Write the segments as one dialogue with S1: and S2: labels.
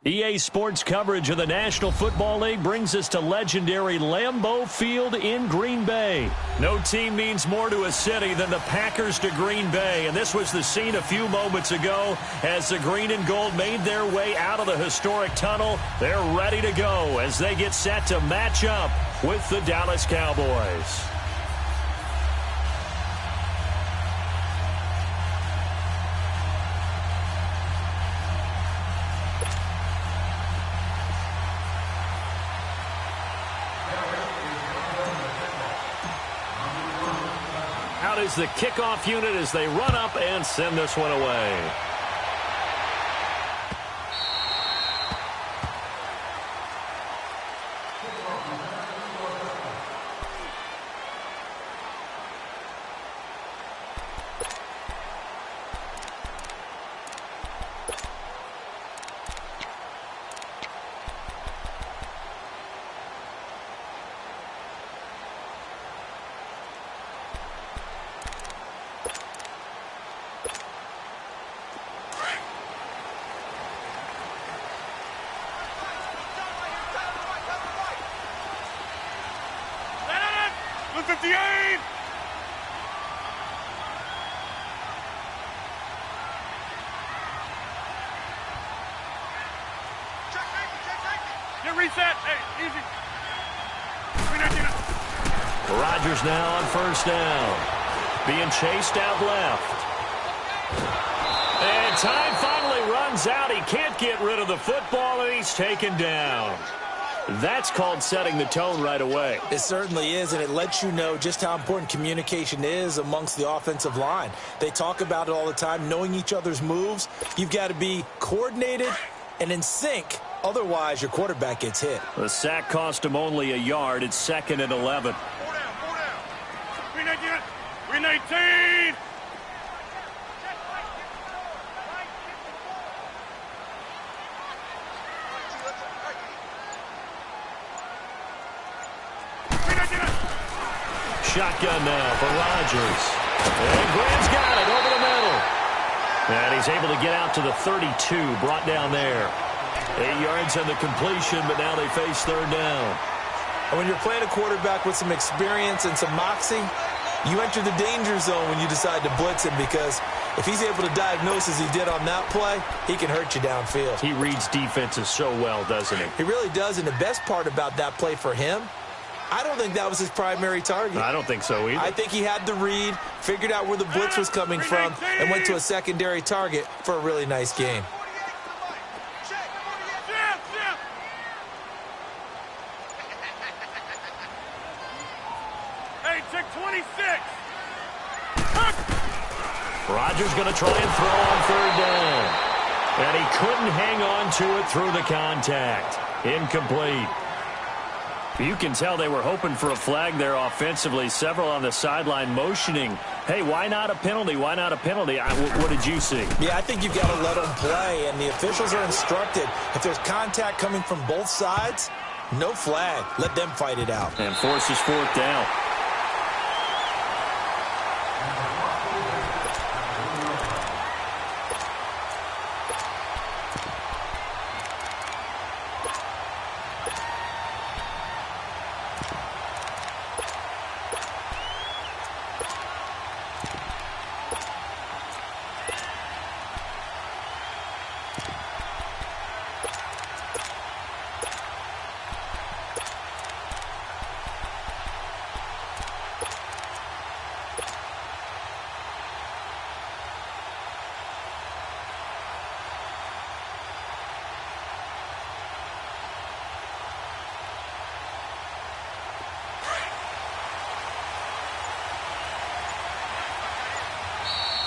S1: EA Sports coverage of the National Football League brings us to legendary Lambeau Field in Green Bay. No team means more to a city than the Packers to Green Bay, and this was the scene a few moments ago as the green and gold made their way out of the historic tunnel. They're ready to go as they get set to match up with the Dallas Cowboys. Is the kickoff unit as they run up and send this one away. Rodgers now on first down. Being chased out left. And time finally runs out. He can't get rid of the football, and he's taken down. That's called setting the tone right away.
S2: It certainly is, and it lets you know just how important communication is amongst the offensive line. They talk about it all the time, knowing each other's moves. You've got to be coordinated and in sync. Otherwise, your quarterback gets hit.
S1: The sack cost him only a yard. It's 2nd and 11.
S3: 319!
S1: Shotgun now for Rodgers. And Graham's got it over the middle. And he's able to get out to the 32, brought down there. 8 yards on the completion, but now they face third down.
S2: And when you're playing a quarterback with some experience and some moxie, you enter the danger zone when you decide to blitz him, because if he's able to diagnose as he did on that play, he can hurt you downfield.
S1: He reads defenses so well, doesn't he?
S2: He really does, and the best part about that play for him, I don't think that was his primary target.
S1: I don't think so either.
S2: I think he had the read, figured out where the blitz was coming from, and went to a secondary target for a really nice gain.
S3: Hey, check 26.
S1: Rodgers going to try and throw on third down. And he couldn't hang on to it through the contact. Incomplete. You can tell they were hoping for a flag there offensively. Several on the sideline motioning, hey, why not a penalty? Why not a penalty? What did you see?
S2: Yeah, I think you've got to let them play, and the officials are instructed. If there's contact coming from both sides, no flag. Let them fight it out.
S1: And forces fourth down.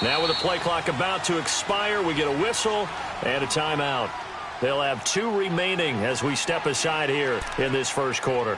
S1: Now with the play clock about to expire, we get a whistle and a timeout. They'll have 2 remaining as we step aside here in this first quarter.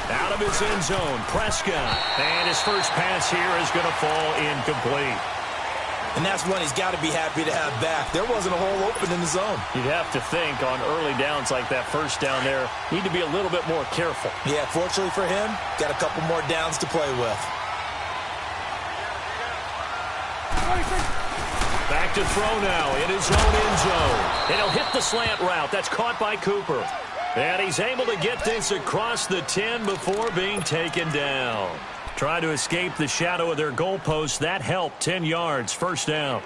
S1: Out of his end zone, Prescott. And his first pass here is going to fall incomplete.
S2: And that's one he's got to be happy to have back. There wasn't a hole open in the zone.
S1: You'd have to think on early downs like that first down there, need to be a little bit more careful.
S2: Yeah, fortunately for him, got a couple more downs to play with.
S1: Back to throw now in his own end zone. And he'll hit the slant route. That's caught by Cooper. And he's able to get this across the 10 before being taken down. Trying to escape the shadow of their goalpost. That helped. 10 yards, first down.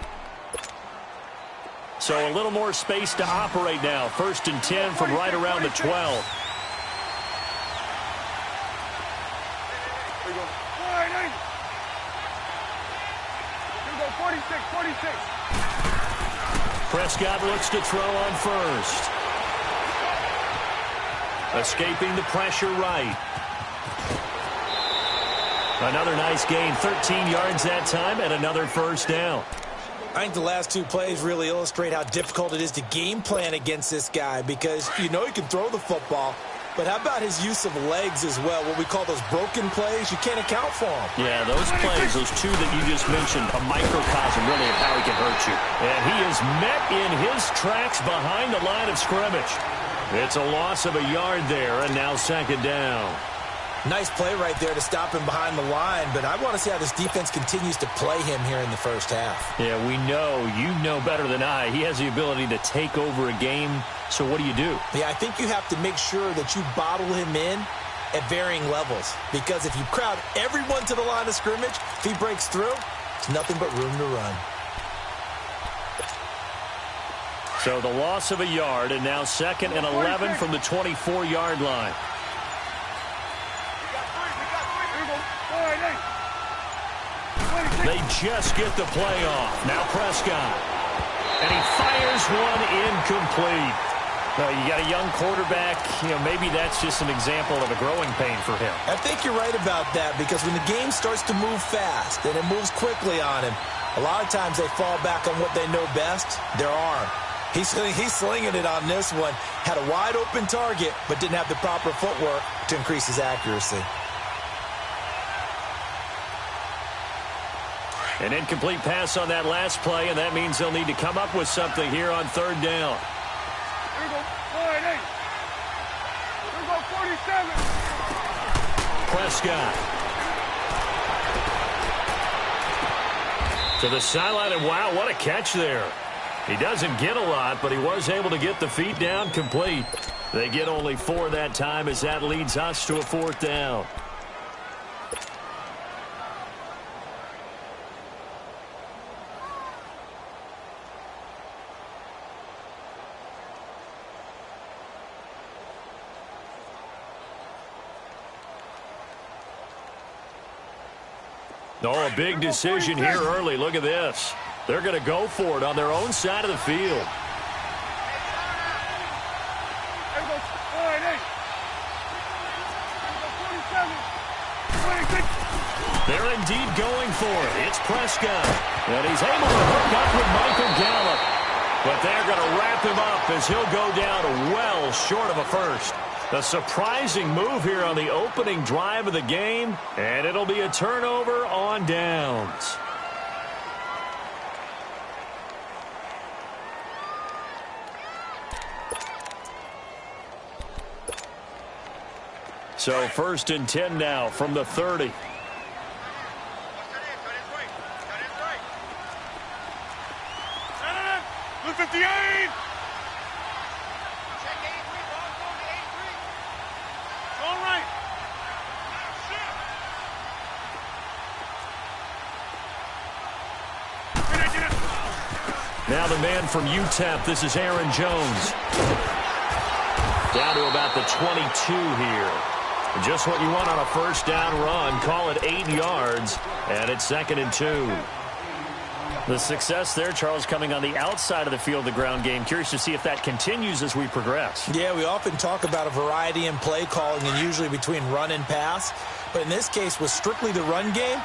S1: So a little more space to operate now. 1st and 10 from right around the 12. Prescott looks to throw on first. Escaping the pressure right. Another nice gain, 13 yards that time, and another first down.
S2: I think the last two plays really illustrate how difficult it is to game plan against this guy because you know he can throw the football, but how about his use of legs as well, what we call those broken plays? You can't account for them.
S1: Yeah, those plays, those two that you just mentioned, a microcosm really of how he can hurt you. And he is met in his tracks behind the line of scrimmage. It's a loss of a yard there, and now 2nd down.
S2: Nice play right there to stop him behind the line, but I want to see how this defense continues to play him here in the first half.
S1: Yeah, we know. You know better than I. He has the ability to take over a game, so what do you do?
S2: Yeah, I think you have to make sure that you bottle him in at varying levels, because if you crowd everyone to the line of scrimmage, if he breaks through, it's nothing but room to run.
S1: So the loss of a yard, and now 2nd and 11 from the 24-yard line. They just get the play off. Now Prescott. And he fires one incomplete. You got a young quarterback. Maybe that's just an example of a growing pain for him.
S2: I think you're right about that because when the game starts to move fast and it moves quickly on him, a lot of times they fall back on what they know best, their arm. He's slinging it on this one. Had a wide open target, but didn't have the proper footwork to increase his accuracy.
S1: An incomplete pass on that last play, and that means they'll need to come up with something here on 3rd down.
S3: Here we go. 48. Here we go. 47.
S1: Prescott. To the sideline, and wow, what a catch there. He doesn't get a lot, but he was able to get the feet down complete. They get only 4 that time as that leads us to a 4th down. Oh, a big decision here early. Look at this. They're going to go for it on their own side of the field. They're indeed going for it. It's Prescott. And he's able to hook up with Michael Gallup. But they're going to wrap him up as he'll go down well short of a first. A surprising move here on the opening drive of the game, and it'll be a turnover on downs. So 1st and 10 now from the 30.
S3: Blue 58.
S1: Now the man from UTEP, this is Aaron Jones. Down to about the 22 here. Just what you want on a first down run. Call it 8 yards, and it's 2nd and 2. The success there, Charles, coming on the outside of the field, the ground game. Curious to see if that continues as we progress.
S2: Yeah, we often talk about a variety in play calling and usually between run and pass. But in this case, with strictly the run game,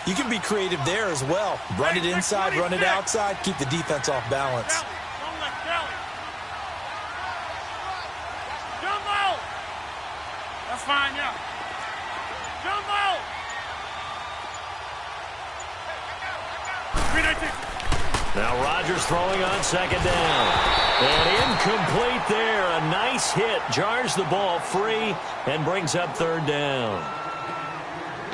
S2: you can be creative there as well. Run it inside, run it outside, keep the defense off balance.
S3: Don't let Kelly. Jump out. That's fine, yeah. Jump out! 319.
S1: Now Rodgers throwing on second down. And incomplete there. A nice hit. Jars the ball free and brings up third down.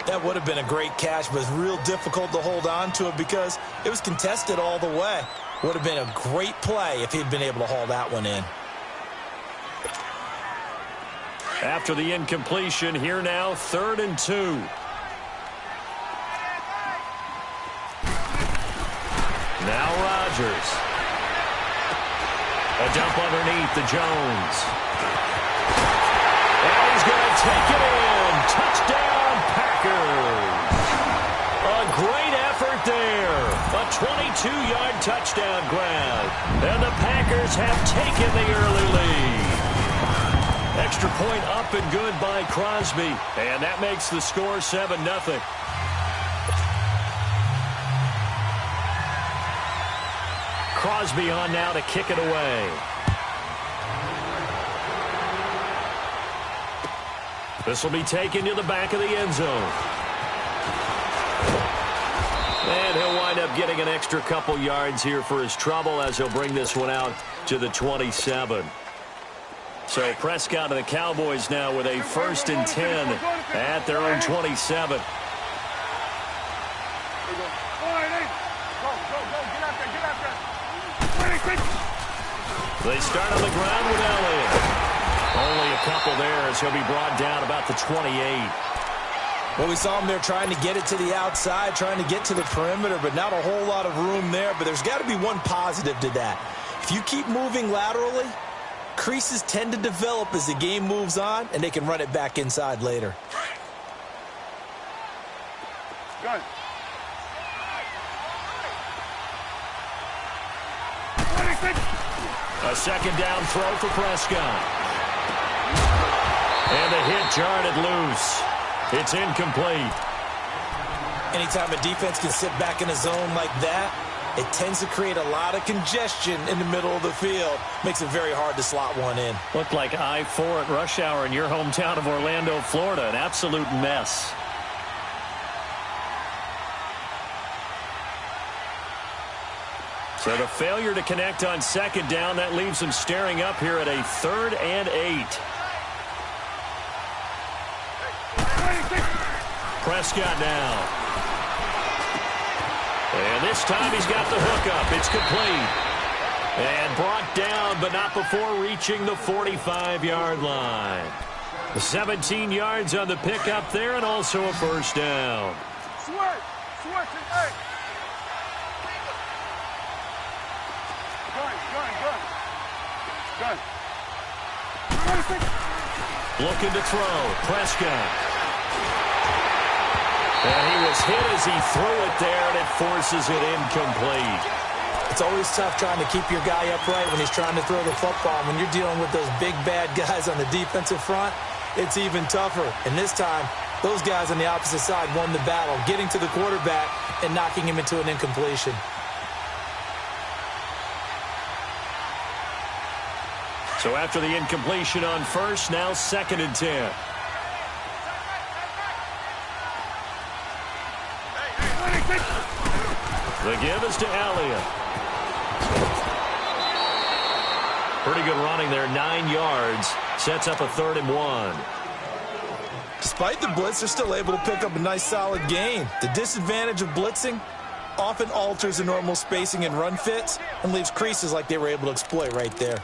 S2: That would have been a great catch, but it's real difficult to hold on to it because it was contested all the way. Would have been a great play if he'd been able to haul that one in.
S1: After the incompletion, here now, 3rd and 2. Now Rodgers. A dump underneath to Jones. And he's going to take it in. Touchdown, Packers. A great effort there. A 22-yard touchdown grab. And the Packers have taken the early lead. Extra point up and good by Crosby. And that makes the score 7-0. Crosby on now to kick it away. This will be taken to the back of the end zone. And he'll wind up getting an extra couple yards here for his trouble as he'll bring this one out to the 27. So Prescott and the Cowboys now with a 1st and 10 at their own 27. They start on the ground with Elliott. Only a couple there as he'll be brought down about the 28.
S2: Well, we saw him there trying to get it to the outside, trying to get to the perimeter, but not a whole lot of room there. But there's got to be one positive to that. If you keep moving laterally, creases tend to develop as the game moves on, and they can run it back inside later.
S3: Good.
S1: A second down throw for Prescott. And the hit jarred it loose. It's incomplete.
S2: Anytime a defense can sit back in a zone like that, it tends to create a lot of congestion in the middle of the field. Makes it very hard to slot one in.
S1: Looked like I-4 at rush hour in your hometown of Orlando, Florida. An absolute mess. So the failure to connect on second down, that leaves them staring up here at a 3rd and 8. Prescott now. And this time he's got the hook up. It's complete. And brought down, but not before reaching the 45-yard line. 17 yards on the pickup there, and also a 1st down.
S3: Switch and hey. Good.
S1: Looking to throw. Prescott. And he was hit as he threw it there, and it forces it incomplete.
S2: It's always tough trying to keep your guy upright when he's trying to throw the football. When you're dealing with those big, bad guys on the defensive front, it's even tougher. And this time, those guys on the opposite side won the battle, getting to the quarterback and knocking him into an incompletion.
S1: So after the incompletion on first, now 2nd and 10. The give is to Elliott. Pretty good running there, 9 yards. Sets up a 3rd and 1.
S2: Despite the blitz, they're still able to pick up a nice, solid gain. The disadvantage of blitzing often alters the normal spacing and run fits and leaves creases like they were able to exploit right there.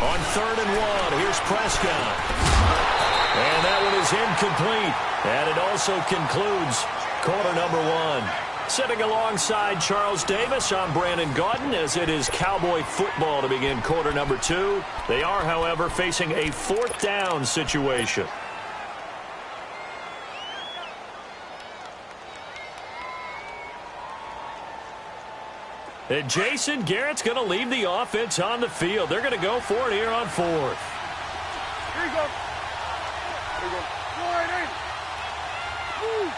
S1: On 3rd and 1, here's Prescott. And that one is incomplete. And it also concludes quarter number 1. Sitting alongside Charles Davis, I'm Brandon Gaudin, as it is Cowboy football to begin quarter number 2. They are, however, facing a 4th down situation. And Jason Garrett's going to leave the offense on the field. They're going to go for it here on fourth.
S3: Here you go. There you go. Go right in. Woo.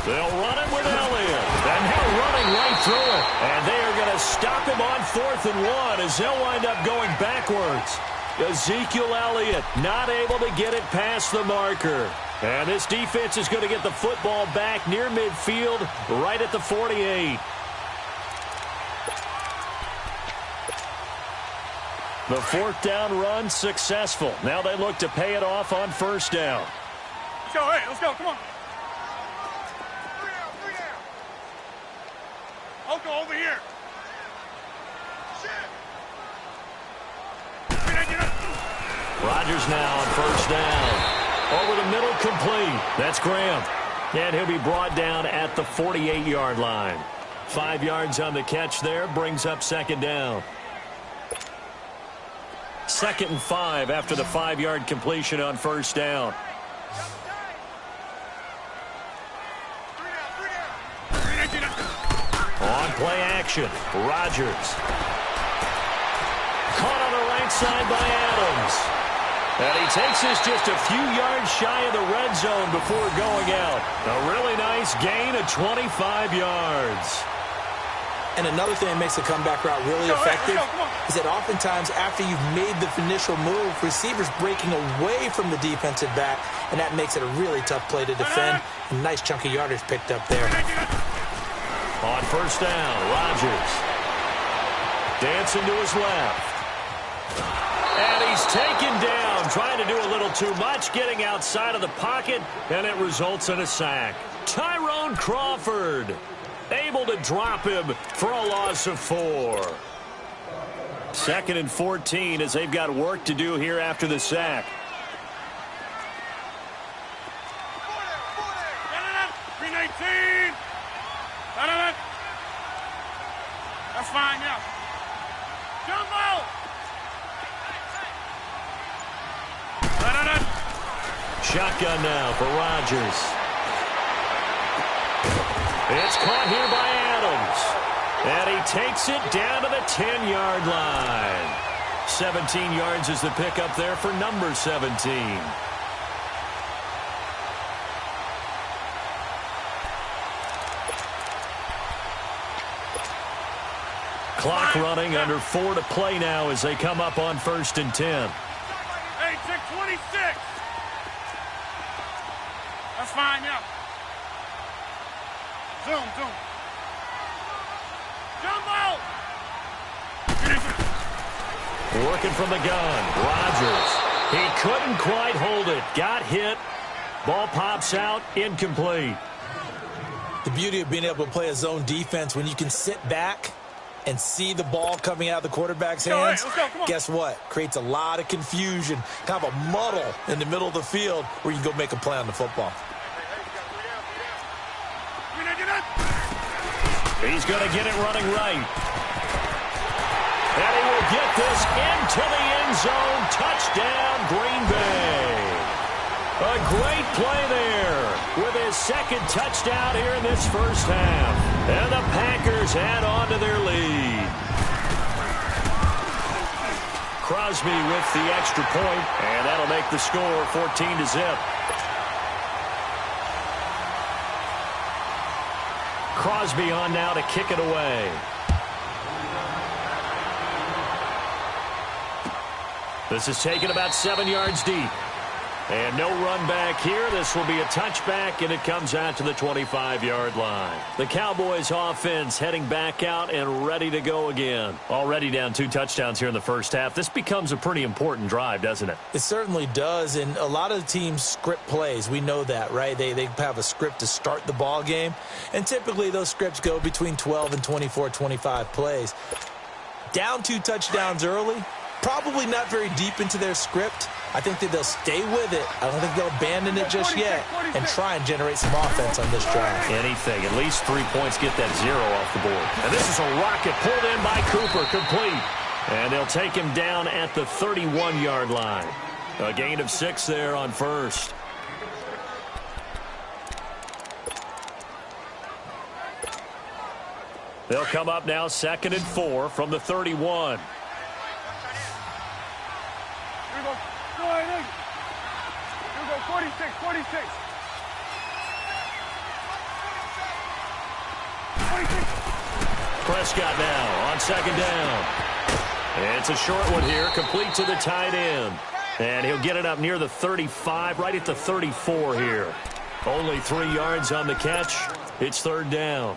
S1: They'll run it with Elliott. And they're running right through it. And they are going to stop him on 4th and 1 as they'll wind up going backwards. Ezekiel Elliott not able to get it past the marker. And this defense is going to get the football back near midfield, right at the 48. The 4th down run successful. Now they look to pay it off on 1st down.
S3: Let's go, hey, let's go, come on. 3 down. Oko, over here.
S1: Rodgers now on 1st down. Over the middle, complete. That's Graham. And he'll be brought down at the 48-yard line. 5 yards on the catch there, brings up 2nd down. 2nd and 5 after the 5-yard completion on 1st down. On play action, Rodgers. Caught on the right side by Adams. And he takes this just a few yards shy of the red zone before going out. A really nice gain of 25 yards.
S2: And another thing that makes the comeback route really effective is that oftentimes after you've made the initial move, receivers breaking away from the defensive back, and that makes it a really tough play to defend. A nice chunk of yardage picked up there.
S1: On 1st down, Rodgers. Dancing to his left. And he's taken down, trying to do a little too much, getting outside of the pocket, and it results in a sack. Tyrone Crawford able to drop him for a loss of 4. 2nd and 14 as they've got work to do here after the sack.
S3: 319. That's fine now. Jumbo.
S1: Shotgun now for Rodgers. It's caught here by Adams. And he takes it down to the 10-yard line. 17 yards is the pickup there for number 17. Clock running, under 4 to play now as they come up on 1st and 10.
S3: Hey, check 26. That's fine now. Zoom. Jumbo!
S1: Working from the gun. Rodgers. He couldn't quite hold it. Got hit. Ball pops out. Incomplete.
S2: The beauty of being able to play a zone defense when you can sit back and see the ball coming out of the quarterback's hands,
S3: let's go,
S2: guess what? Creates a lot of confusion, kind of a muddle in the middle of the field where you can go make a play on the football.
S1: He's going to get it running right. And he will get this into the end zone. Touchdown, Green Bay. A great play there with his 2nd touchdown here in this 1st half. And the Packers add on to their lead. Crosby with the extra point, and that'll make the score 14-0. Crosby on now to kick it away. This is taken about 7 yards deep. And no run back here. This will be a touchback, and it comes out to the 25-yard line. The Cowboys offense heading back out and ready to go again. Already down 2 touchdowns here in the 1st half. This becomes a pretty important drive, doesn't it?
S2: It certainly does, and a lot of the teams script plays. We know that, right? They have a script to start the ball game, and typically those scripts go between 12 and 24, 25 plays. Down 2 touchdowns early, probably not very deep into their script. I think that they'll stay with it. I don't think they'll abandon it just yet and try and generate some offense on this drive.
S1: Anything. At least 3 points, get that 0 off the board. And this is a rocket pulled in by Cooper, complete. And they'll take him down at the 31-yard line. A gain of 6 there on 1st. They'll come up now 2nd and 4 from the 31.
S3: Here we go. Go ahead. Here we go. 46, 46. 46.
S1: Prescott now on 2nd down. It's a short one here, complete to the tight end. And he'll get it up near the 35, right at the 34 here. Only 3 yards on the catch. It's 3rd down.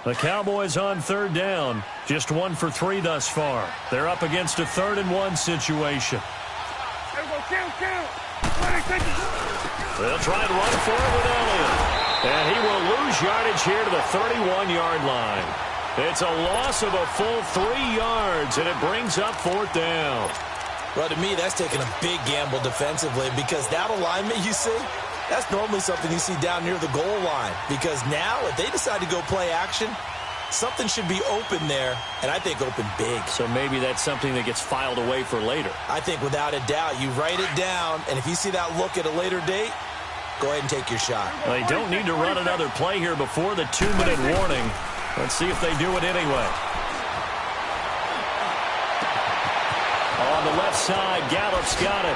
S1: The Cowboys on 3rd down. Just 1 for 3 thus far. They're up against a 3rd and 1 situation.
S3: Here we go. Kill. 26.
S1: They'll try and run for it with Elliott. And he will lose yardage here to the 31-yard line. It's a loss of a full 3 yards, and it brings up 4th down.
S2: Well, to me, that's taking a big gamble defensively because that alignment you see, that's normally something you see down near the goal line. Because now, if they decide to go play action, something should be open there, and I think open big.
S1: So maybe that's something that gets filed away for later.
S2: I think without a doubt, you write it down, and if you see that look at a later date, go ahead and take your shot.
S1: They don't need to run another play here before the 2-minute warning. Let's see if they do it anyway. On the left side, Gallup's got it.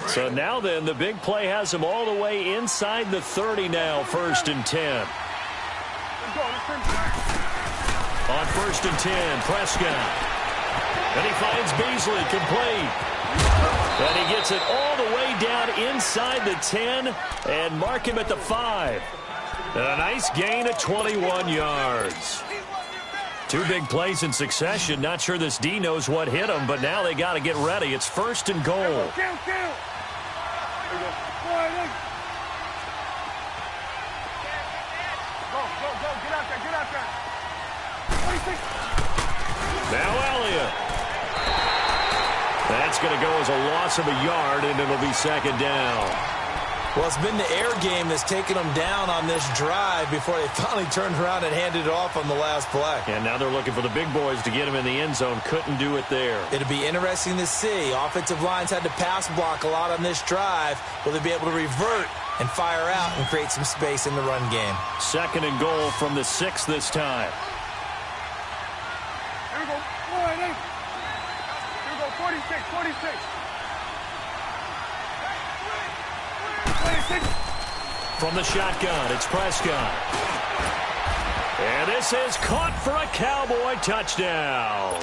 S1: So now then, the big play has him all the way inside the 30 now, 1st and 10. On 1st and 10, Prescott. And he finds Beasley complete. And he gets it all the way down inside the 10 and mark him at the 5. And a nice gain of 21 yards. 2 big plays in succession. Not sure this D knows what hit him, but now they got to get ready. It's 1st and goal.
S3: Kill. Here we go. Go ahead. Go. Get out there. 26.
S1: Now Elliott. That's going to go as a loss of a yard, and it'll be 2nd down.
S2: Well, it's been the air game that's taken them down on this drive before they finally turned around and handed it off on the last play.
S1: And now they're looking for the big boys to get him in the end zone. Couldn't do it there.
S2: It'll be interesting to see. Offensive lines had to pass block a lot on this drive. Will they be able to revert and fire out and create some space in the run game?
S1: 2nd and goal from the 6 this time.
S3: Here we go. Go ahead. Here we go. 46. 26.
S1: From the shotgun, it's Prescott. And this is caught for a Cowboy touchdown.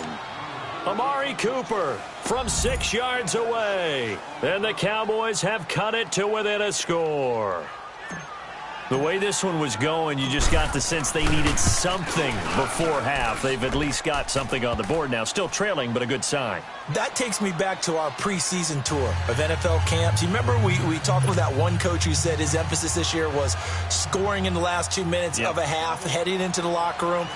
S1: Amari Cooper from 6 yards away. And the Cowboys have cut it to within a score. The way this one was going, you just got the sense they needed something before half. They've at least got something on the board now. Still trailing, but a good sign.
S2: That takes me back to our preseason tour of NFL camps. You remember we talked with that one coach who said his emphasis this year was scoring in the last 2 minutes of a half, heading into the locker room.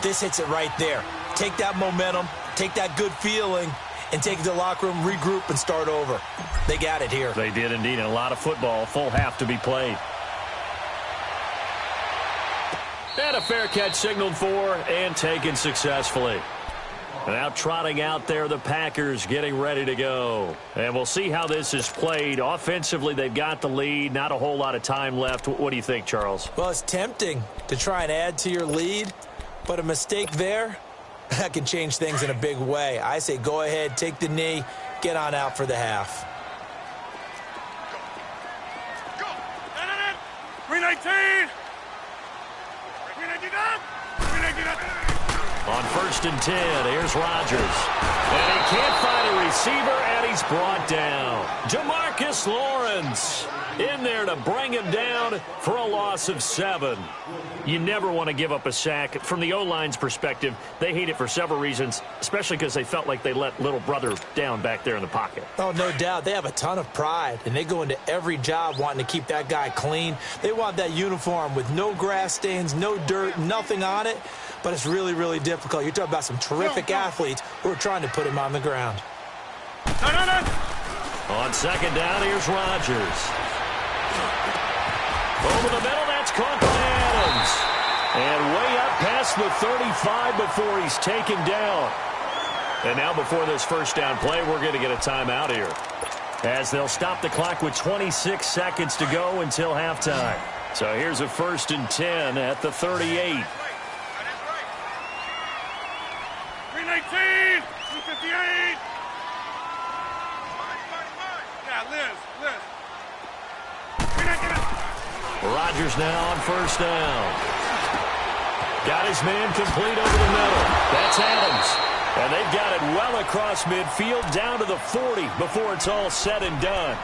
S2: This hits it right there. Take that momentum, take that good feeling, and take it to the locker room, regroup, and start over. They got it here.
S1: They did indeed, and a lot of football, full half to be played. And a fair catch signaled for and taken successfully. Now trotting out there, the Packers getting ready to go. And we'll see how this is played. Offensively, they've got the lead. Not a whole lot of time left. What do you think, Charles?
S2: Well, it's tempting to try and add to your lead, but a mistake there, that can change things in a big way. I say go ahead, take the knee, get on out for the half.
S3: 319.
S1: On 1st and 10, here's Rodgers. And he can't find a receiver, and he's brought down. Demarcus Lawrence in there to bring him down for a loss of 7. You never want to give up a sack. From the O-line's perspective, they hate it for several reasons, especially because they felt like they let little brother down back there in the pocket.
S2: Oh, no doubt. They have a ton of pride, and they go into every job wanting to keep that guy clean. They want that uniform with no grass stains, no dirt, nothing on it, but it's really, really difficult. You're talking about some terrific athletes who are trying to put him on the ground.
S1: On 2nd down, here's Rodgers. Over the middle, that's caught by Adams. And way up past the 35 before he's taken down. And now before this first down play, we're going to get a timeout here, as they'll stop the clock with 26 seconds to go until halftime. So here's a 1st and 10 at the 38.
S3: 319, 258. Yeah, Liz.
S1: Rodgers now on 1st down. Got his man complete over the middle. That's Adams. And they've got it well across midfield down to the 40 before it's all said and done.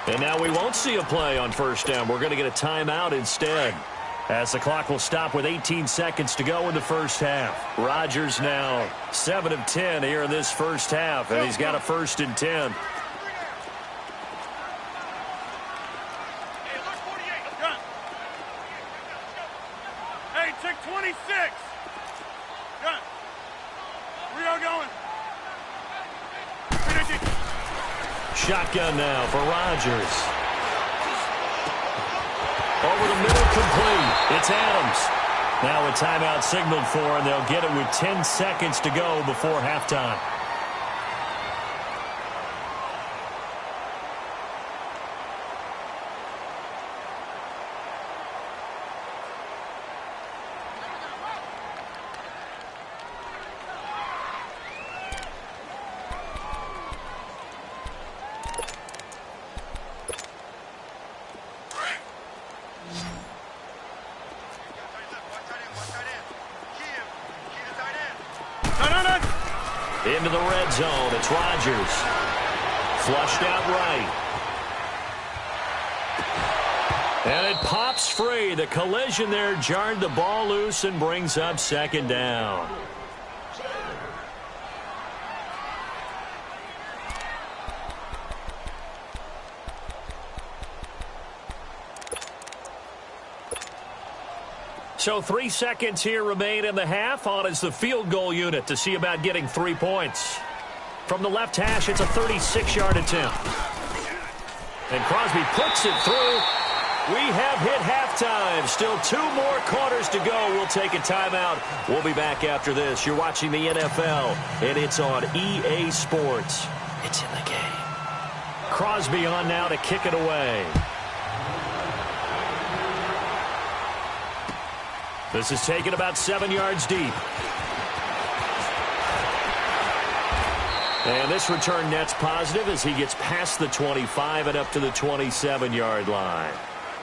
S1: And now we won't see a play on 1st down. We're going to get a timeout instead, as the clock will stop with 18 seconds to go in the first half. Rodgers now 7 of 10 here in this first half, and he's got a 1st and 10.
S3: Hey, check 26. Gun. Where y'all going? 319.
S1: Shotgun now for Rodgers. Over the middle, complete. It's Adams. Now a timeout signaled for, and they'll get it with 10 seconds to go before halftime. Into the red zone. It's Rodgers. Flushed out right. And it pops free. The collision there jarred the ball loose and brings up 2nd down. So 3 seconds here remain in the half. On is the field goal unit to see about getting 3 points. From the left hash, it's a 36-yard attempt. And Crosby puts it through. We have hit halftime. Still 2 more quarters to go. We'll take a timeout. We'll be back after this. You're watching the NFL, and it's on EA Sports. It's in the game. Crosby on now to kick it away. This is taken about 7 yards deep. And this return net's positive as he gets past the 25 and up to the 27-yard line.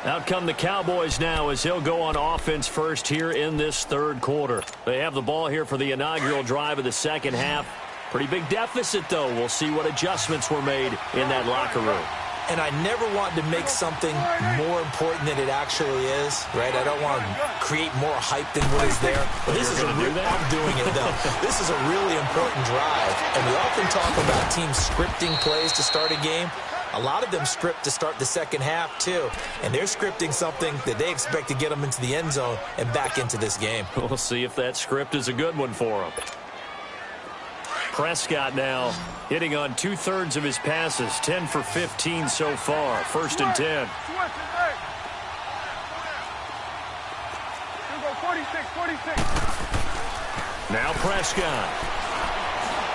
S1: Out come the Cowboys now as he'll go on offense first here in this 3rd quarter. They have the ball here for the inaugural drive of the 2nd half. Pretty big deficit, though. We'll see what adjustments were made in that locker room.
S2: And I never want to make something more important than it actually is, right? I don't want to create more hype than what is there. But this is I'm doing it, though. This is a really important drive. And we often talk about teams scripting plays to start a game. A lot of them script to start the 2nd half, too. And they're scripting something that they expect to get them into the end zone and back into this game.
S1: We'll see if that script is a good one for them. Prescott now hitting on 2/3 of his passes, 10 for 15 so far. 1st and 10.
S3: 46.
S1: Now Prescott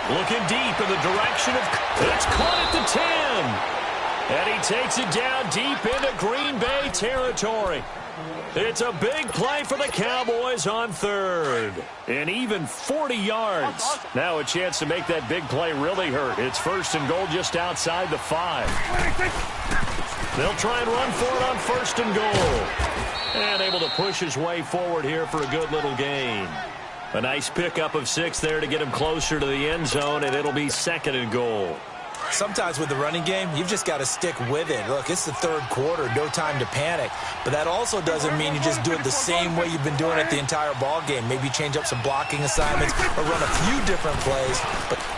S1: looking deep in the direction of. It's caught at the 10. And he takes it down deep into Green Bay territory. It's a big play for the Cowboys on 3rd. And even 40 yards. Now a chance to make that big play really hurt. It's 1st and goal just outside the 5. They'll try and run for it on 1st and goal. And able to push his way forward here for a good little gain. A nice pickup of 6 there to get him closer to the end zone, and it'll be 2nd and goal.
S2: Sometimes with the running game, you've just got to stick with it. Look, it's the 3rd quarter, no time to panic. But that also doesn't mean you just do it the same way you've been doing it the entire ball game. Maybe change up some blocking assignments or run a few different plays.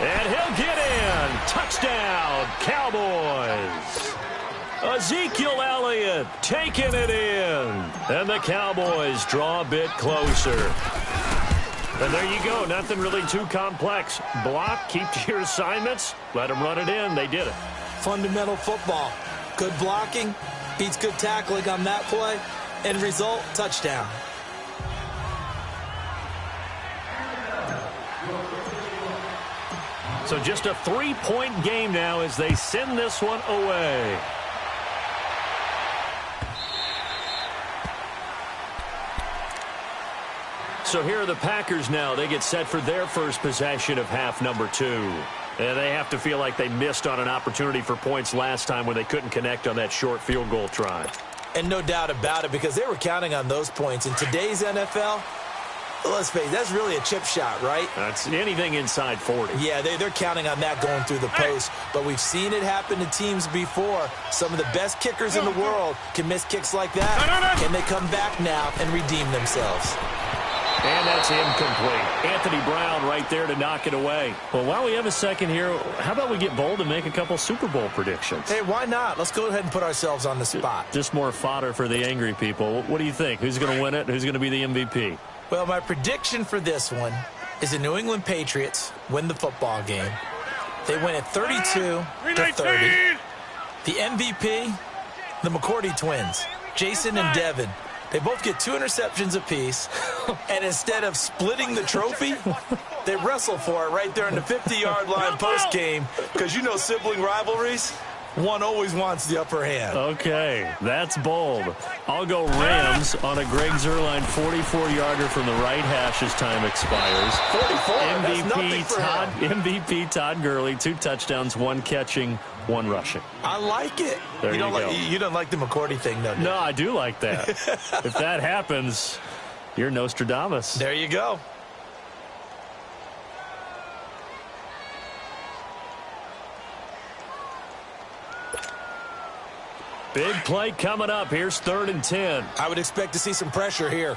S1: And he'll get in. Touchdown, Cowboys. Ezekiel Elliott taking it in. And the Cowboys draw a bit closer. And there you go. Nothing really too complex. Block, keep to your assignments, let them run it in. They did it.
S2: Fundamental football. Good blocking beats good tackling on that play. End result, touchdown.
S1: So just a 3-point game now as they send this one away. So here are the Packers now. They get set for their first possession of half number 2. And they have to feel like they missed on an opportunity for points last time when they couldn't connect on that short field goal try.
S2: And no doubt about it, because they were counting on those points. In today's NFL, let's face it, that's really a chip shot, right?
S1: That's anything inside 40.
S2: Yeah, they're counting on that going through the post. But we've seen it happen to teams before. Some of the best kickers in the world can miss kicks like that. Can they come back now and redeem themselves?
S1: And that's incomplete. Anthony Brown right there to knock it away. Well, while we have a second here, how about we get bold and make a couple Super Bowl predictions?
S2: Hey, why not? Let's go ahead and put ourselves on the spot.
S1: Just more fodder for the angry people. What do you think? Who's going to win it? Who's going to be the MVP?
S2: Well, my prediction for this one is the New England Patriots win the football game. They win it 32-30. The MVP, the McCourty twins, Jason and Devin. They both get 2 interceptions apiece, and instead of splitting the trophy, they wrestle for it right there in the 50-yard line post-game, because you know sibling rivalries, one always wants the upper hand.
S1: Okay, that's bold. I'll go Rams on a Greg Zuerlein 44-yarder from the right hash as time expires.
S2: 44,
S1: MVP Todd Gurley, 2 touchdowns, 1 catching, 1 rushing.
S2: I like it.
S1: There you go.
S2: You don't like the McCourty thing, though, do you?
S1: No, I do like that. If that happens, you're Nostradamus.
S2: There you go.
S1: Big play coming up. Here's 3rd and 10.
S2: I would expect to see some pressure here.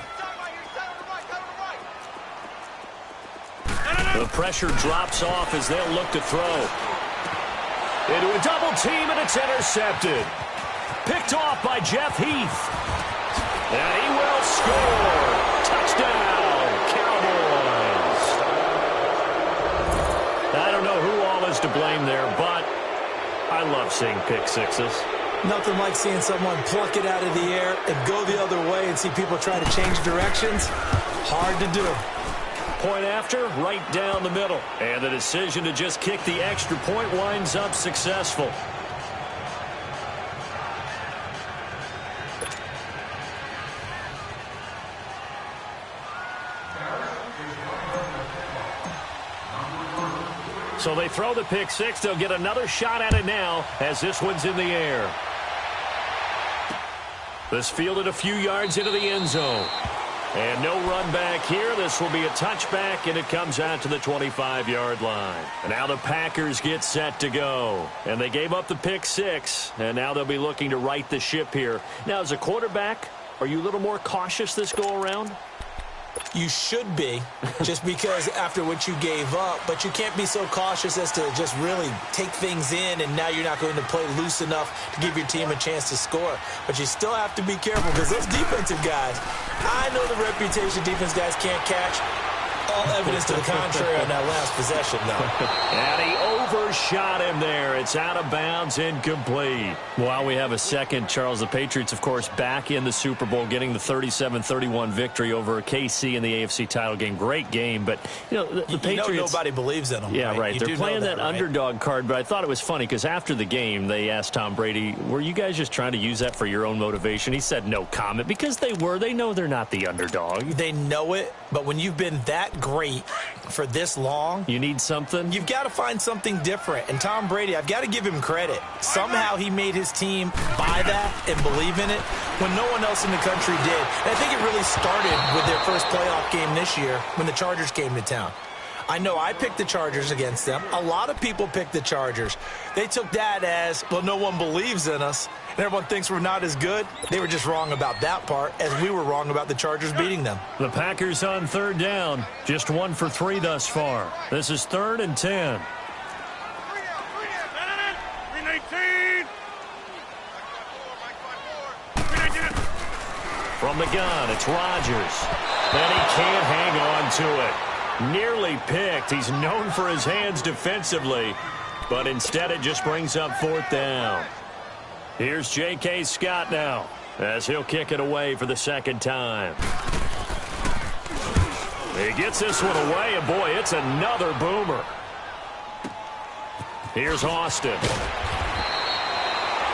S1: The pressure drops off as they'll look to throw. Into a double team, and it's intercepted. Picked off by Jeff Heath. And he will score. Touchdown, Cowboys. I don't know who all is to blame there, but I love seeing pick sixes.
S2: Nothing like seeing someone pluck it out of the air and go the other way and see people try to change directions. Hard to do.
S1: Point after, right down the middle. And the decision to just kick the extra point winds up successful. So they throw the pick six. They'll get another shot at it now as this one's in the air. This fielded a few yards into the end zone. And no run back here. This will be a touchback, and it comes out to the 25-yard line. And now the Packers get set to go. And they gave up the pick six, and now they'll be looking to right the ship here. Now, as a quarterback, are you a little more cautious this go-around?
S2: You should be, just because after what you gave up, but you can't be so cautious as to just really take things in, and now you're not going to play loose enough to give your team a chance to score. But you still have to be careful, because those defensive guys, I know the reputation defense guys can't catch. All evidence to the contrary on that last possession, though.
S1: And he overshot him there. It's out of bounds, incomplete. While we have a second, Charles, the Patriots, of course, back in the Super Bowl, getting the 37-31 victory over KC in the AFC title game. Great game, but, you know, the Patriots...
S2: You know nobody believes in them.
S1: Yeah, right. They're playing that
S2: right?
S1: underdog card, but I thought it was funny because after the game, they asked Tom Brady, were you guys just trying to use that for your own motivation? He said no comment, because they were. They know they're not the underdog.
S2: They know it, but when you've been that great for this long,
S1: you need something.
S2: You've got to find something different. And Tom Brady, I've got to give him credit. Somehow he made his team buy that and believe in it when no one else in the country did. And I think it really started with their first playoff game this year when the Chargers came to town. I know I picked the Chargers against them. A lot of people picked the Chargers. They took that as, well, no one believes in us, and everyone thinks we're not as good. They were just wrong about that part, as we were wrong about the Chargers beating them.
S1: The Packers on third down. Just 1 for 3 thus far. This is 3rd and 10.
S3: 319.
S1: From the gun, it's Rodgers. And he can't hang on to it. Nearly picked. He's known for his hands defensively, but instead it just brings up 4th down. Here's J.K. Scott now as he'll kick it away for the second time. He gets this one away, and boy, it's another boomer. Here's Austin.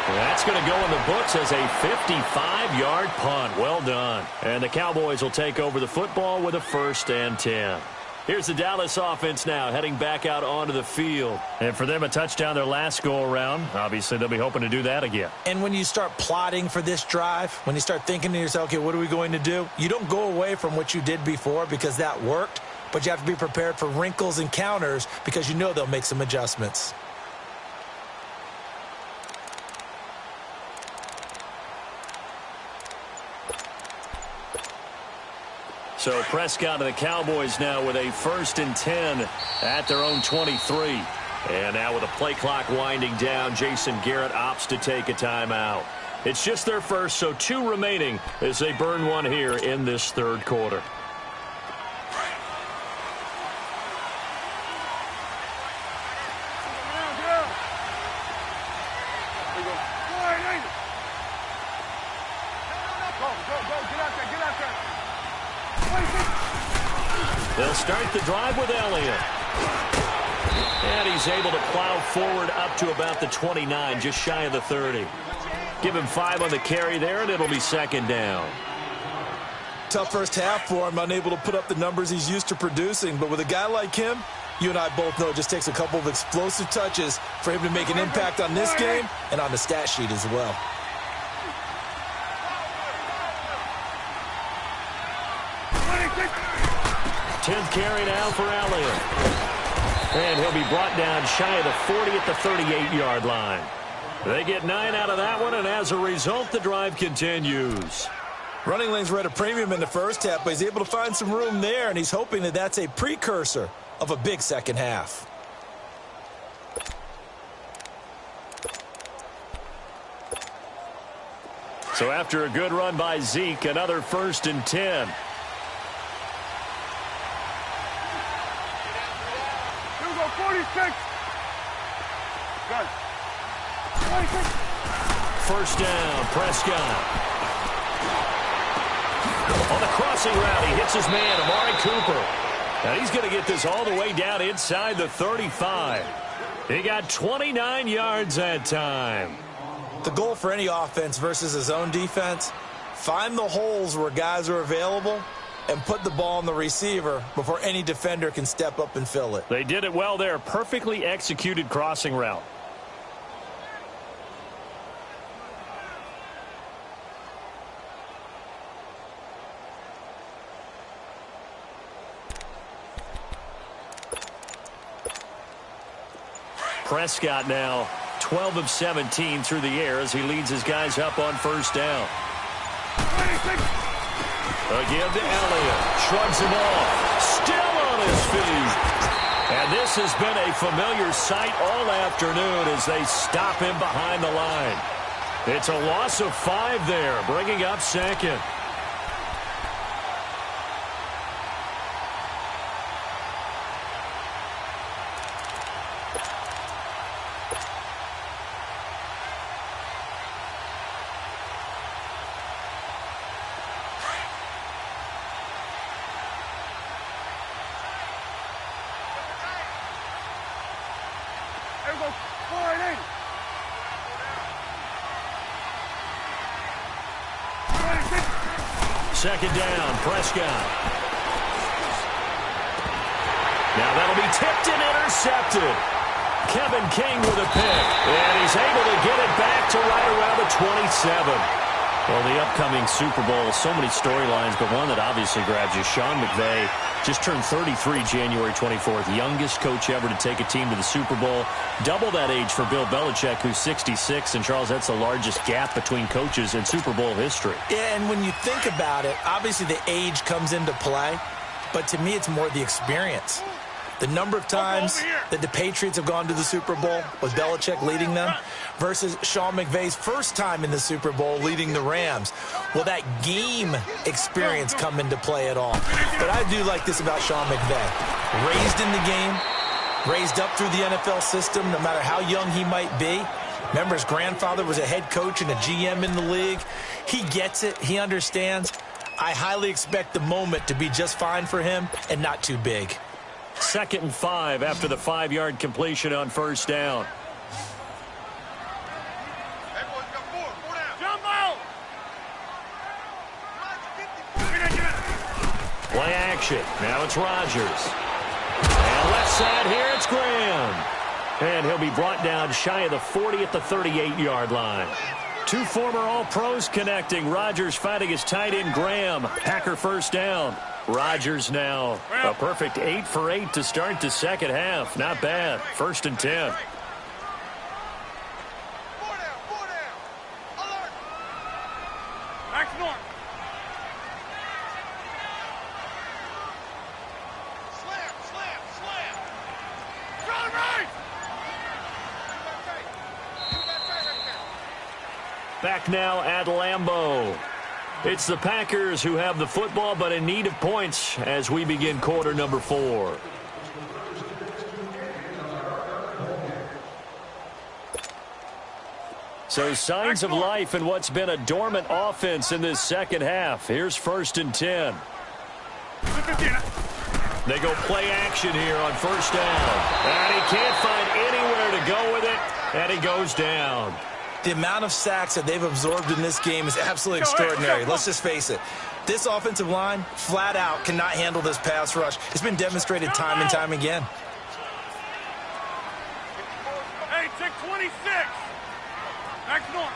S1: That's going to go in the books as a 55-yard punt. Well done. And the Cowboys will take over the football with a 1st and 10. Here's the Dallas offense now heading back out onto the field. And for them, a touchdown their last go-around. Obviously, they'll be hoping to do that again.
S2: And when you start plotting for this drive, when you start thinking to yourself, okay, what are we going to do? You don't go away from what you did before because that worked, but you have to be prepared for wrinkles and counters because you know they'll make some adjustments.
S1: So Prescott and the Cowboys now with a 1st and 10 at their own 23. And now with the play clock winding down, Jason Garrett opts to take a timeout. It's just their first, so 2 remaining as they burn one here in this 3rd quarter. They'll start the drive with Elliott. And he's able to plow forward up to about the 29, just shy of the 30. Give him 5 on the carry there, and it'll be 2nd down.
S2: Tough first half for him, unable to put up the numbers he's used to producing. But with a guy like him, you and I both know it just takes a couple of explosive touches for him to make an impact on this game and on the stat sheet as well.
S1: Tenth carry now for Elliott. And he'll be brought down shy of the 40 at the 38-yard line. They get 9 out of that one, and as a result, the drive continues.
S2: Running lanes were at a premium in the first half, but he's able to find some room there, and he's hoping that that's a precursor of a big second half.
S1: So after a good run by Zeke, another 1st and 10.
S3: Here we go, 46. Good. 46.
S1: First down, Prescott. On the crossing route, he hits his man, Amari Cooper. And he's going to get this all the way down inside the 35. He got 29 yards that time.
S2: The goal for any offense versus his own defense, find the holes where guys are available and put the ball on the receiver before any defender can step up and fill it.
S1: They did it well there. Perfectly executed crossing route. Prescott now 12 of 17 through the air as he leads his guys up on first down. Again to Elliott. Shrugs him off. Still on his feet. And this has been a familiar sight all afternoon as they stop him behind the line. It's a loss of 5 there, bringing up second. Second down, Prescott. Now that'll be tipped and intercepted. Kevin King with a pick. And he's able to get it back to right around the 27. Well, the upcoming Super Bowl, so many storylines, but one that obviously grabs you. Sean McVay just turned 33 January 24th. Youngest coach ever to take a team to the Super Bowl. Double that age for Bill Belichick, who's 66. And, Charles, that's the largest gap between coaches in Super Bowl history.
S2: Yeah, and when you think about it, obviously the age comes into play. But to me, it's more the experience. The number of times that the Patriots have gone to the Super Bowl with Belichick leading them versus Sean McVay's first time in the Super Bowl leading the Rams. Will that game experience come into play at all? But I do like this about Sean McVay. Raised in the game, raised up through the NFL system, no matter how young he might be. Remember, his grandfather was a head coach and a GM in the league. He gets it. He understands. I highly expect the moment to be just fine for him and not too big.
S1: 2nd and 5 after the 5-yard completion on first down. Play action. Now it's Rodgers. And left side here, it's Graham. And he'll be brought down shy of the 40 at the 38-yard line. Two former All-Pros connecting. Rodgers fighting his tight end, Graham. Packer first down. Rodgers now a perfect 8 for 8 to start the second half. Not bad. 1st and 10. Back now at Lambeau. It's the Packers who have the football, but in need of points as we begin quarter number 4. So signs of life in what's been a dormant offense in this second half. Here's 1st and 10. They go play action here on first down. And he can't find anywhere to go with it, and he goes down.
S2: The amount of sacks that they've absorbed in this game is absolutely extraordinary. Let's just face it. This offensive line, flat out, cannot handle this pass rush. It's been demonstrated time and time again.
S3: Hey, check 26. Next one.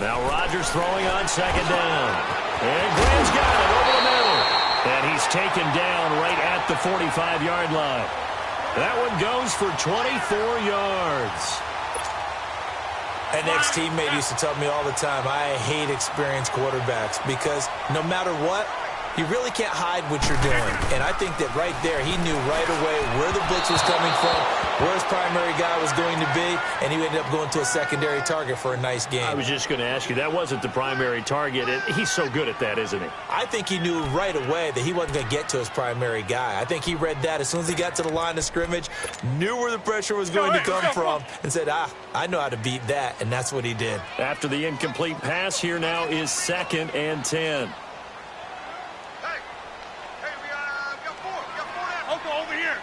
S1: Now Rodgers throwing on second down. And Graham's got it over the middle. And he's taken down right at the 45-yard line. That one goes for 24 yards.
S2: An ex-teammate used to tell me all the time, I hate experienced quarterbacks because no matter what, you really can't hide what you're doing. And I think that right there, he knew right away where the blitz was coming from, where his primary guy was going to be, and he ended up going to a secondary target for a nice game.
S1: I was just going to ask you, that wasn't the primary target. He's so good at that, isn't he?
S2: I think he knew right away that he wasn't going to get to his primary guy. I think he read that as soon as he got to the line of scrimmage, knew where the pressure was going to come from, and said, I know how to beat that, and that's what he did.
S1: After the incomplete pass, here now is 2nd and 10.
S3: Over here.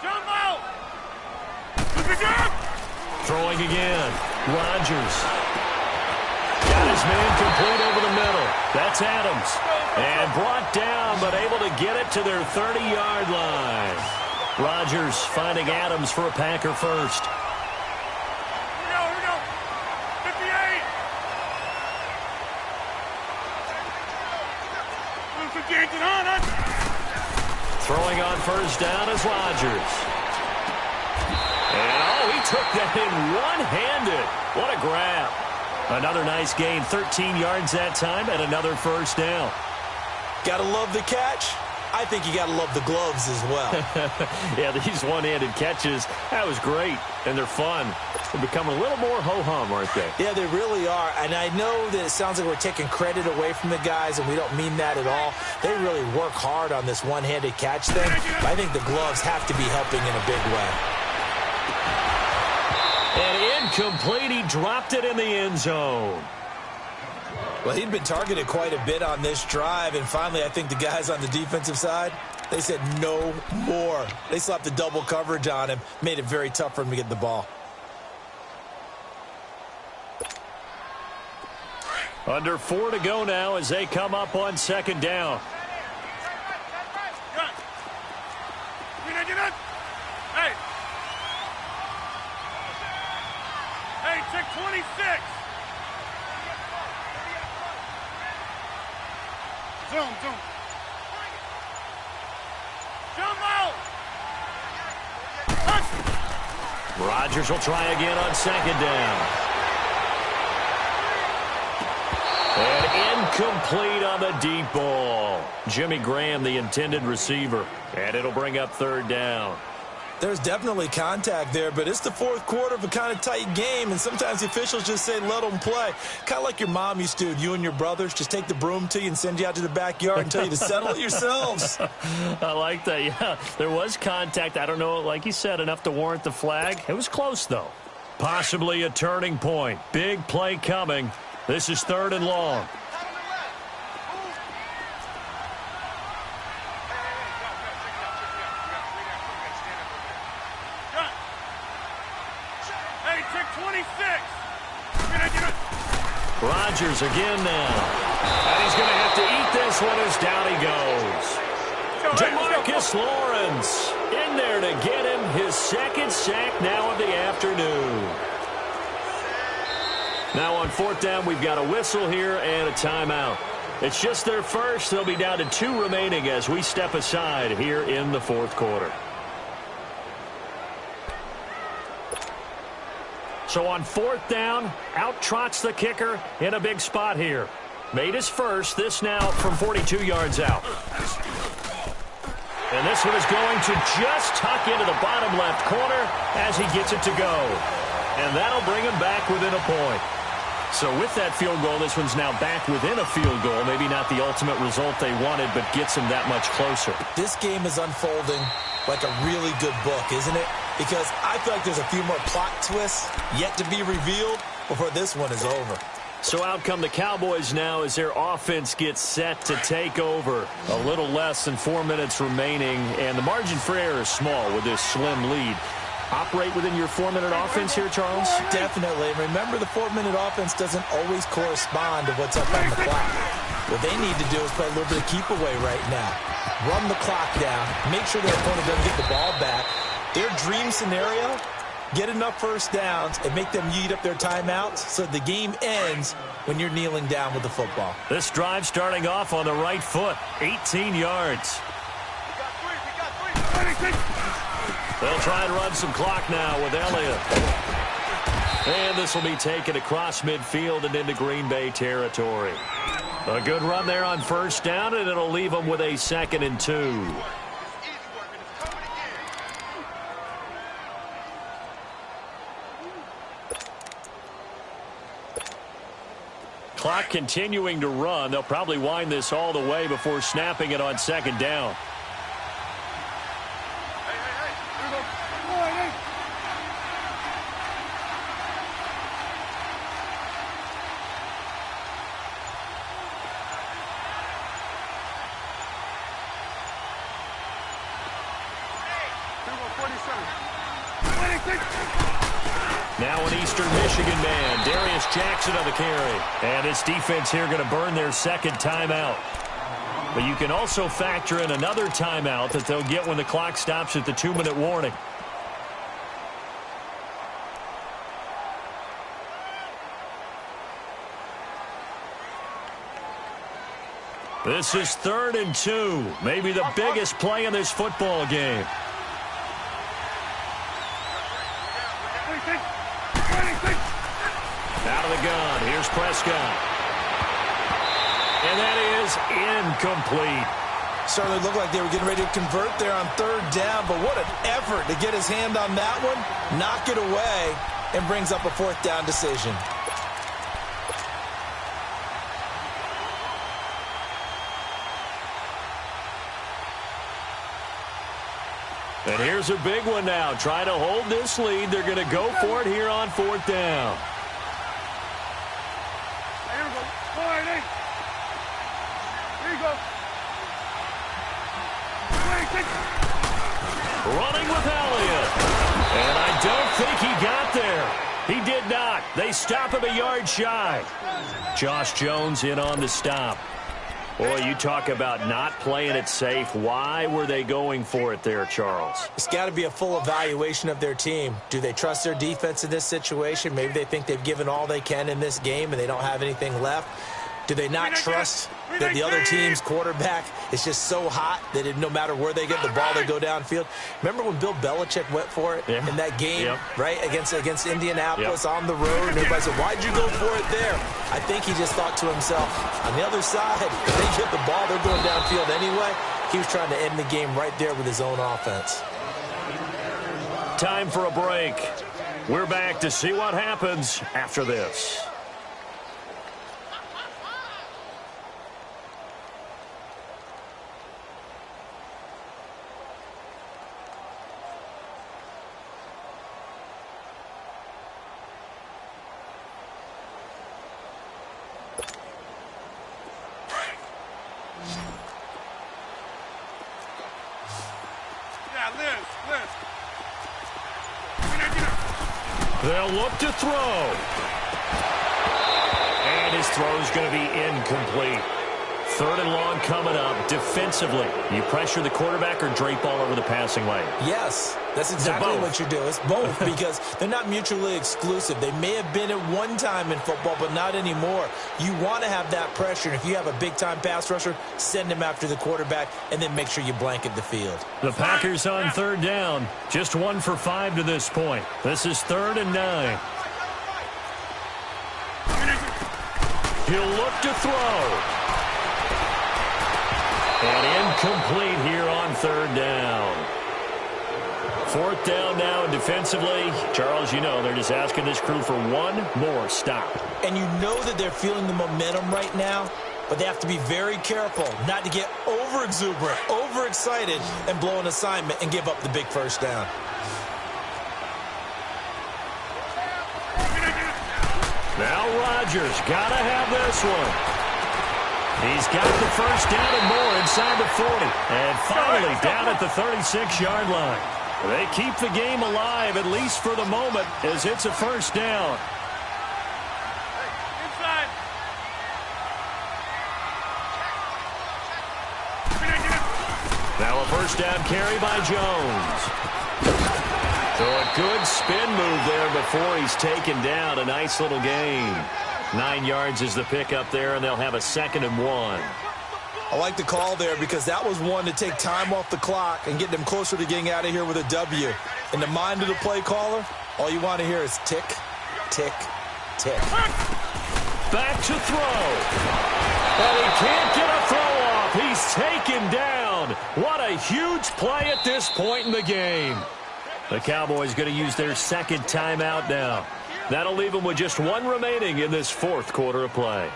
S3: Jumbo!
S1: Throwing again. Rodgers. Got his man complete over the middle. That's Adams. And brought down, but able to get it to their 30-yard line. Rodgers finding Adams for a Packer first. Throwing on first down is Rodgers. And, he took that in one-handed. What a grab. Another nice gain, 13 yards that time, and another first down.
S2: Gotta love the catch. I think you gotta love the gloves as well.
S1: Yeah, these one-handed catches, that was great, and they're fun. They're becoming a little more ho-hum, aren't they?
S2: Yeah, they really are, and I know that it sounds like we're taking credit away from the guys, and we don't mean that at all. They really work hard on this one-handed catch thing, but I think the gloves have to be helping in a big way.
S1: And incomplete, he dropped it in the end zone.
S2: Well, he'd been targeted quite a bit on this drive, and finally I think the guys on the defensive side, they said no more. They slapped the double coverage on him, made it very tough for him to get the ball.
S1: Under 4 to go now as they come up on second down.
S3: Hey, check 26. Zoom. Jumbo!
S1: Rodgers will try again on second down. And incomplete on the deep ball. Jimmy Graham, the intended receiver. And it'll bring up third down.
S2: There's definitely contact there, but it's the fourth quarter of a kind of tight game, and sometimes the officials just say, let them play. Kind of like your mom used to, you and your brothers, just take the broom to you and send you out to the backyard and tell you to settle it yourselves.
S1: I like that, yeah. There was contact. I don't know, like you said, enough to warrant the flag. It was close, though. Possibly a turning point. Big play coming. This is 3rd and long. Rodgers again now. And he's going to have to eat this one as down he goes. Jamarcus Lawrence in there to get him his 2nd sack now of the afternoon. Now on 4th down, we've got a whistle here and a timeout. It's just their first. They'll be down to 2 remaining as we step aside here in the 4th quarter. So on 4th down, out trots the kicker in a big spot here. Made his first. This now from 42 yards out. And this one is going to just tuck into the bottom left corner as he gets it to go. And that'll bring him back within a point. So with that field goal, this one's now back within a field goal. Maybe not the ultimate result they wanted, but gets him that much closer.
S2: This game is unfolding like a really good book, isn't it? Because I feel like there's a few more plot twists yet to be revealed before this one is over.
S1: So out come the Cowboys now as their offense gets set to take over. A little less than 4 minutes remaining, and the margin for error is small with this slim lead. Operate within your 4-minute offense here, Charles?
S2: Definitely. Remember, the 4-minute offense doesn't always correspond to what's up on the clock. What they need to do is play a little bit of keep away right now. Run the clock down. Make sure their opponent doesn't get the ball back. Their dream scenario, get enough first downs and make them eat up their timeouts so the game ends when you're kneeling down with the football.
S1: This drive starting off on the right foot, 18 yards. They'll try and run some clock now with Elliott. And this will be taken across midfield and into Green Bay territory. A good run there on 1st down, and it'll leave them with a 2nd and 2. Clock continuing to run. They'll probably wind this all the way before snapping it on 2nd down. Now an Eastern Michigan man, Darius Jackson on the carry. And this defense here going to burn their 2nd timeout. But you can also factor in another timeout that they'll get when the clock stops at the 2-minute warning. This is 3rd and 2. Maybe the biggest play in this football game. Out of the gun. Here's Prescott. And that is incomplete.
S2: Certainly looked like they were getting ready to convert there on 3rd down, but what an effort to get his hand on that one, knock it away, and brings up a 4th down decision.
S1: And here's a big one now. Trying to hold this lead. They're going to go for it here on 4th down.
S3: Here we go. Here you go.
S1: Running with Elliott. And I don't think he got there. He did not. They stop him a yard shy. Josh Jones in on the stop. Boy, you talk about not playing it safe. Why were they going for it there, Charles?
S2: It's got to be a full evaluation of their team. Do they trust their defense in this situation? Maybe they think they've given all they can in this game and they don't have anything left. Do they not trust that the other team's quarterback is just so hot that no matter where they get the ball, they go downfield? Remember when Bill Belichick went for it in that game, right, against Indianapolis on the road? And everybody said, why'd you go for it there? I think he just thought to himself, on the other side, if they get the ball, they're going downfield anyway. He was trying to end the game right there with his own offense.
S1: Time for a break. We're back to see what happens after this. They'll look to throw. And his throw is going to be incomplete. 3rd and long coming up. Defensively, you pressure the quarterback or drape all over the passing lane?
S2: Yes, that's exactly what you do. It's both because they're not mutually exclusive. They may have been at one time in football, but not anymore. You want to have that pressure. And if you have a big-time pass rusher, send him after the quarterback, and then make sure you blanket the field.
S1: The Packers on 3rd down. Just 1 for 5 to this point. This is 3rd and 9. He'll look to throw. And incomplete here on 3rd down. 4th down now, and defensively, Charles, you know, they're just asking this crew for one more stop.
S2: And you know that they're feeling the momentum right now, but they have to be very careful not to get over-exuberant, over-excited, and blow an assignment and give up the big 1st down.
S1: Now Rodgers got to have this one. He's got the 1st down and more inside the 40. And finally down at the 36-yard line. They keep the game alive, at least for the moment, as it's a 1st down.
S3: Inside.
S1: Now a 1st down carry by Jones. So a good spin move there before he's taken down. A nice little gain. 9 yards is the pickup there, and they'll have a 2nd and 1.
S2: I like the call there because that was one to take time off the clock and get them closer to getting out of here with a W. In the mind of the play caller, all you want to hear is tick, tick, tick.
S1: Back to throw. And he can't get a throw off. He's taken down. What a huge play at this point in the game. The Cowboys going to use their 2nd timeout now. That'll leave them with just 1 remaining in this 4th quarter of play.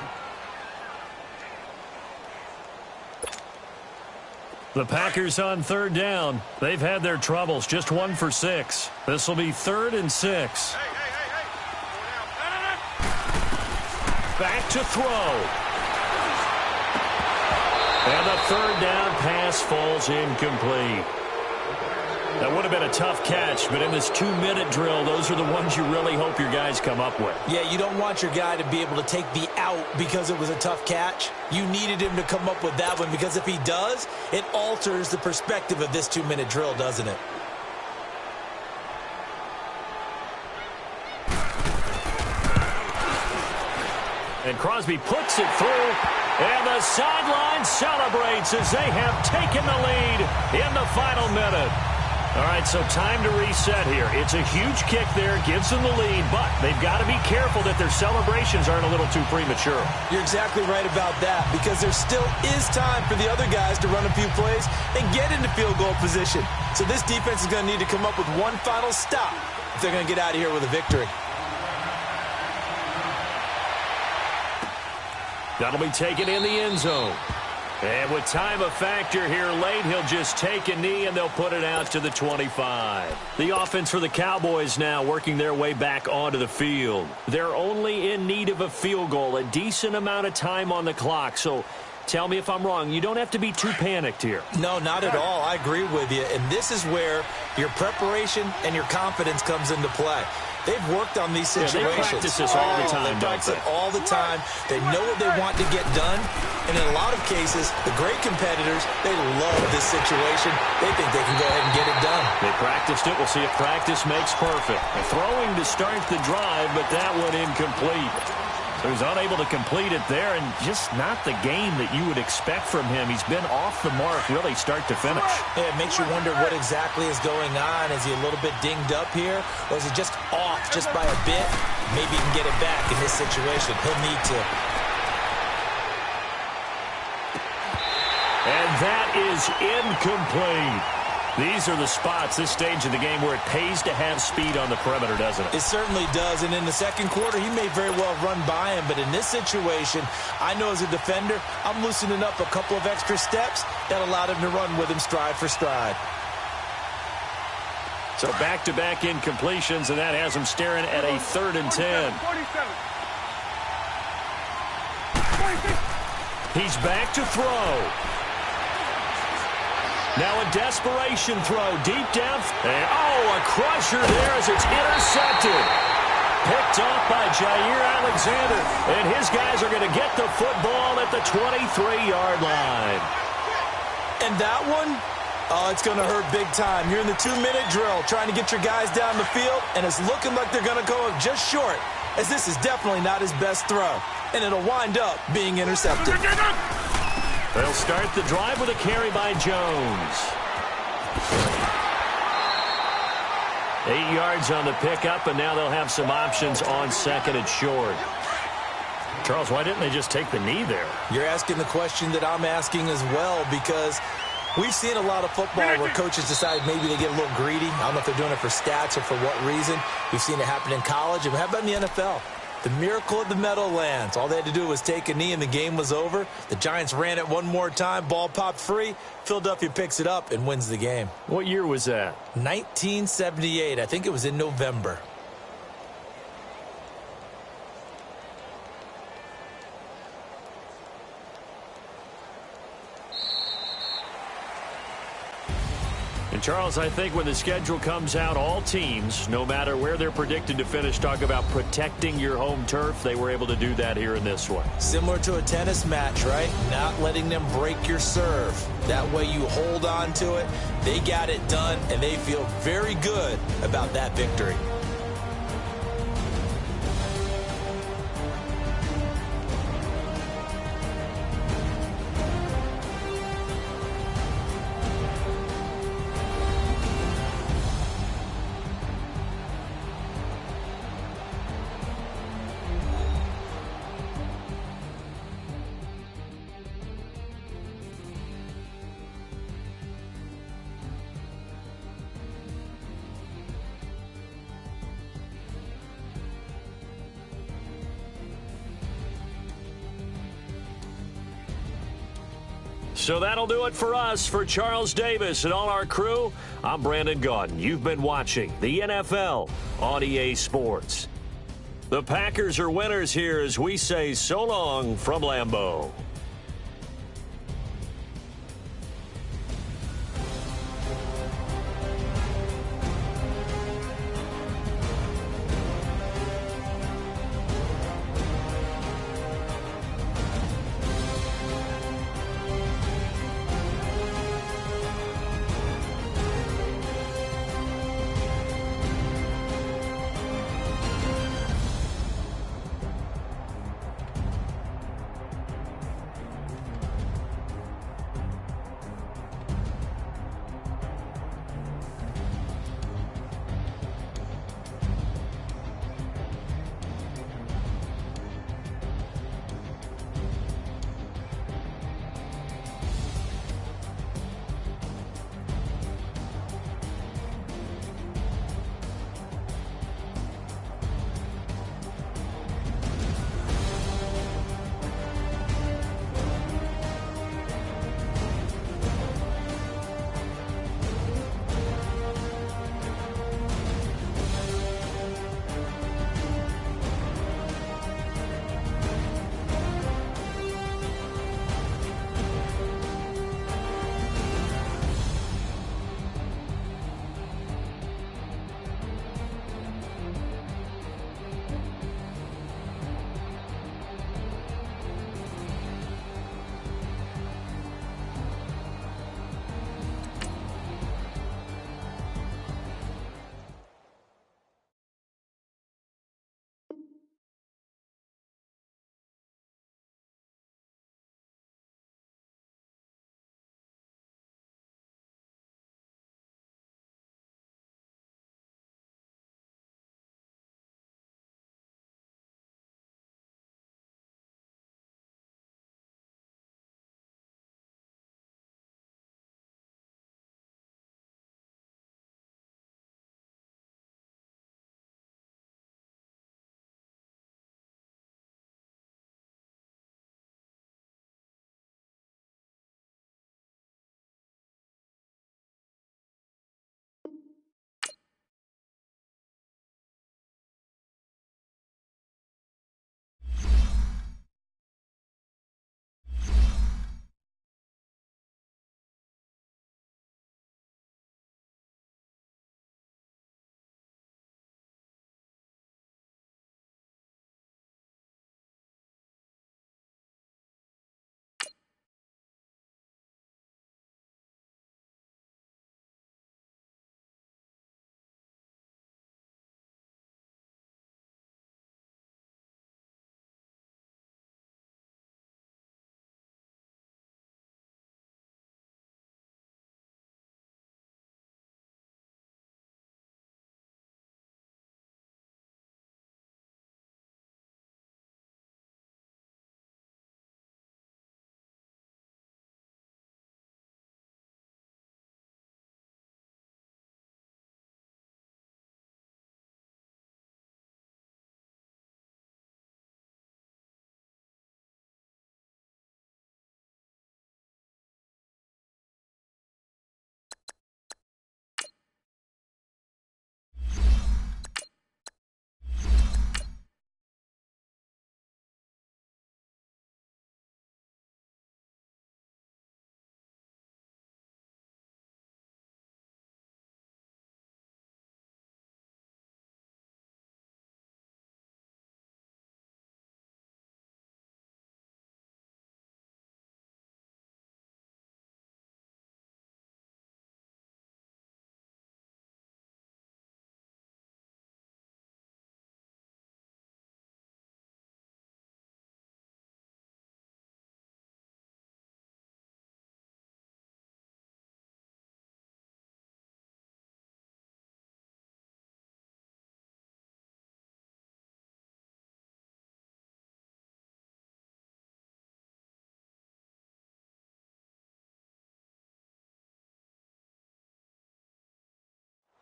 S1: The Packers on 3rd down. They've had their troubles. Just 1 for 6. This will be 3rd and 6. Back to throw. And the 3rd down pass falls incomplete. That would have been a tough catch, but in this 2-minute drill, those are the ones you really hope your guys come up with.
S2: Yeah, you don't want your guy to be able to take the out because it was a tough catch. You needed him to come up with that one because if he does, it alters the perspective of this 2-minute drill, doesn't it?
S1: And Crosby puts it through, and the sideline celebrates as they have taken the lead in the final minute. All right, so time to reset here. It's a huge kick there, gives them the lead, but they've got to be careful that their celebrations aren't a little too premature.
S2: You're exactly right about that because there still is time for the other guys to run a few plays and get into field goal position. So this defense is going to need to come up with one final stop if they're going to get out of here with a victory.
S1: That'll be taken in the end zone. And with time a factor here late, he'll just take a knee and they'll put it out to the 25. The offense for the Cowboys now working their way back onto the field. They're only in need of a field goal, a decent amount of time on the clock. So tell me if I'm wrong. You don't have to be too panicked here.
S2: No, not at all. I agree with you. And this is where your preparation and your confidence comes into play. They've worked on these situations.
S1: Yeah, they practice this all the time,
S2: They practice it all the time. They know what they want to get done. And in a lot of cases, the great competitors, they love this situation. They think they can go ahead and get it done.
S1: They practiced it. We'll see if practice makes perfect. Throwing to start the drive, but that one incomplete. So he's unable to complete it there, and just not the game that you would expect from him. He's been off the mark really start to finish.
S2: Yeah, it makes you wonder what exactly is going on. Is he a little bit dinged up here, or is he just off just by a bit? Maybe he can get it back in this situation. He'll need to.
S1: And that is incomplete. These are the spots, this stage of the game, where it pays to have speed on the perimeter, doesn't it?
S2: It certainly does, and in the second quarter, he may very well run by him, but in this situation, I know as a defender, I'm loosening up a couple of extra steps that allowed him to run with him stride for stride.
S1: So back-to-back incompletions, and that has him staring at a 3rd and 10.
S3: 47.
S1: He's back to throw. Now a desperation throw deep down. And, a crusher there as it's intercepted. Picked off by Jair Alexander. And his guys are going to get the football at the 23-yard line.
S2: And that one, it's going to hurt big time. You're in the 2-minute drill trying to get your guys down the field, and it's looking like they're going to go just short, as this is definitely not his best throw. And it'll wind up being intercepted.
S1: They'll start the drive with a carry by Jones. 8 yards on the pickup, and now they'll have some options on 2nd and short. Charles, why didn't they just take the knee there?
S2: You're asking the question that I'm asking as well, because we've seen a lot of football where coaches decide maybe they get a little greedy. I don't know if they're doing it for stats or for what reason. We've seen it happen in college. And how about in the NFL? The miracle of the Meadowlands. All they had to do was take a knee and the game was over. The Giants ran it one more time. Ball popped free. Philadelphia picks it up and wins the game.
S1: What year was that?
S2: 1978. I think it was in November.
S1: And, Charles, I think when the schedule comes out, all teams, no matter where they're predicted to finish, talk about protecting your home turf. They were able to do that here in this one.
S2: Similar to a tennis match, right? Not letting them break your serve. That way you hold on to it. They got it done, and they feel very good about that victory.
S1: So that'll do it for us. For Charles Davis and all our crew, I'm Brandon Gaudin. You've been watching the NFL on EA Sports. The Packers are winners here as we say so long from Lambeau.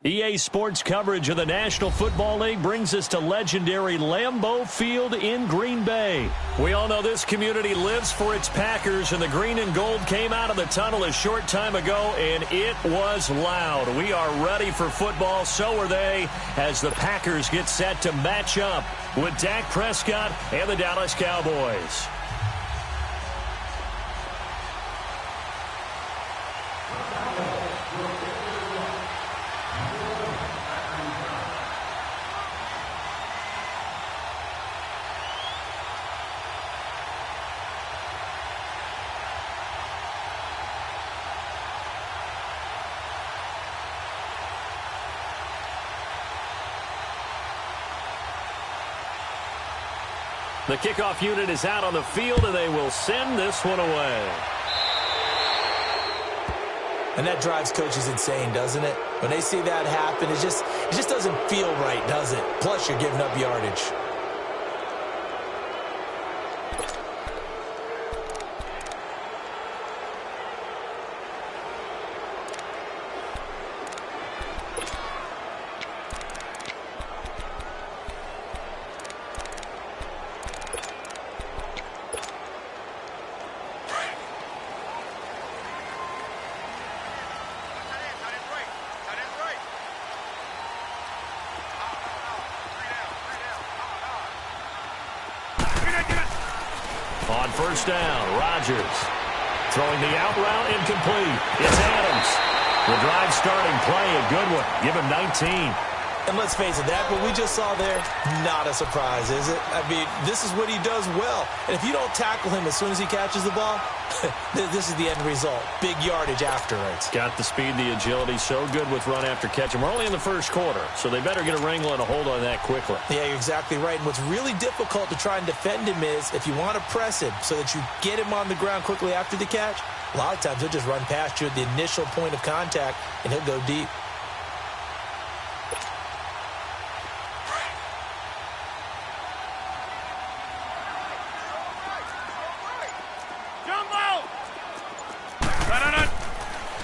S1: EA Sports coverage of the National Football League brings us to legendary Lambeau Field in Green Bay. We all know this community lives for its Packers, and the green and gold came out of the tunnel a short time ago, and it was loud. We are ready for football, so are they, as the Packers get set to match up with Dak Prescott and the Dallas Cowboys. The kickoff unit is out on the field, and they will send this one away.
S2: And that drives coaches insane, doesn't it? When they see that happen, it just doesn't feel right, does it? Plus, you're giving up yardage.
S1: On first down, Rodgers throwing the out route incomplete. It's Adams. The drive starting play, a good one. Give him 19.
S2: And let's face it, that what we just saw there, not a surprise, is it? I mean, this is what he does well. And if you don't tackle him as soon as he catches the ball, this is the end result. Big yardage afterwards.
S1: Got the speed, the agility, so good with run after catch. And we're only in the first quarter, so they better get a wrangle and a hold on that quickly.
S2: Yeah, you're exactly right. And what's really difficult to try and defend him is if you want to press him so that you get him on the ground quickly after the catch, a lot of times he'll just run past you at the initial point of contact, and he'll go deep.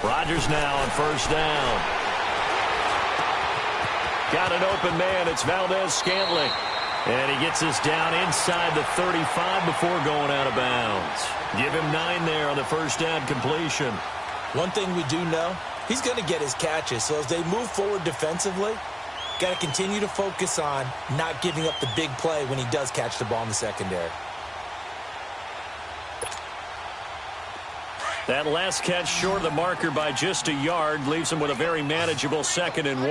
S1: Rodgers now on first down. Got an open man. It's Valdez-Scantling. And he gets us down inside the 35 before going out of bounds. Give him 9 there on the first down completion.
S2: One thing we do know, he's going to get his catches. So as they move forward defensively, got to continue to focus on not giving up the big play when he does catch the ball in the secondary.
S1: That last catch short of the marker by just a yard leaves him with a very manageable 2nd and 1.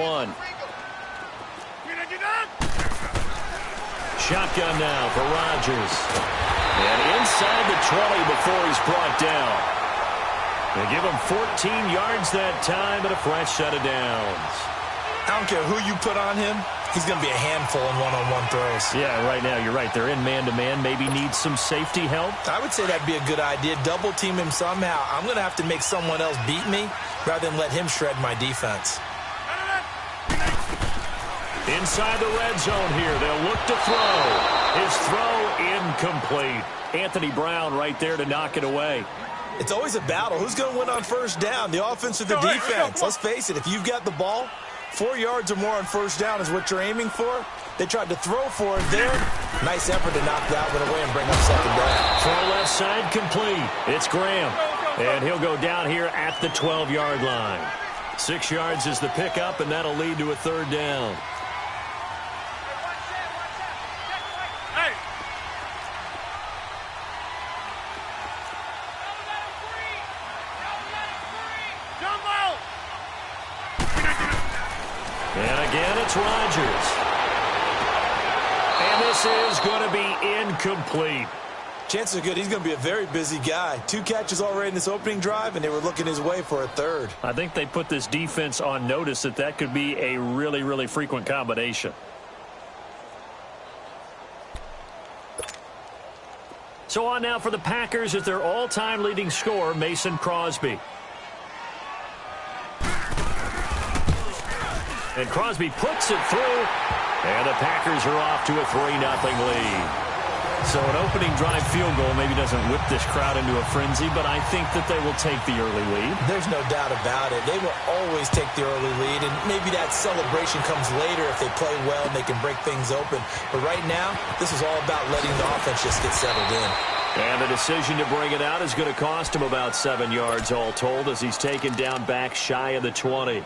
S1: Shotgun now for Rodgers. And inside the 20 before he's brought down. They give him 14 yards that time and a fresh set of downs.
S2: I don't care who you put on him. He's going to be a handful in one-on-one throws.
S1: Yeah, right now, you're right. They're in man-to-man. Maybe needs some safety help.
S2: I would say that'd be a good idea. Double team him somehow. I'm going to have to make someone else beat me rather than let him shred my defense.
S1: Inside the red zone here. They'll look to throw. His throw incomplete. Anthony Brown right there to knock it away.
S2: It's always a battle. Who's going to win on first down? The offense or the defense? Let's face it. If you've got the ball, 4 yards or more on first down is what you're aiming for. They tried to throw for it there. Nice effort to knock that one away and bring up second down.
S1: Throw left side complete. It's Graham. And he'll go down here at the 12-yard line. 6 yards is the pickup, and that'll lead to a 3rd down. And again, it's Rodgers. And this is going to be incomplete.
S2: Chances are good he's going to be a very busy guy. 2 catches already in this opening drive, and they were looking his way for a 3rd.
S1: I think they put this defense on notice that could be a really, really frequent combination. So on now for the Packers is their all-time leading scorer, Mason Crosby. And Crosby puts it through, and the Packers are off to a 3-0 lead. So an opening drive field goal maybe doesn't whip this crowd into a frenzy, but I think that they will take the early lead.
S2: There's no doubt about it. They will always take the early lead, and maybe that celebration comes later if they play well and they can break things open. But right now, this is all about letting the offense just get settled in.
S1: And the decision to bring it out is going to cost him about 7 yards all told as he's taken down back shy of the 20.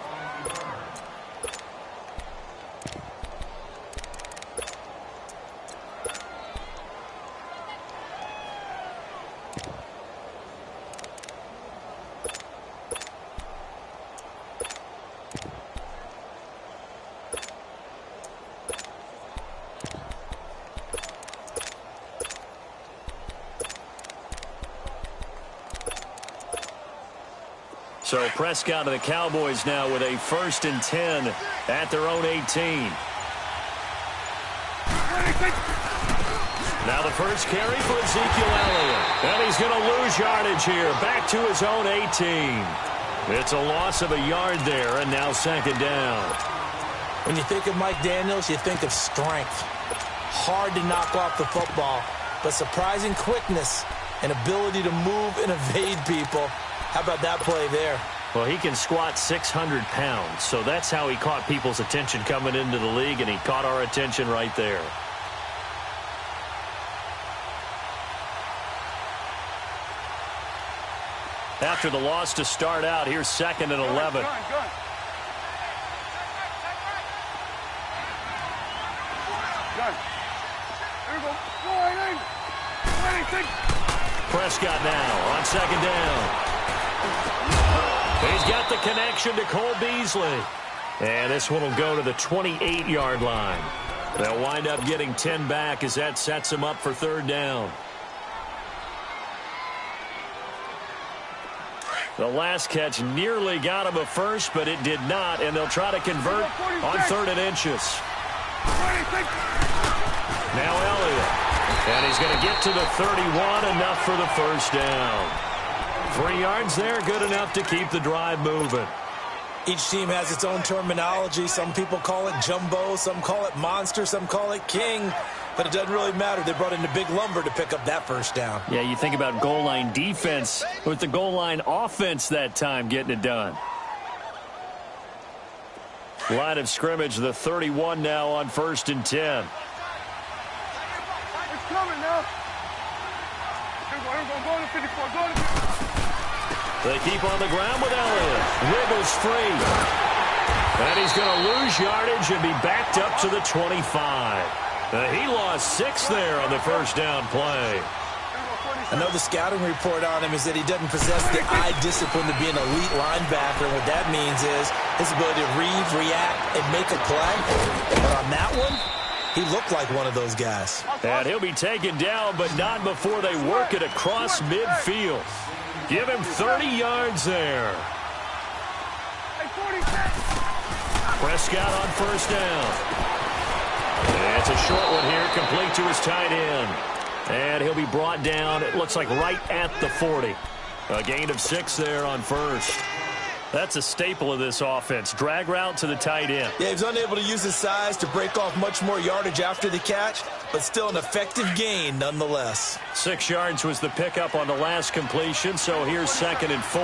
S1: So Prescott and the Cowboys now with a 1st and 10 at their own 18. Now the first carry for Ezekiel Elliott. And he's going to lose yardage here. Back to his own 18. It's a loss of a yard there, and now 2nd down.
S2: When you think of Mike Daniels, you think of strength. Hard to knock off the football, but surprising quickness and ability to move and evade people. How about that play there?
S1: Well, he can squat 600 pounds, so that's how he caught people's attention coming into the league, and he caught our attention right there. After the loss to start out, here's 2nd and 11. Prescott now on 2nd down. He's got the connection to Cole Beasley. And this one will go to the 28-yard line. They'll wind up getting 10 back as that sets him up for 3rd down. The last catch nearly got him a first, but it did not, and they'll try to convert on 3rd and inches. Now Elliott. And he's going to get to the 31, enough for the 1st down. 3 yards there, good enough to keep the drive moving.
S2: Each team has its own terminology. Some people call it jumbo, some call it monster, some call it king. But it doesn't really matter. They brought in the big lumber to pick up that 1st down.
S1: Yeah, you think about goal line defense with the goal line offense that time getting it done. Line of scrimmage, the 31 now on 1st and 10.
S3: It's coming now. Go to 54. Go to 54.
S1: They keep on the ground with Elliott. Wiggles free. And he's going to lose yardage and be backed up to the 25. He lost 6 there on the 1st down play.
S2: I know the scouting report on him is that he doesn't possess the eye discipline to be an elite linebacker. And what that means is his ability to read, react, and make a play. But on that one, he looked like one of those guys.
S1: And he'll be taken down, but not before they work it across midfield. Give him 30 yards there. Prescott on 1st down. And it's a short one here, complete to his tight end. And he'll be brought down, it looks like right at the 40. A gain of 6 there on 1st. That's a staple of this offense. Drag route to the tight end.
S2: Yeah, he was unable to use his size to break off much more yardage after the catch, but still an effective gain nonetheless.
S1: 6 yards was the pickup on the last completion, so here's 2nd and 4.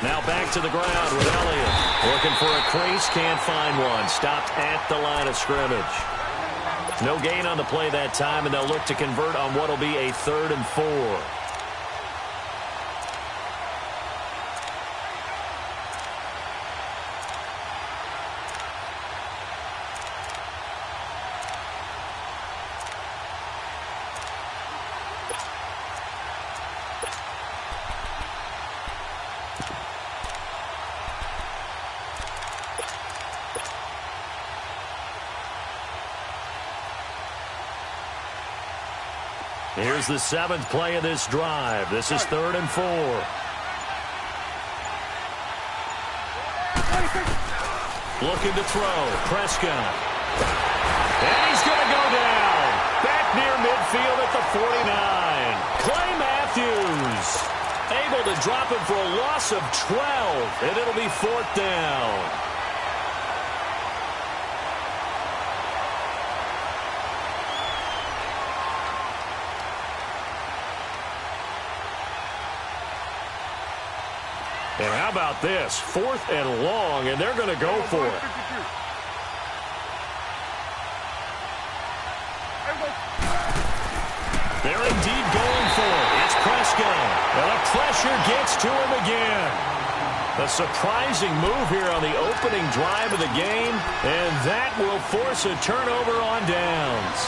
S1: Now back to the ground with Elliott. Looking for a crease, can't find one. Stopped at the line of scrimmage. No gain on the play that time, and they'll look to convert on what will be a 3rd and 4. Here's the 7th play of this drive. This is 3rd and 4. Looking to throw. Prescott. And he's going to go down. Back near midfield at the 49. Clay Matthews able to drop him for a loss of 12. And it'll be 4th down. And how about this? 4th and long, and they're going to go for it. They're indeed going for it. It's Prescott. And the pressure gets to him again. A surprising move here on the opening drive of the game, and that will force a turnover on downs.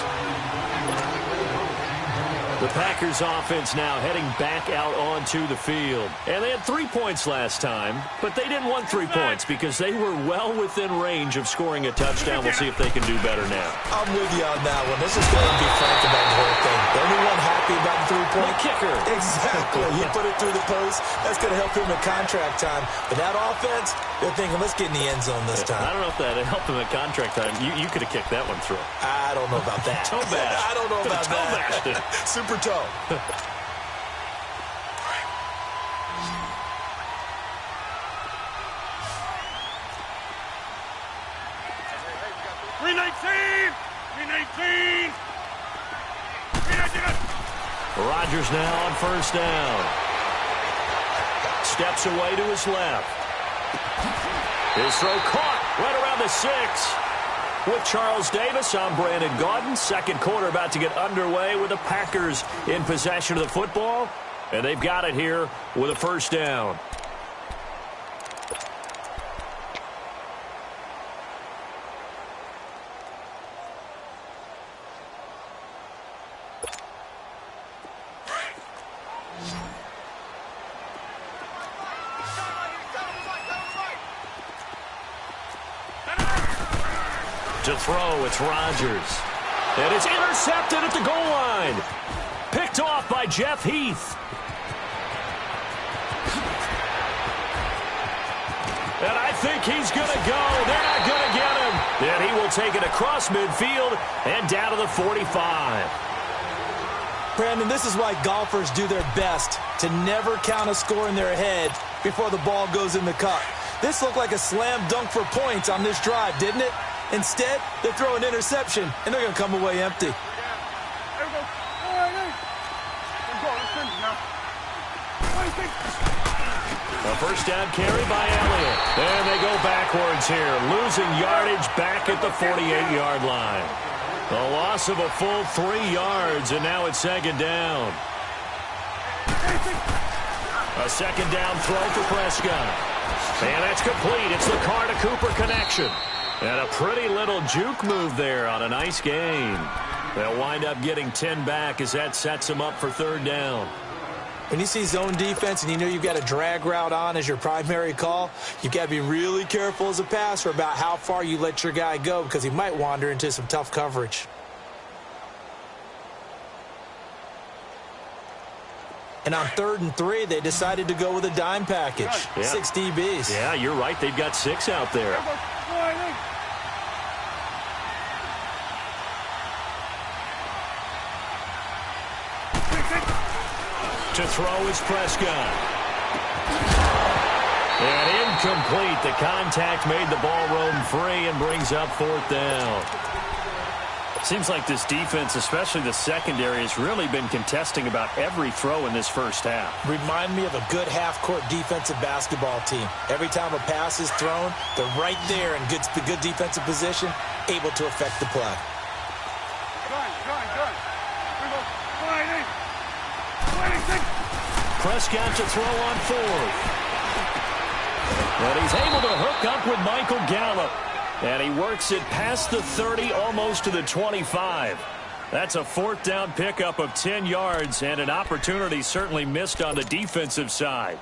S1: The Packers offense now heading back out onto the field. And they had 3 points last time, but they didn't want 3 points because they were well within range of scoring a touchdown. We'll see if they can do better now.
S2: I'm with you on that one. Let's just go and be frank about the whole thing. The only one happy about the 3-point
S1: kicker.
S2: Exactly. You put it through the post. That's going to help him in contract time. But that offense, they're thinking, let's get in the end zone this time.
S1: I don't know if that helped him at contract time. You could have kicked that one through.
S2: I don't know about that.
S1: Toe bash.
S2: I don't know about
S1: toe
S2: that. Super toe.
S3: 319!
S1: Rodgers now on first down. Steps away to his left. His throw caught right around the 6. With Charles Davis, I'm Brandon Gaudin. Second quarter about to get underway with the Packers in possession of the football. And they've got it here with a first down. To throw, it's Rodgers. And it's intercepted at the goal line. Picked off by Jeff Heath. And I think he's going to go. They're not going to get him. And he will take it across midfield and down to the 45.
S2: Brandon, this is why golfers do their best to never count a score in their head before the ball goes in the cup. This looked like a slam dunk for points on this drive, didn't it? Instead, they throw an interception, and they're going to come away empty.
S3: A
S1: first down carry by Elliott. And they go backwards here, losing yardage back at the 48-yard line. A loss of a full 3 yards, and now it's second down. A second down throw for Prescott. And that's complete. It's the Carr-to-Cooper connection. And a pretty little juke move there on a nice gain. They'll wind up getting 10 back as that sets them up for third down.
S2: When you see zone defense and you know you've got a drag route on as your primary call, you've got to be really careful as a passer about how far you let your guy go because he might wander into some tough coverage. And on 3rd and 3, they decided to go with a dime package. Yeah. 6 DBs.
S1: Yeah, you're right. They've got 6 out there. To throw is Prescott. And incomplete. The contact made the ball roam free and brings up 4th down. Seems like this defense, especially the secondary, has really been contesting about every throw in this first half.
S2: Remind me of a good half-court defensive basketball team. Every time a pass is thrown, they're right there in good defensive position, able to affect the play.
S1: Prescott to throw on 4th. But he's able to hook up with Michael Gallup. And he works it past the 30, almost to the 25. That's a 4th down pickup of 10 yards and an opportunity certainly missed on the defensive side.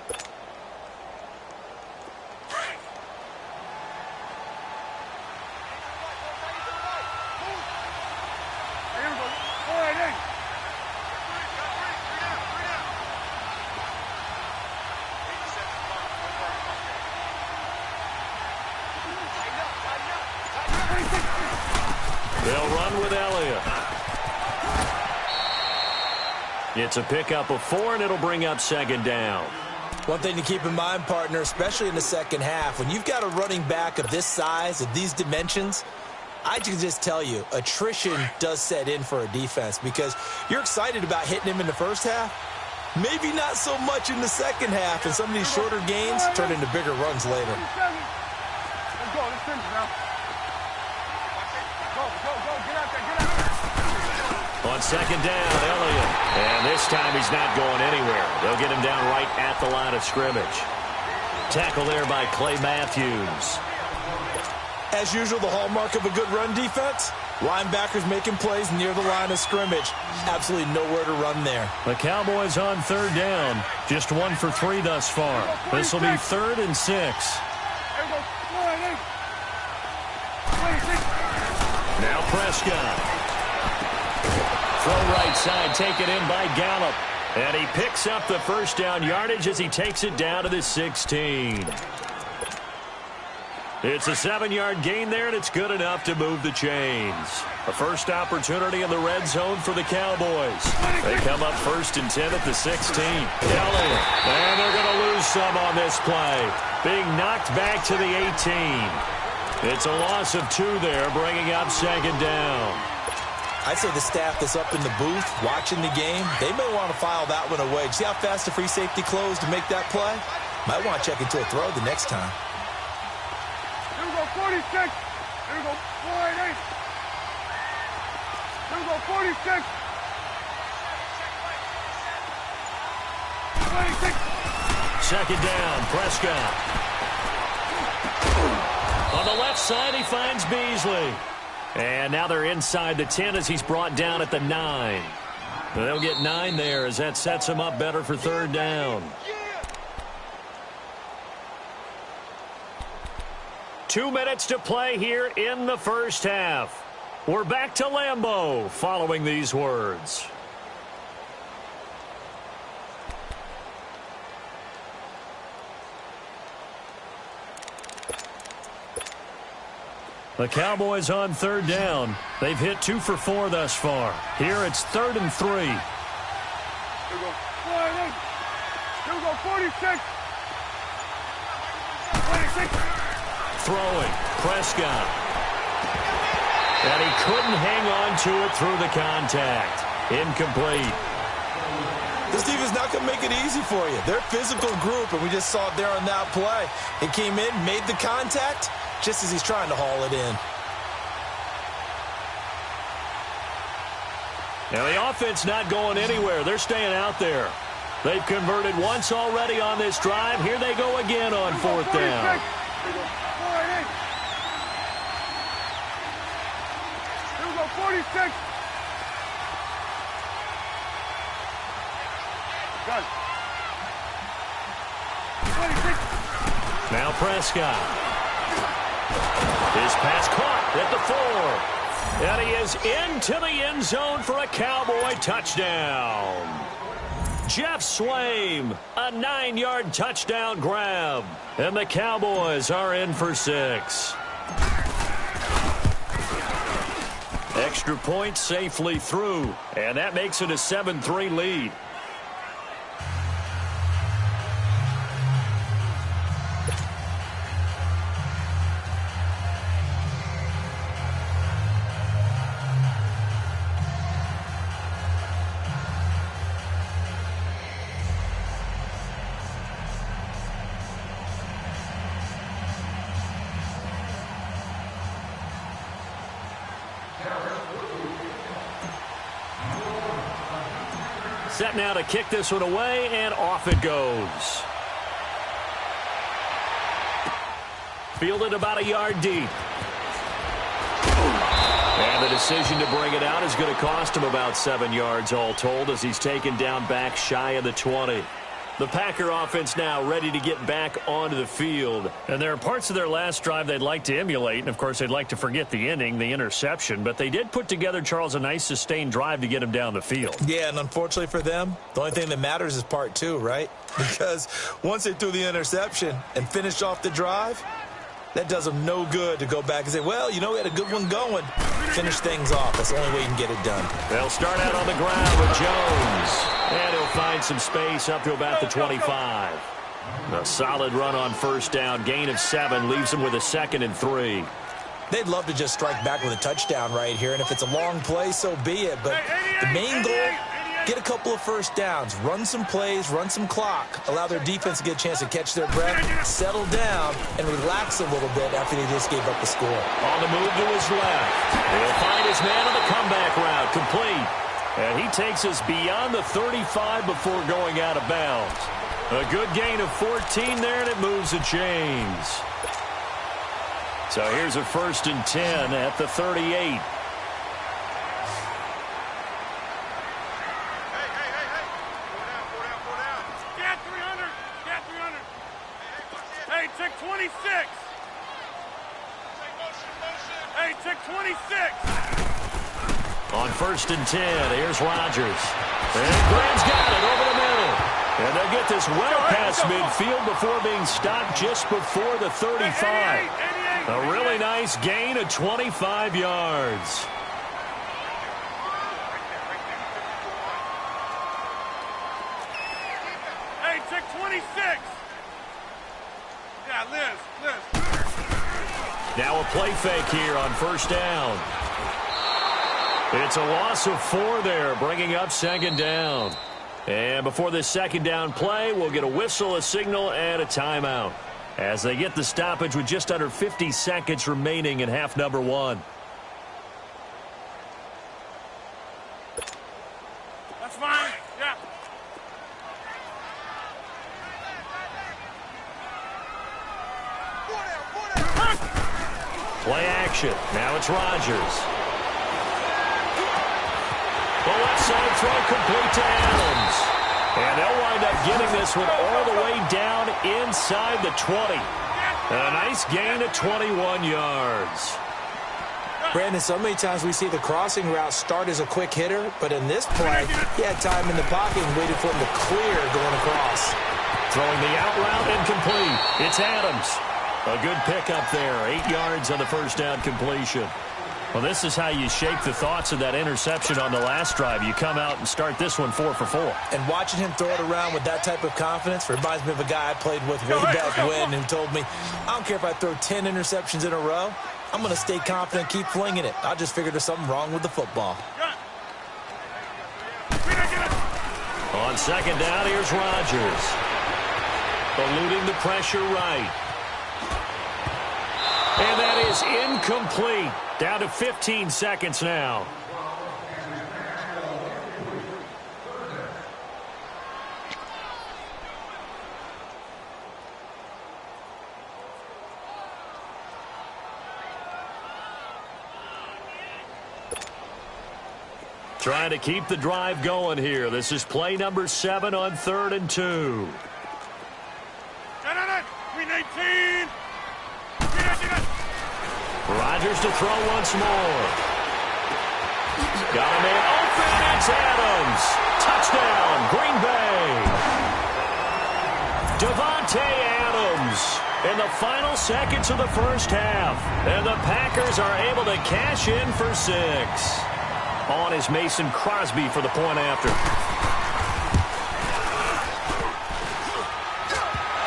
S1: They'll run with Elliott. It's a pickup of 4, and it'll bring up second down.
S2: One thing to keep in mind, partner, especially in the second half, when you've got a running back of this size, of these dimensions, I can just tell you, attrition does set in for a defense because you're excited about hitting him in the first half, Maybe not so much in the second half, and some of these shorter gains turn into bigger runs later.
S3: Let's go. Let's finish now. Go. Get out there. Get out there.
S1: On second down, Elliott. And this time he's not going anywhere. They'll get him down right at the line of scrimmage. Tackle there by Clay Matthews.
S2: As usual, the hallmark of a good run defense, linebackers making plays near the line of scrimmage. Absolutely nowhere to run there.
S1: The Cowboys on third down. Just 1 for 3 thus far. This will be 3rd and 6.
S3: There we go. 26.
S1: Now Prescott. Throw right side, taken in by Gallup. And he picks up the first down yardage as he takes it down to the 16. It's a 7-yard gain there, and it's good enough to move the chains. A first opportunity in the red zone for the Cowboys. They come up 1st and 10 at the 16. Elliott. And they're going to lose some on this play. Being knocked back to the 18. It's a loss of 2 there, bringing up 2nd down.
S2: I'd say the staff that's up in the booth watching the game, they may want to file that one away. See how fast the free safety closed to make that play? Might want to check into a throw the next time.
S3: Here we go, 46. Here we go, 48. Here we go, 46. 26.
S1: Second down, Prescott. On the left side, he finds Beasley. And now they're inside the 10 as he's brought down at the 9. They'll get 9 there as that sets him up better for 3rd down. 2 minutes to play here in the first half. We're back to Lambeau following these words. The Cowboys on 3rd down. They've hit 2 for 4 thus far. Here it's 3rd and 3.
S3: Here we go, 48. Here we go, 46. 26.
S1: Throwing, Prescott. And he couldn't hang on to it through the contact. Incomplete.
S2: This defense not going to make it easy for you. They're a physical group, and we just saw it there on that play. He came in, made the contact, just as he's trying to haul it in.
S1: Now the offense not going anywhere. They're staying out there. They've converted once already on this drive. Here they go again on 4th down.
S3: Here we go, 48. Here we go, 46. Done. 26.
S1: Now Prescott. His pass caught at the 4. And he is into the end zone for a Cowboy touchdown. Jeff Swaim, a 9-yard touchdown grab. And the Cowboys are in for 6. Extra point safely through. And that makes it a 7-3 lead. Set now to kick this one away, and off it goes. Fielded about a yard deep. And the decision to bring it out is going to cost him about 7 yards all told as he's taken down back shy of the 20. The Packer offense now ready to get back onto the field. And there are parts of their last drive they'd like to emulate. And, of course, they'd like to forget the ending, the interception. But they did put together, Charles, a nice sustained drive to get him down the field.
S2: Yeah, and unfortunately for them, the only thing that matters is part 2, right? Because once they threw the interception and finished off the drive, that does them no good to go back and say, well, you know, we had a good one going. Finish things off. That's the only way you can get it done.
S1: They'll start out on the ground with Jones. And he'll find some space up to about the 25. A solid run on first down. Gain of 7 leaves them with a 2nd and 3.
S2: They'd love to just strike back with a touchdown right here. And if it's a long play, so be it. But the main goal get a couple of first downs, run some plays, run some clock, allow their defense to get a chance to catch their breath, settle down, and relax a little bit after they just gave up the score.
S1: On the move to his left. He'll find his man on the comeback route, complete. And he takes us beyond the 35 before going out of bounds. A good gain of 14 there, and it moves the chains. So here's a 1st and 10 at the 38.
S3: Check 26. Hey, check 26.
S1: On 1st and 10, here's Rodgers. And Graham's got it over the middle. And they'll get this well past midfield before being stopped just before the 35. A really nice gain of 25 yards.
S3: Hey, check 26. Yeah, Liz.
S1: Now a play fake here on 1st down. It's a loss of 4 there, bringing up 2nd down. And before this 2nd down play, we'll get a whistle, a signal, and a timeout, as they get the stoppage with just under 50 seconds remaining in half number 1.
S3: That's fine. Yeah.
S1: Play action. Now it's Rodgers. The left side throw complete to Adams. And they'll wind up getting this one all the way down inside the 20. And a nice gain of 21 yards.
S2: Brandon, so many times we see the crossing route start as a quick hitter, but in this play, he had time in the pocket and waited for him to clear going across.
S1: Throwing the out route incomplete. It's Adams. A good pickup there. 8 yards on the 1st down completion. Well, this is how you shake the thoughts of that interception on the last drive. You come out and start this one 4 for 4.
S2: And watching him throw it around with that type of confidence reminds me of a guy I played with way back when who told me, I don't care if I throw 10 interceptions in a row. I'm going to stay confident, keep flinging it. I just figured there's something wrong with the football.
S1: On 2nd down, here's Rodgers. Eluding the pressure right. And that is incomplete. Down to 15 seconds now. Trying to keep the drive going here. This is play number 7 on 3rd and 2.
S3: Green 18.
S1: Rodgers to throw once more. Got a man open. It's Adams. Touchdown, Green Bay. Devontae Adams in the final seconds of the 1st half. And the Packers are able to cash in for 6. On is Mason Crosby for the point after.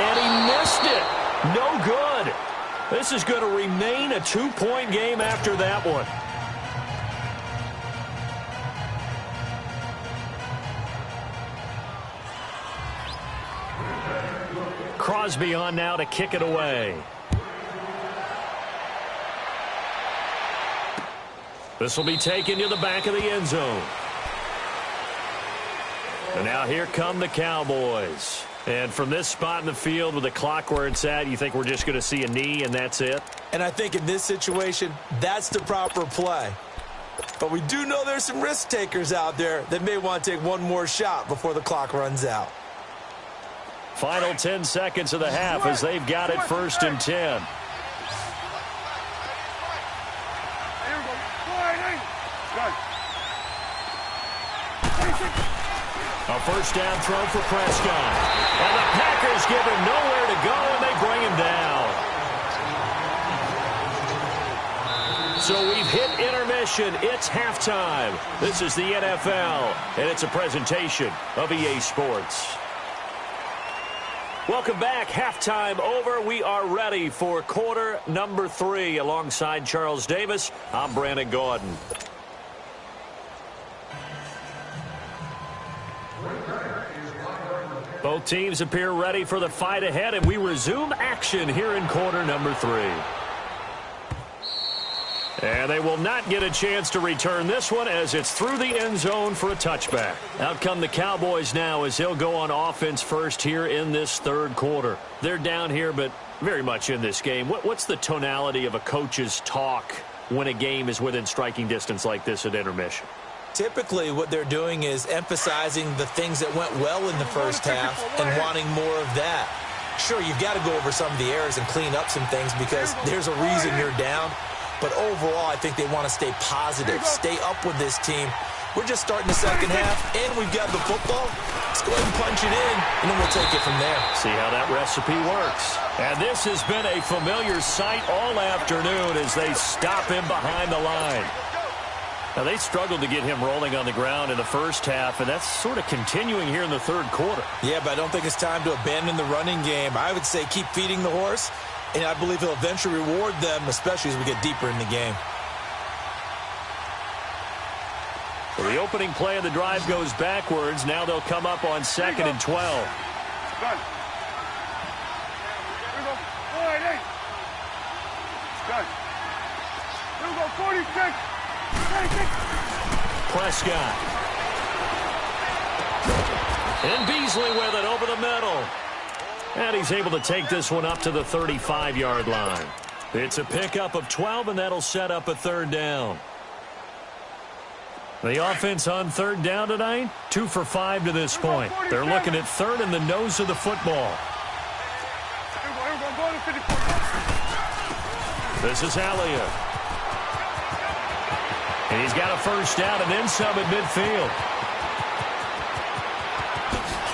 S1: And he missed it. No good. This is going to remain a 2-point game after that one. Crosby on now to kick it away. This will be taken to the back of the end zone. And now here come the Cowboys. And from this spot in the field with the clock where it's at, you think we're just going to see a knee and that's it?
S2: And I think in this situation, that's the proper play. But we do know there's some risk takers out there that may want to take one more shot before the clock runs out.
S1: Final 10 seconds of the half as they've got it 1st and 10. A 1st down throw for Prescott. And the Packers give him nowhere to go, and they bring him down. So we've hit intermission. It's halftime. This is the NFL, and it's a presentation of EA Sports. Welcome back. Halftime over. We are ready for quarter number 3. Alongside Charles Davis, I'm Brandon Gordon. Both teams appear ready for the fight ahead, and we resume action here in quarter number 3. And they will not get a chance to return this one as it's through the end zone for a touchback. Out come the Cowboys now as they'll go on offense first here in this third quarter. They're down here, but very much in this game. What's the tonality of a coach's talk when a game is within striking distance like this at intermission?
S2: Typically, what they're doing is emphasizing the things that went well in the first half and wanting more of that. Sure, you've got to go over some of the errors and clean up some things because there's a reason you're down. But overall, I think they want to stay positive, stay up with this team. We're just starting the second half, and we've got the football. Let's go ahead and punch it in, and then we'll take it from there.
S1: See how that recipe works. And this has been a familiar sight all afternoon as they stop him behind the line. Now, they struggled to get him rolling on the ground in the first half, and that's sort of continuing here in the third quarter.
S2: Yeah, but I don't think it's time to abandon the running game. I would say keep feeding the horse. And I believe he'll eventually reward them, especially as we get deeper in the game.
S1: So the opening play of the drive goes backwards. Now they'll come up on 2nd and 12.
S3: Done. Here we go. 4-8. Done. Here we go. 46. 36.
S1: Prescott. And Beasley with it over the middle. And he's able to take this one up to the 35-yard line. It's a pickup of 12, and that'll set up a third down. The offense on third down tonight, 2 for 5 to this point. They're looking at third in the nose of the football. This is Elliott. And he's got a first down and then some at midfield.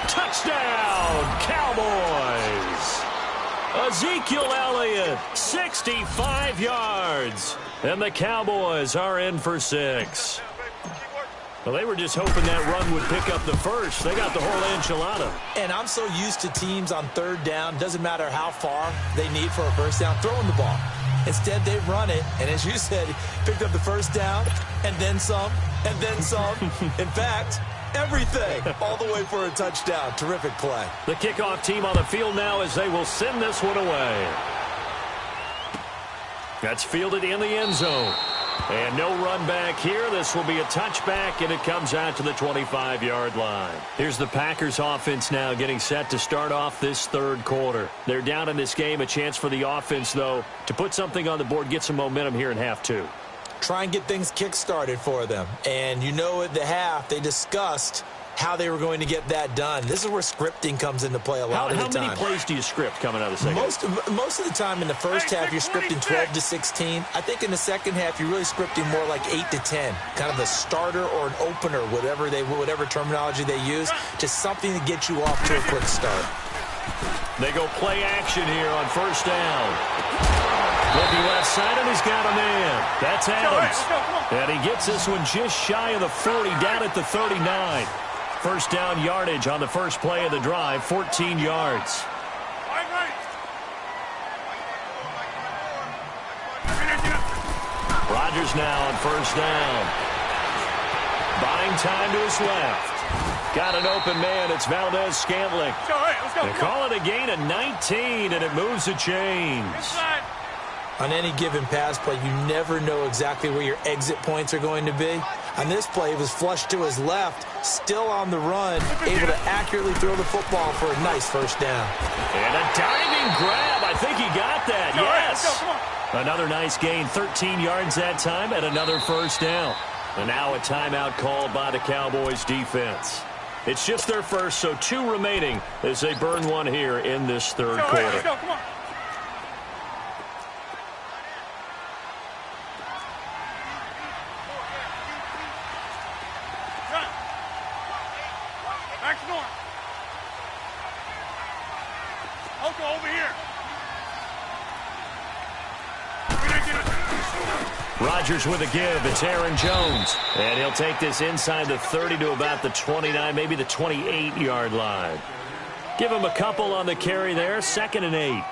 S1: Touchdown, Cowboys! Ezekiel Elliott, 65 yards. And the Cowboys are in for 6. Well, they were just hoping that run would pick up the first. They got the whole enchilada.
S2: And I'm so used to teams on third down, doesn't matter how far they need for a first down, throwing the ball. Instead, they run it, and as you said, picked up the first down, and then some, and then some. In fact, everything, all the way for a touchdown. Terrific play.
S1: The kickoff team on the field now as they will send this one away. That's fielded in the end zone. And no run back here. This will be a touchback, and it comes out to the 25-yard line. Here's the Packers offense now getting set to start off this third quarter. They're down in this game. A chance for the offense, though, to put something on the board, get some momentum here in half 2.
S2: Try and get things kick-started for them. And you know at the half, they discussed how they were going to get that done. This is where scripting comes into play a lot of the time.
S1: How many plays do you script coming out of the second half?
S2: Most of the time in the first half, you're scripting 12 to 16. I think in the second half, you're really scripting more like 8 to 10. Kind of a starter or an opener, whatever terminology they use. Just something to get you off to a quick start.
S1: They go play action here on first down. Looking left side, and he's got a man. That's Adams. And he gets this one just shy of the 40, down at the 39. First down yardage on the first play of the drive, 14 yards. Rodgers now on first down. Buying time to his left. Got an open man. It's Valdez-Scantling. They call it a gain of 19, and it moves the chains.
S2: On any given pass play, you never know exactly where your exit points are going to be. On this play, it was flushed to his left, still on the run, able to accurately throw the football for a nice first down.
S1: And a diving grab. I think he got that. Yes. Another nice gain, 13 yards that time, and another first down. And now a timeout called by the Cowboys defense. It's just their first, so 2 remaining as they burn one here in this third quarter.
S3: Let's go, come on.
S1: Rodgers with a give. It's Aaron Jones. And he'll take this inside the 30 to about the 29, maybe the 28-yard line. Give him a couple on the carry there. 2nd and 8.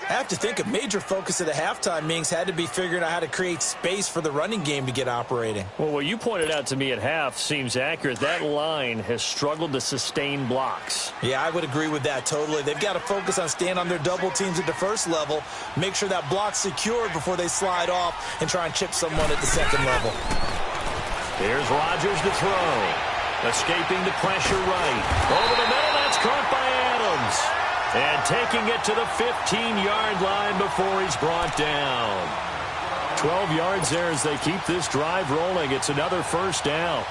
S2: I have to think a major focus of the halftime meetings had to be figuring out how to create space for the running game to get operating.
S1: Well, what you pointed out to me at half seems accurate. That line has struggled to sustain blocks.
S2: Yeah, I would agree with that totally. They've got to focus on staying on their double teams at the first level, make sure that block's secured before they slide off and try and chip someone at the second level.
S1: Here's Rodgers to throw. Escaping the pressure right. Over the middle, that's caught by Adams. And taking it to the 15-yard line before he's brought down. 12 yards there as they keep this drive rolling. It's another first down.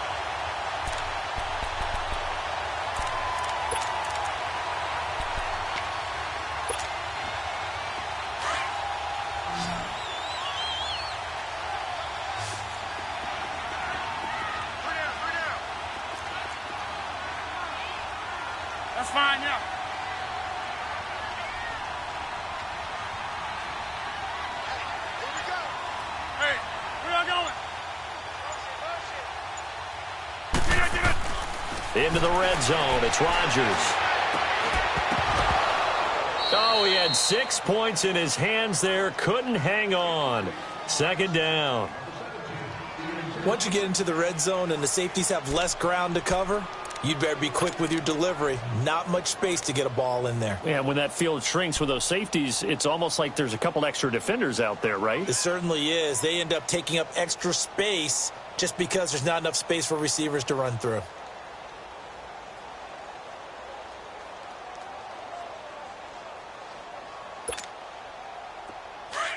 S3: That's fine, yeah.
S1: Into the red zone, it's Rodgers. Oh, he had 6 points in his hands there, couldn't hang on. Second down.
S2: Once you get into the red zone and the safeties have less ground to cover, you'd better be quick with your delivery. Not much space to get a ball in there.
S1: Yeah, when that field shrinks with those safeties, it's almost like there's a couple extra defenders out there, right?
S2: It certainly is. They end up taking up extra space just because there's not enough space for receivers to run through.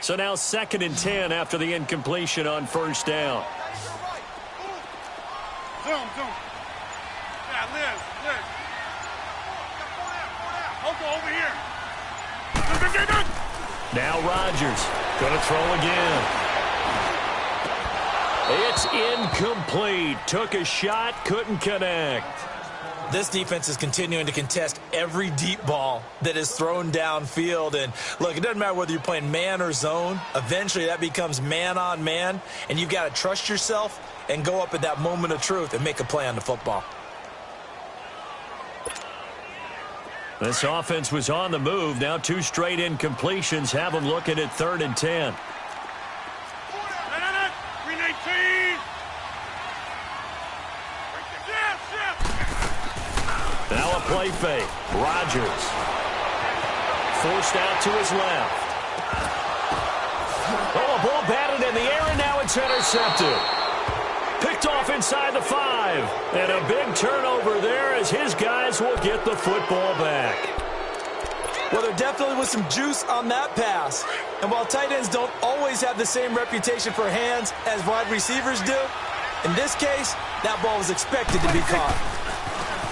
S1: So now 2nd and 10 after the incompletion on first down.
S3: Zoom. Yeah, Liz. Over here.
S1: Now Rodgers going to throw again. It's incomplete. Took a shot, couldn't connect.
S2: This defense is continuing to contest every deep ball that is thrown downfield. And, look, it doesn't matter whether you're playing man or zone. Eventually, that becomes man-on-man, and you've got to trust yourself and go up at that moment of truth and make a play on the football.
S1: This offense was on the move. Now 2 straight incompletions have them looking at 3rd and 10. Now a play fake. Rodgers. Forced out to his left. Oh, a ball batted in the air, and now it's intercepted. Picked off inside the 5. And a big turnover there as his guys will get the football back.
S2: Well, there definitely was some juice on that pass. And while tight ends don't always have the same reputation for hands as wide receivers do, in this case, that ball was expected to be caught.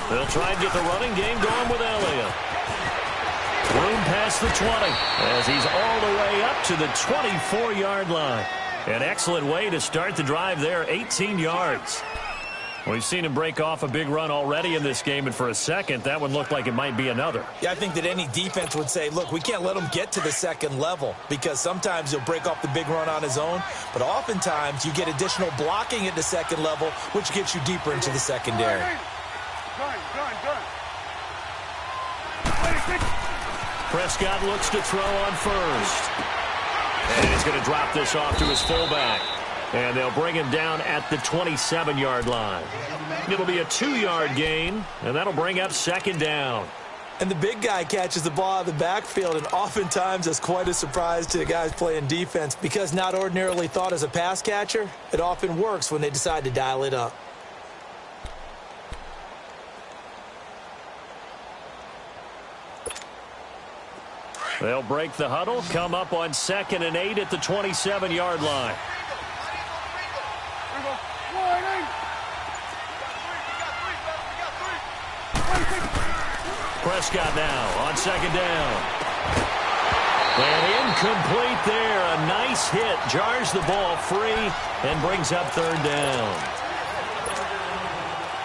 S1: They'll try and get the running game going with Elliott. Room past the 20 as he's all the way up to the 24-yard line. An excellent way to start the drive there, 18 yards. We've seen him break off a big run already in this game, and for a second, that one looked like it might be another.
S2: Yeah, I think that any defense would say, look, we can't let him get to the second level because sometimes he'll break off the big run on his own, but oftentimes you get additional blocking at the second level, which gets you deeper into the secondary.
S3: Done.
S1: Prescott looks to throw on first. And he's going to drop this off to his fullback. And they'll bring him down at the 27-yard line. It'll be a 2-yard gain, and that'll bring up 2nd down.
S2: And the big guy catches the ball out of the backfield, and oftentimes that's quite a surprise to the guys playing defense because not ordinarily thought as a pass catcher, it often works when they decide to dial it up.
S1: They'll break the huddle, come up on 2nd and 8 at the 27-yard line. Prescott now on 2nd down. And incomplete there. A nice hit. Jars the ball free and brings up 3rd down.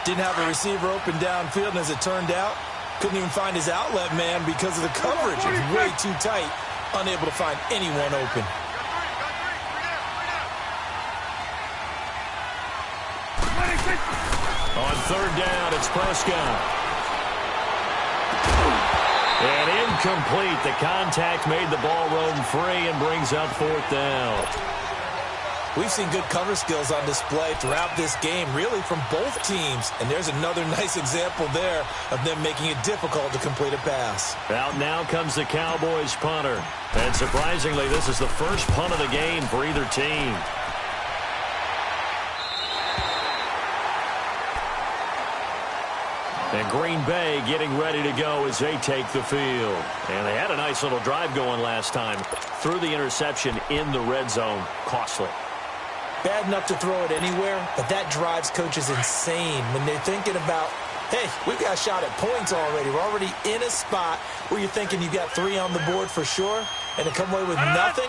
S2: Didn't have a receiver open downfield, and as it turned out, couldn't even find his outlet man because of the coverage. It was way too tight, unable to find anyone open. On
S1: 3rd down, it's Prescott. And incomplete. The contact made the ball roam free and brings up fourth down.
S2: We've seen good cover skills on display throughout this game, really from both teams. And there's another nice example there of them making it difficult to complete a pass.
S1: Out now comes the Cowboys punter. And surprisingly, this is the first punt of the game for either team. And Green Bay getting ready to go as they take the field. And they had a nice little drive going last time. Threw the interception in the red zone. Costly.
S2: Bad enough to throw it anywhere, but that drives coaches insane when they're thinking about, hey, we've got a shot at points already. We're already in a spot where you're thinking you've got 3 on the board for sure, and to come away with nothing,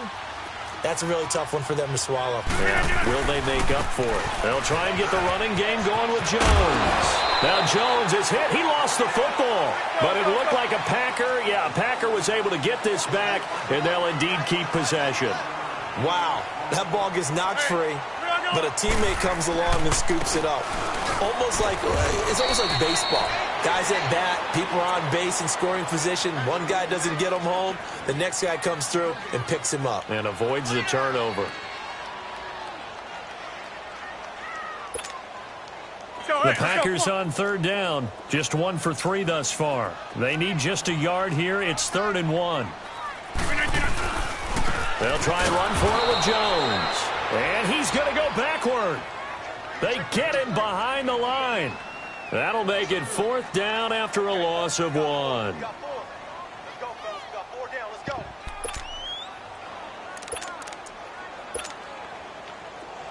S2: that's a really tough one for them to swallow.
S1: Yeah, will they make up for it? They'll try and get the running game going with Jones. Now Jones is hit. He lost the football, but it looked like a Packer. Yeah, a Packer was able to get this back, and they'll indeed keep possession.
S2: Wow, that ball gets knocked free, but a teammate comes along and scoops it up. It's almost like baseball. Guys at bat, people are on base in scoring position. One guy doesn't get him home. The next guy comes through and picks him up.
S1: And avoids the turnover. The Packers on third down. Just 1 for 3 thus far. They need just a yard here. It's 3rd and 1. They'll try and run for it with Jones. And he's going to go backward. They get him behind the line. That'll make it 4th down after a loss of 1.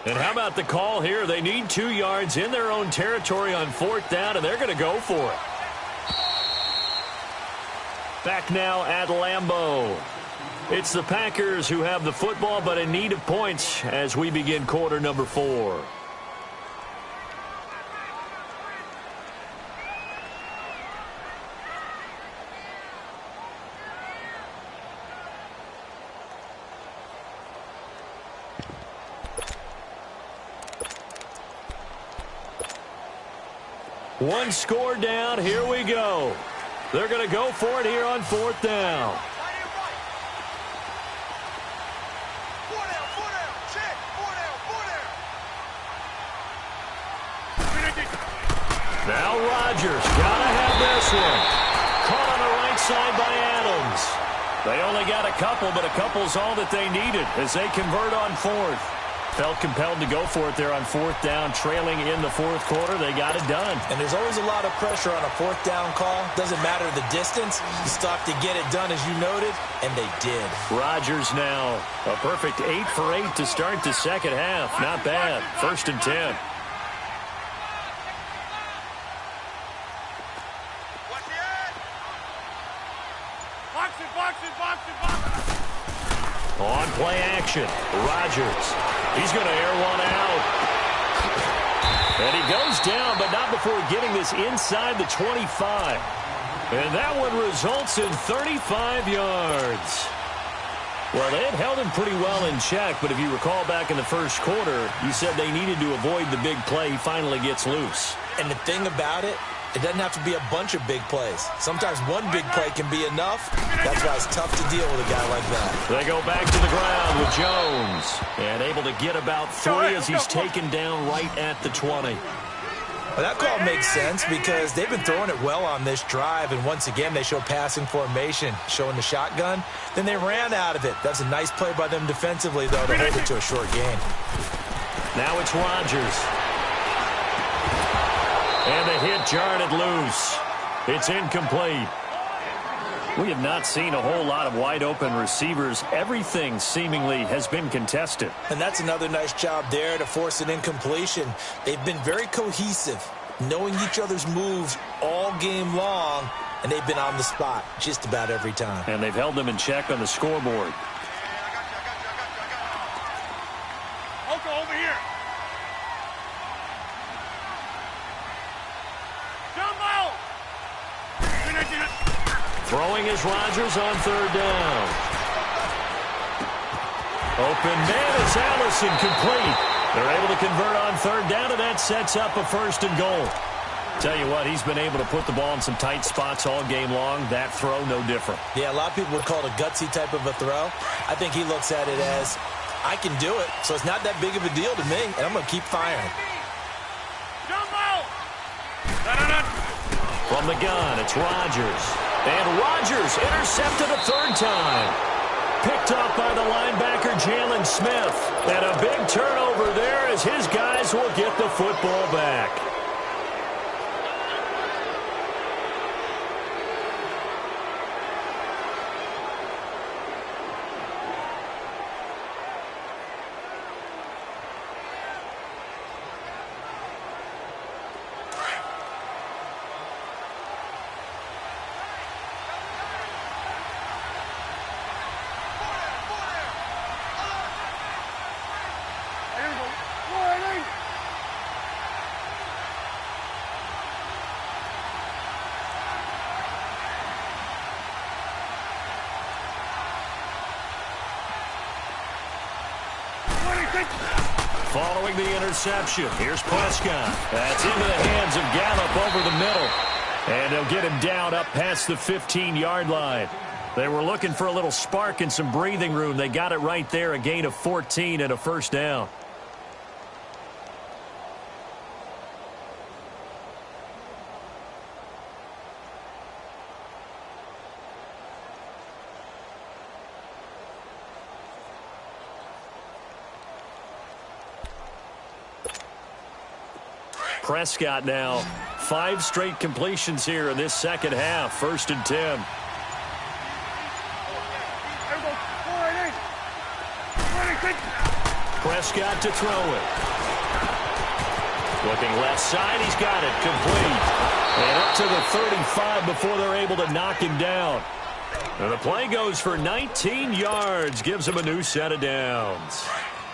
S1: And how about the call here? They need 2 yards in their own territory on 4th down, and they're going to go for it. Back now at Lambeau. It's the Packers who have the football, but in need of points as we begin quarter number 4. One score down. Here we go. They're going to go for it here on 4th down. Now Rodgers got to have this one. Caught on the right side by Adams. They only got a couple, but a couple's all that they needed as they convert on 4th. Felt compelled to go for it there on 4th down, trailing in the 4th quarter. They got it done. And
S2: there's always a lot of pressure on a 4th down call. Doesn't matter the distance. You still have to get it done, as you noted, and they did.
S1: Rodgers now a perfect 8 for 8 to start the second half. Not bad. 1st and 10. On play action, Rodgers. He's going to air one out. And he goes down, but not before getting this inside the 25. And that one results in 35 yards. Well, they had held him pretty well in check, but if you recall back in the first quarter, you said they needed to avoid the big play. He finally gets loose.
S2: And the thing about it, it doesn't have to be a bunch of big plays. Sometimes one big play can be enough. That's why it's tough to deal with a guy like that.
S1: They go back to the ground with Jones. And able to get about 3 as he's taken down right at the 20.
S2: Well, that call makes sense because they've been throwing it well on this drive. And once again, they show passing formation, showing the shotgun. Then they ran out of it. That's a nice play by them defensively, though, to hold it to a short gain.
S1: Now it's Rodgers. And the hit jarred it loose. It's incomplete. We have not seen a whole lot of wide-open receivers. Everything seemingly has been contested.
S2: And that's another nice job there to force an incompletion. They've been very cohesive, knowing each other's moves all game long, and they've been on the spot just about every time.
S1: And they've held them in check on the scoreboard.
S3: Over here.
S1: Throwing is Rodgers on 3rd down. Open man is Allison, complete. They're able to convert on 3rd down, and that sets up a 1st and goal. Tell you what, he's been able to put the ball in some tight spots all game long. That throw, no different.
S2: Yeah, a lot of people would call it a gutsy type of a throw. I think he looks at it as, I can do it, so it's not that big of a deal to me, and I'm going to keep firing.
S1: From the gun, it's Rodgers. And Rodgers intercepted a third time. Picked off by the linebacker, Jalen Smith. And a big turnover there as his guys will get the football back. Following the interception, here's Prescott. That's into the hands of Gallup over the middle. And they'll get him down up past the 15-yard line. They were looking for a little spark and some breathing room. They got it right there, a gain of 14 and a first down. Prescott now, 5 straight completions here in this second half. 1st and 10. Prescott to throw it. Looking left side, he's got it, complete. And up to the 35 before they're able to knock him down. And the play goes for 19 yards, gives him a new set of downs.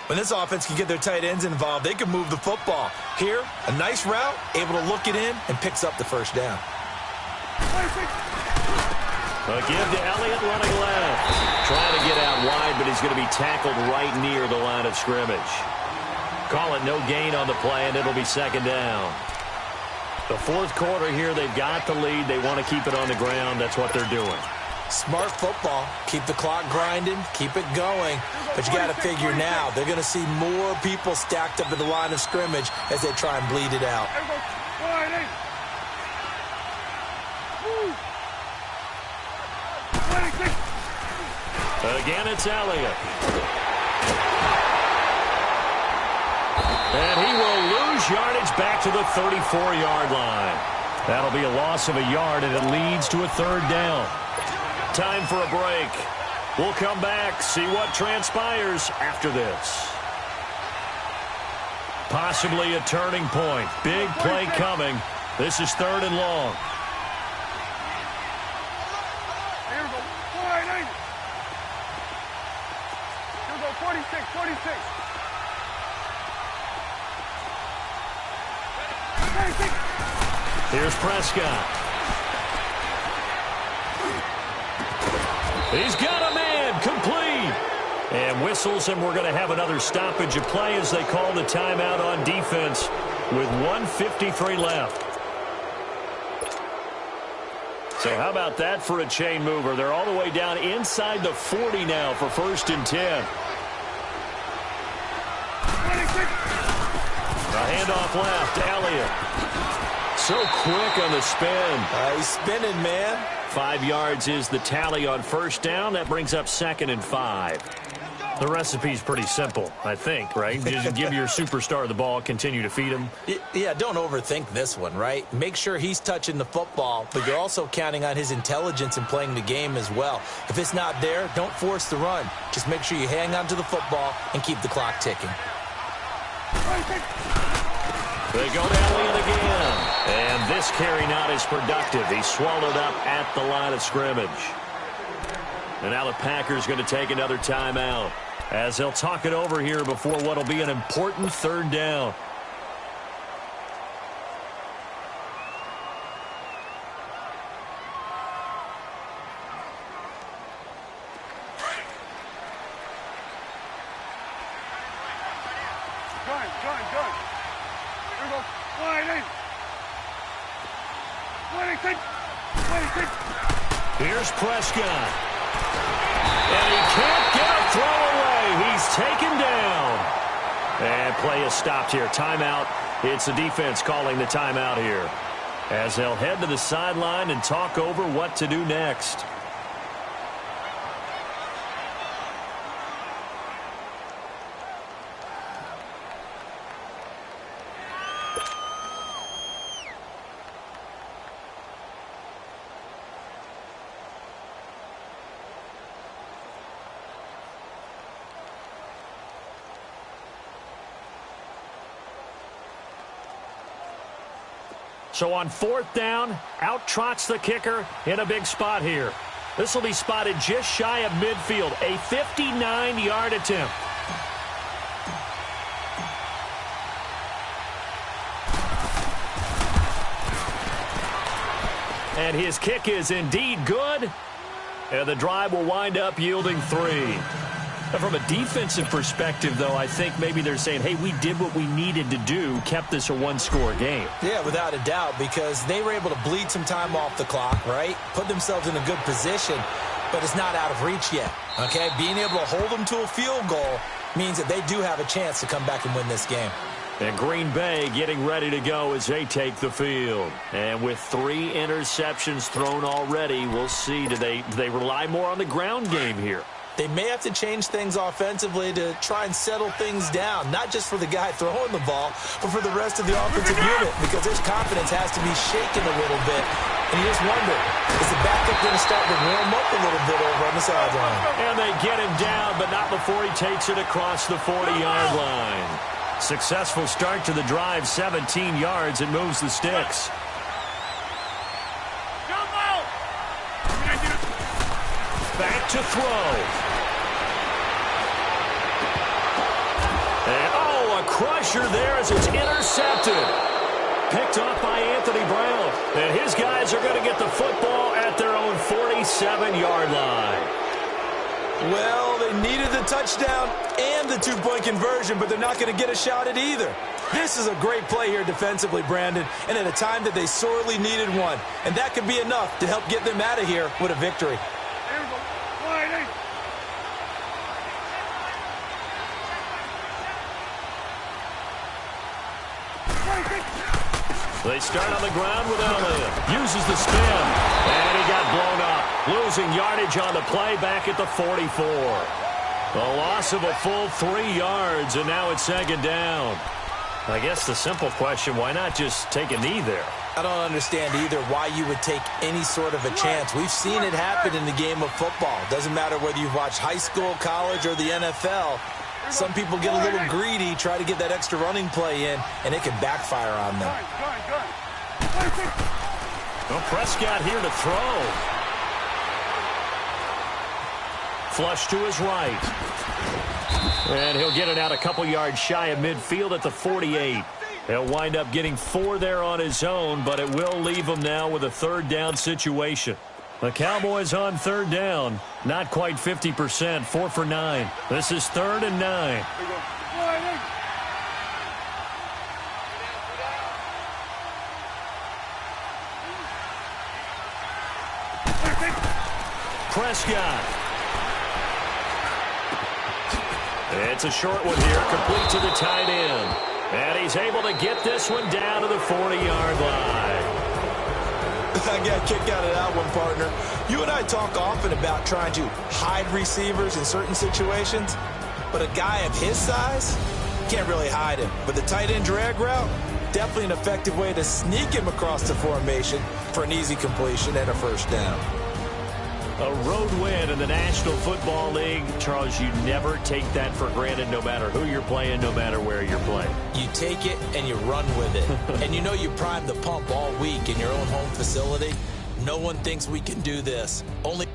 S2: When this offense can get their tight ends involved, they can move the football. Here, a nice route, able to look it in, and picks up the first down.
S1: A give to Elliott running left. Trying to get out wide, but he's going to be tackled right near the line of scrimmage. Call it no gain on the play, and it'll be second down. The fourth quarter here, they've got the lead. They want to keep it on the ground. That's what they're doing.
S2: Smart football. Keep the clock grinding. Keep it going. But you got to figure now, they're going to see more people stacked up at the line of scrimmage as they try and bleed it out.
S1: Again, it's Elliott. And he will lose yardage back to the 34-yard line. That'll be a loss of a yard, and it leads to a third down. Time for a break. We'll come back, see what transpires after this. Possibly a turning point. Big play coming. This is 3rd and long.
S3: Here we go. 46, 46.
S1: Here's Prescott. He's got a man, complete. And whistles, and we're going to have another stoppage of play as they call the timeout on defense with 1:53 left. So how about that for a chain mover? They're all the way down inside the 40 now for 1st and 10. A handoff left, Elliott. So quick on the spin.
S2: He's spinning, man.
S1: 5 yards is the tally on first down. That brings up 2nd and 5. The recipe's pretty simple, I think, right? Just give your superstar the ball, continue to feed him.
S2: Yeah, don't overthink this one, right? Make sure he's touching the football, but you're also counting on his intelligence in playing the game as well. If it's not there, don't force the run. Just make sure you hang on to the football and keep the clock ticking.
S1: They go to Elliott again. And this carry not as productive. He's swallowed up at the line of scrimmage. And now the Packers going to take another timeout as they'll talk it over here before what will be an important third down.
S3: Gun. Here we go. 180. 26. 26.
S1: Here's Prescott. And he can't get a throw away. He's taken down. And play is stopped here. Timeout. It's the defense calling the timeout here, as they'll head to the sideline and talk over what to do next. So on fourth down, out trots the kicker in a big spot here. This will be spotted just shy of midfield, a 59-yard attempt. And his kick is indeed good. And the drive will wind up yielding 3. From a defensive perspective, though, I think maybe they're saying, hey, we did what we needed to do, kept this a one-score game.
S2: Yeah, without a doubt, because they were able to bleed some time off the clock, right? Put themselves in a good position, but it's not out of reach yet, okay? Being able to hold them to a field goal means that they do have a chance to come back and win this game.
S1: And Green Bay getting ready to go as they take the field. And with 3 interceptions thrown already, we'll see, do they rely more on the ground game here?
S2: They may have to change things offensively to try and settle things down, not just for the guy throwing the ball, but for the rest of the offensive unit, because his confidence has to be shaken a little bit. And you just wonder, is the backup going to start to warm up a little bit over on the sideline?
S1: And they get him down, but not before he takes it across the 40-yard line. Successful start to the drive, 17 yards, and moves the sticks. Back to throw. And, a crusher there as it's intercepted. Picked off by Anthony Brown. And his guys are going to get the football at their own 47-yard line.
S2: Well, they needed the touchdown and the 2-point conversion, but they're not going to get a shot at either. This is a great play here defensively, Brandon, and at a time that they sorely needed one. And that could be enough to help get them out of here with a victory.
S1: They start on the ground with Elliott. Uses the spin. And he got blown up. Losing yardage on the play back at the 44. A loss of a full 3 yards, and now it's second down. I guess the simple question, why not just take a knee there?
S2: I don't understand either why you would take any sort of a chance. We've seen it happen in the game of football. Doesn't matter whether you've watched high school, college, or the NFL. Some people get a little greedy, try to get that extra running play in, and it can backfire on them.
S1: Well, Prescott here to throw. Flush to his right. And he'll get it out a couple yards shy of midfield at the 48. He'll wind up getting 4 there on his own, but it will leave him now with a third down situation. The Cowboys on third down. Not quite 50%, 4 for 9. This is 3rd and 9. Prescott. It's a short one here, complete to the tight end. And he's able to get this one down to the 40-yard line.
S2: I got a kick out of that one, partner. You and I talk often about trying to hide receivers in certain situations, but a guy of his size can't really hide him. But the tight end drag route, definitely an effective way to sneak him across the formation for an easy completion and a first down.
S1: A road win in the National Football League. Charles, you never take that for granted no matter who you're playing, no matter where you're playing.
S2: You take it and you run with it. And you know you primed the pump all week in your own home facility. No one thinks we can do this. Only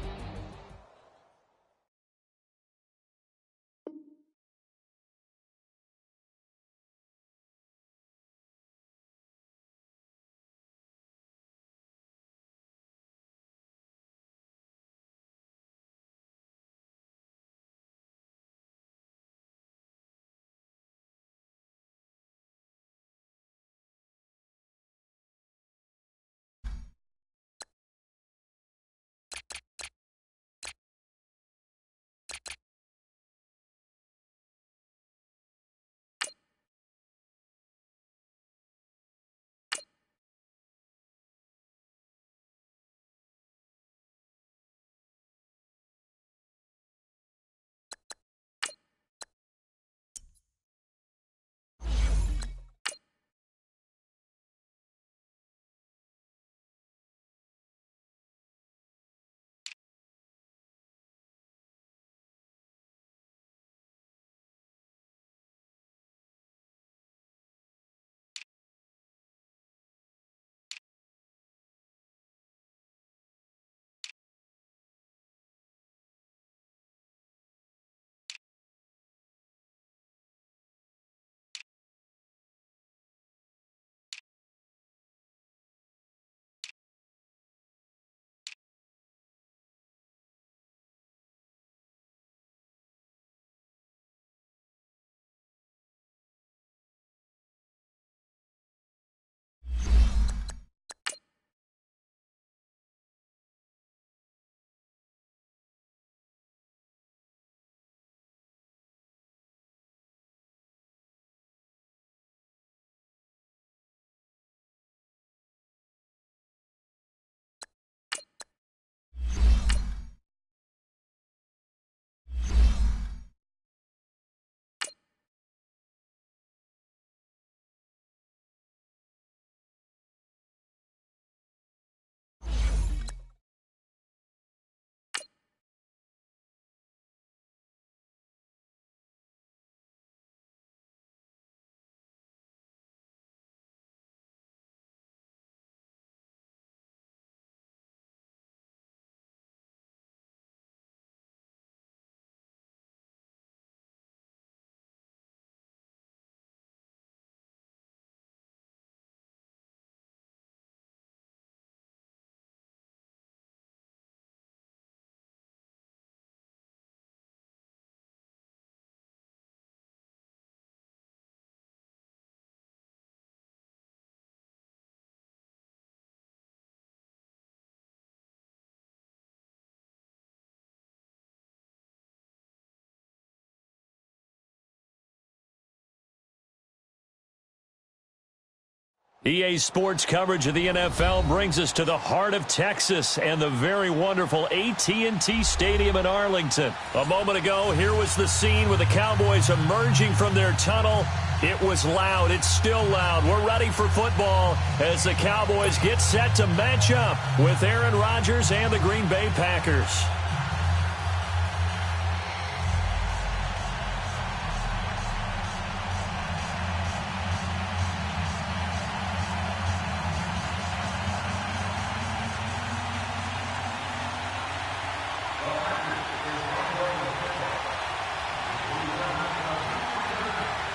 S1: EA Sports coverage of the NFL brings us to the heart of Texas and the very wonderful AT&T Stadium in Arlington. A moment ago, here was the scene with the Cowboys emerging from their tunnel. It was loud. It's still loud. We're ready for football as the Cowboys get set to match up with Aaron Rodgers and the Green Bay Packers.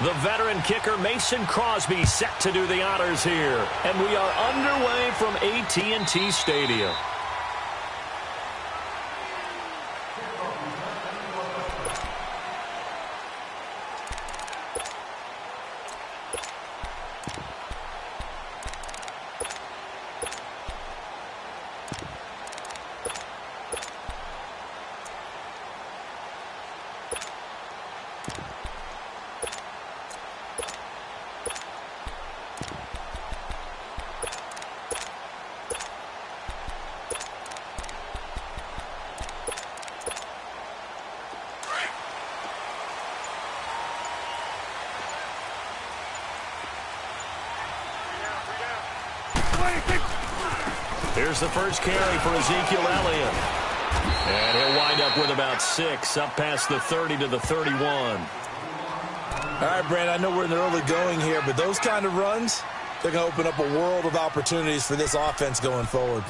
S1: The veteran kicker Mason Crosby set to do the honors here. And we are underway from AT&T Stadium. Here's the first carry for Ezekiel Elliott. And he'll wind up with about 6, up past the 30 to the 31.
S2: All right, Brandon, I know we're in the early going here, but those kind of runs, they're going to open up a world of opportunities for this offense going forward.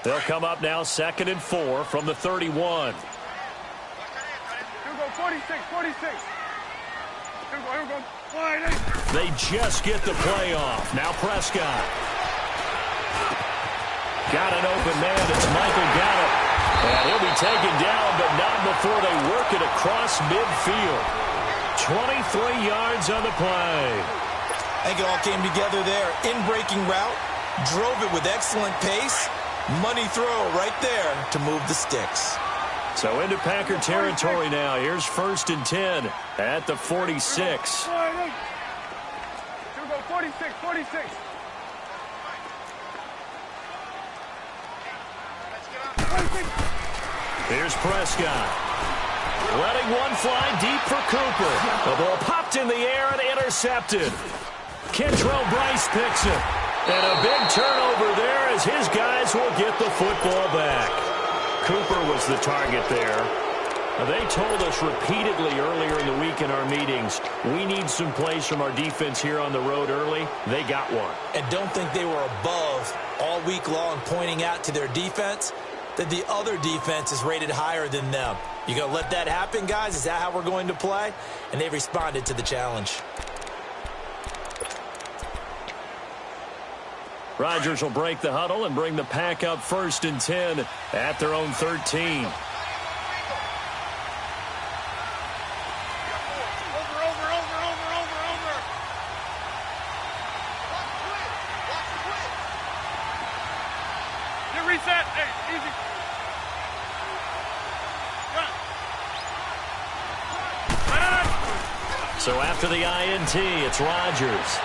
S1: They'll come up now 2nd and 4 from the 31.
S3: Here we go, 46, 46. Here we go, wide eight.
S1: They just get the play off. Now Prescott. Got an open man. It's Michael Gallup. And he'll be taken down, but not before they work it across midfield. 23 yards on the play.
S2: I think it all came together there. In-breaking route, drove it with excellent pace. Money throw right there to move the sticks.
S1: So into Packer territory now. Here's 1st and 10 at the 46.
S3: Here we go, 46, 46.
S1: Here's Prescott. Letting one fly deep for Cooper. The ball popped in the air and intercepted. Kentrell Bryce picks it. And a big turnover there as his guys will get the football back. Cooper was the target there. They told us repeatedly earlier in the week in our meetings, we need some plays from our defense here on the road early. They got one.
S2: And don't think they were above all week long pointing out to their defense that the other defense is rated higher than them. You going to let that happen, guys? Is that how we're going to play? And they responded to the challenge.
S1: Rodgers will break the huddle and bring the Pack up 1st and 10 at their own 13.
S3: You reset. Hey, easy.
S1: So after the INT, it's Rodgers.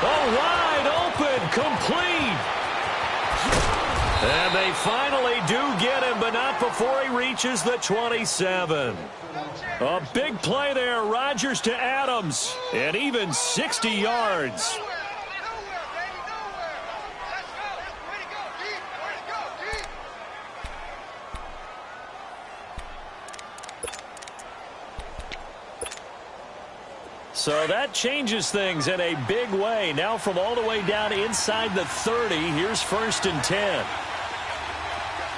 S1: Oh, wide open, complete. And they finally do get him, but not before he reaches the 27. A big play there, Rodgers to Adams, and even 60 yards. So that changes things in a big way. Now from all the way down inside the 30, here's 1st and 10.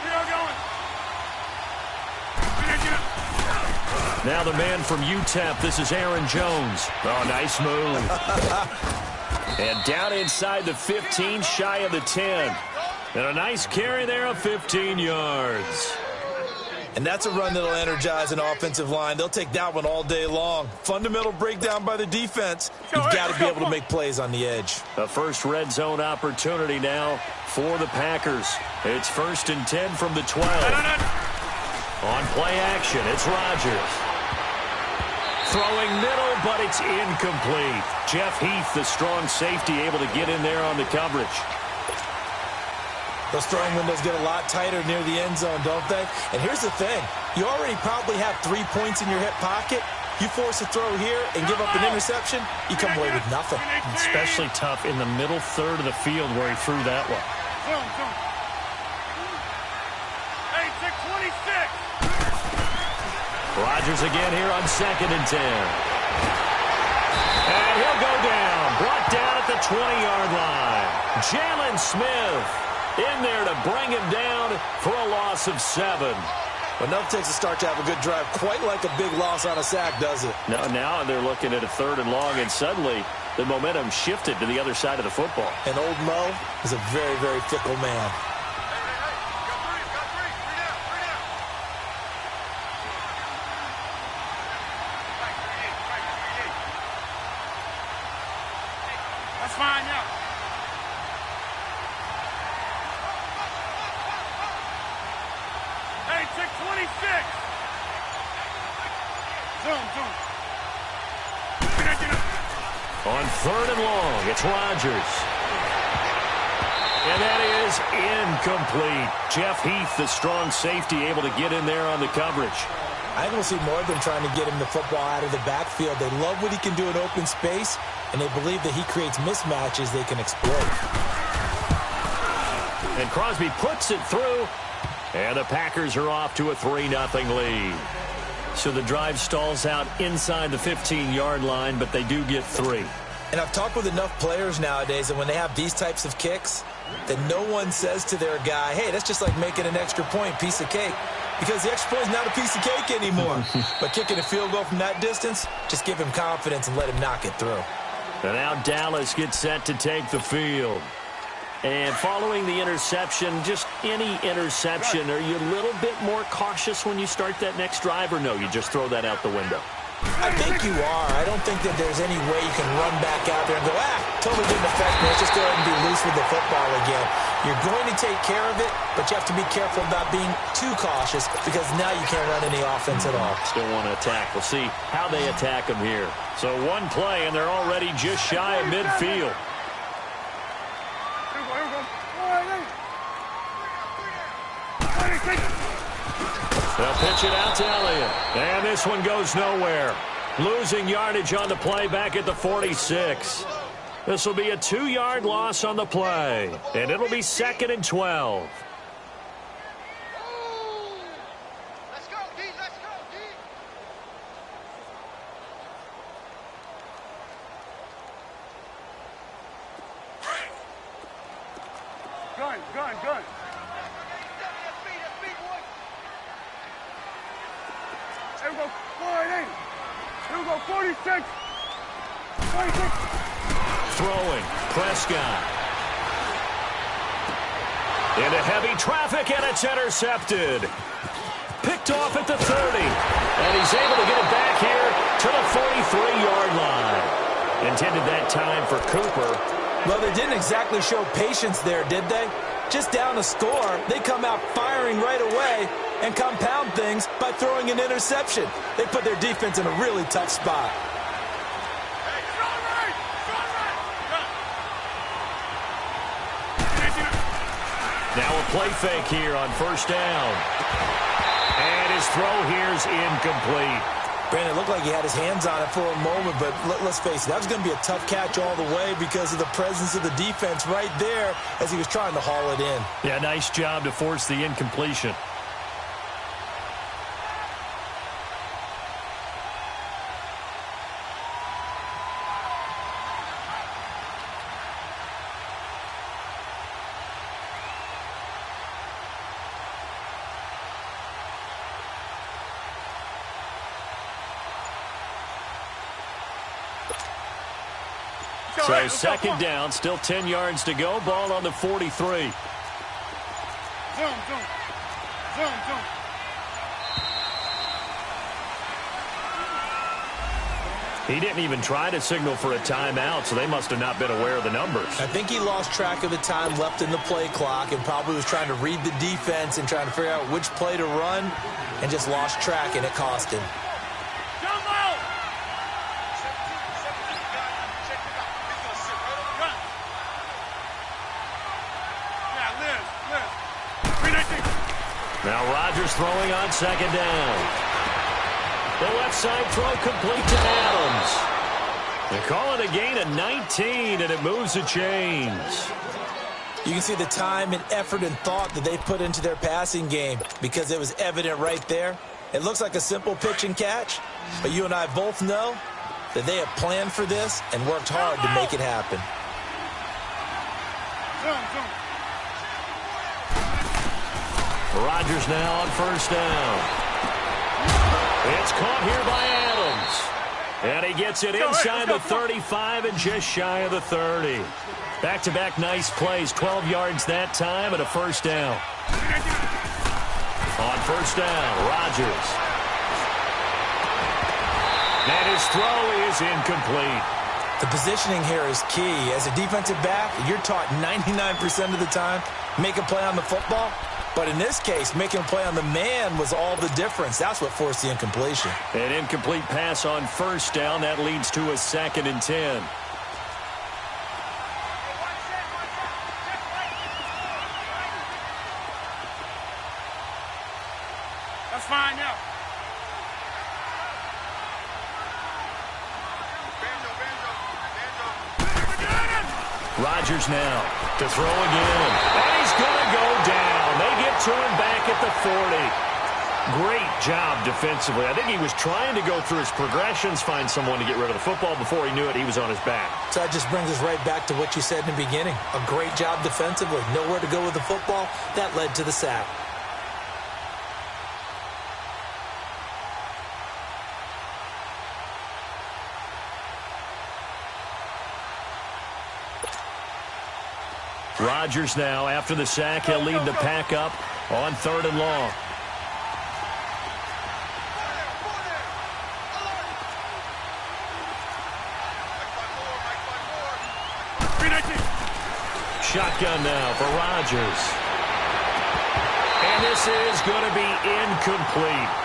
S3: We are going. We didn't get up.
S1: Now the man from UTEP, this is Aaron Jones. Oh, nice move. And down inside the 15, shy of the 10. And a nice carry there of 15 yards.
S2: And that's a run that'll energize an offensive line. They'll take that one all day long. Fundamental breakdown by the defense. You've got to be able to make plays on the edge.
S1: A first red zone opportunity now for the Packers. It's 1st and 10 from the 12. On play action, it's Rodgers. Throwing middle, but it's incomplete. Jeff Heath, the strong safety, able to get in there on the coverage.
S2: Those throwing windows get a lot tighter near the end zone, don't they? And here's the thing. You already probably have 3 points in your hip pocket. You force a throw here and give up an interception, you come away with nothing.
S1: Especially tough in the middle third of the field where he threw that one.
S3: Hey, 626.
S1: Rodgers again here on 2nd and 10. And he'll go down. Brought down at the 20-yard line. Jalen Smith in there to bring him down for a loss of 7.
S2: Enough takes a start to have a good drive, quite like a big loss on a sack, does it?
S1: Now they're looking at a 3rd and long, and suddenly the momentum shifted to the other side of the football.
S2: And old Mo is a very, very fickle man.
S3: That's fine now. Hey, 626. Zoom.
S1: On 3rd and long, it's Rodgers. And that is incomplete. Jeff Heath, the strong safety, able to get in there on the coverage.
S2: I think we'll see more than trying to get him the football out of the backfield. They love what he can do in open space, and they believe that he creates mismatches they can exploit.
S1: And Crosby puts it through, and the Packers are off to a 3-0 lead. So the drive stalls out inside the 15-yard line, but they do get 3.
S2: And I've talked with enough players nowadays that when they have these types of kicks, that no one says to their guy, hey, that's just like making an extra point, piece of cake. Because the extra point is not a piece of cake anymore. But kicking a field goal from that distance, just give him confidence and let him knock it through.
S1: And now Dallas gets set to take the field. And following the interception, just any interception, are you a little bit more cautious when you start that next drive, or no, you just throw that out the window?
S2: I think you are. I don't think that there's any way you can run back out there and go, totally didn't affect me. Let's just go ahead and be loose with the football again. You're going to take care of it, but you have to be careful about being too cautious because now you can't run any offense at all.
S1: Still want to attack. We'll see how they attack them here. So one play, and they're already just shy of midfield. They'll pitch it out to Elliott. And this one goes nowhere. Losing yardage on the play back at the 46. This will be a 2-yard loss on the play. And it'll be 2nd and 12.
S3: Let's go, D. Let's go, D. Gun. Here we go, 480. Here we go, 46. 46.
S1: Throwing, Prescott. Into heavy traffic, and it's intercepted. Picked off at the 30. And he's able to get it back here to the 43-yard line. Intended that time for Cooper.
S2: Well, they didn't exactly show patience there, did they? Just down a score, they come out firing right away and compound things by throwing an interception. They put their defense in a really tough spot.
S1: Now a play fake here on 1st down. And his throw here is incomplete.
S2: Brandon, it looked like he had his hands on it for a moment, but let's face it, that was going to be a tough catch all the way because of the presence of the defense right there as he was trying to haul it in.
S1: Yeah, nice job to force the incompletion. So second down, still 10 yards to go. Ball on the 43.
S3: Zoom.
S1: He didn't even try to signal for a timeout, so they must have not been aware of the numbers.
S2: I think he lost track of the time left in the play clock and probably was trying to read the defense and trying to figure out which play to run and just lost track, and it cost him.
S1: Now Rodgers throwing on second down. The left side throw complete to Adams. They call it a gain of 19, and it moves the chains.
S2: You can see the time and effort and thought that they put into their passing game because it was evident right there. It looks like a simple pitch and catch, but you and I both know that they have planned for this and worked hard to make it happen.
S1: Rodgers now on first down. It's caught here by Adams. And he gets it inside the 35 and just shy of the 30. Back-to-back nice plays, 12 yards that time and a first down. On first down, Rodgers. And his throw is incomplete.
S2: The positioning here is key. As a defensive back, you're taught 99% of the time, make a play on the football. But in this case, making a play on the man was all the difference. That's what forced the incompletion.
S1: An incomplete pass on first down. That leads to a 2nd and 10.
S3: That's fine now.
S1: Rodgers now to throw again. And he's going to go down. They get to him back at the 40. Great job defensively. I think he was trying to go through his progressions, find someone to get rid of the football. Before he knew it, he was on his back.
S2: So that just brings us right back to what you said in the beginning. A great job defensively. Nowhere to go with the football. That led to the sack.
S1: Rodgers now, after the sack, he'll lead the pack up on 3rd and long. Shotgun now for Rodgers. And this is going to be incomplete.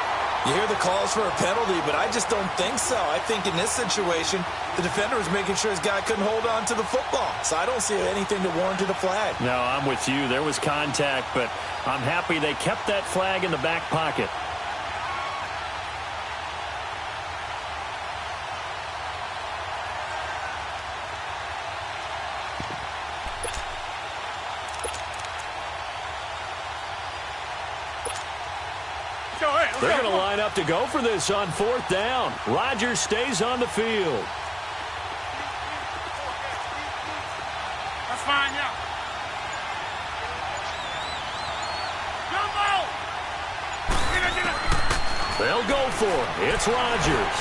S2: You hear the calls for a penalty, but I just don't think so. I think in this situation, the defender was making sure his guy couldn't hold on to the football. So I don't see anything to warrant a flag.
S1: No, I'm with you. There was contact, but I'm happy they kept that flag in the back pocket. They're going to line up to go for this on 4th down. Rodgers stays on the field.
S3: That's fine now.
S1: They'll go for it. It's Rodgers.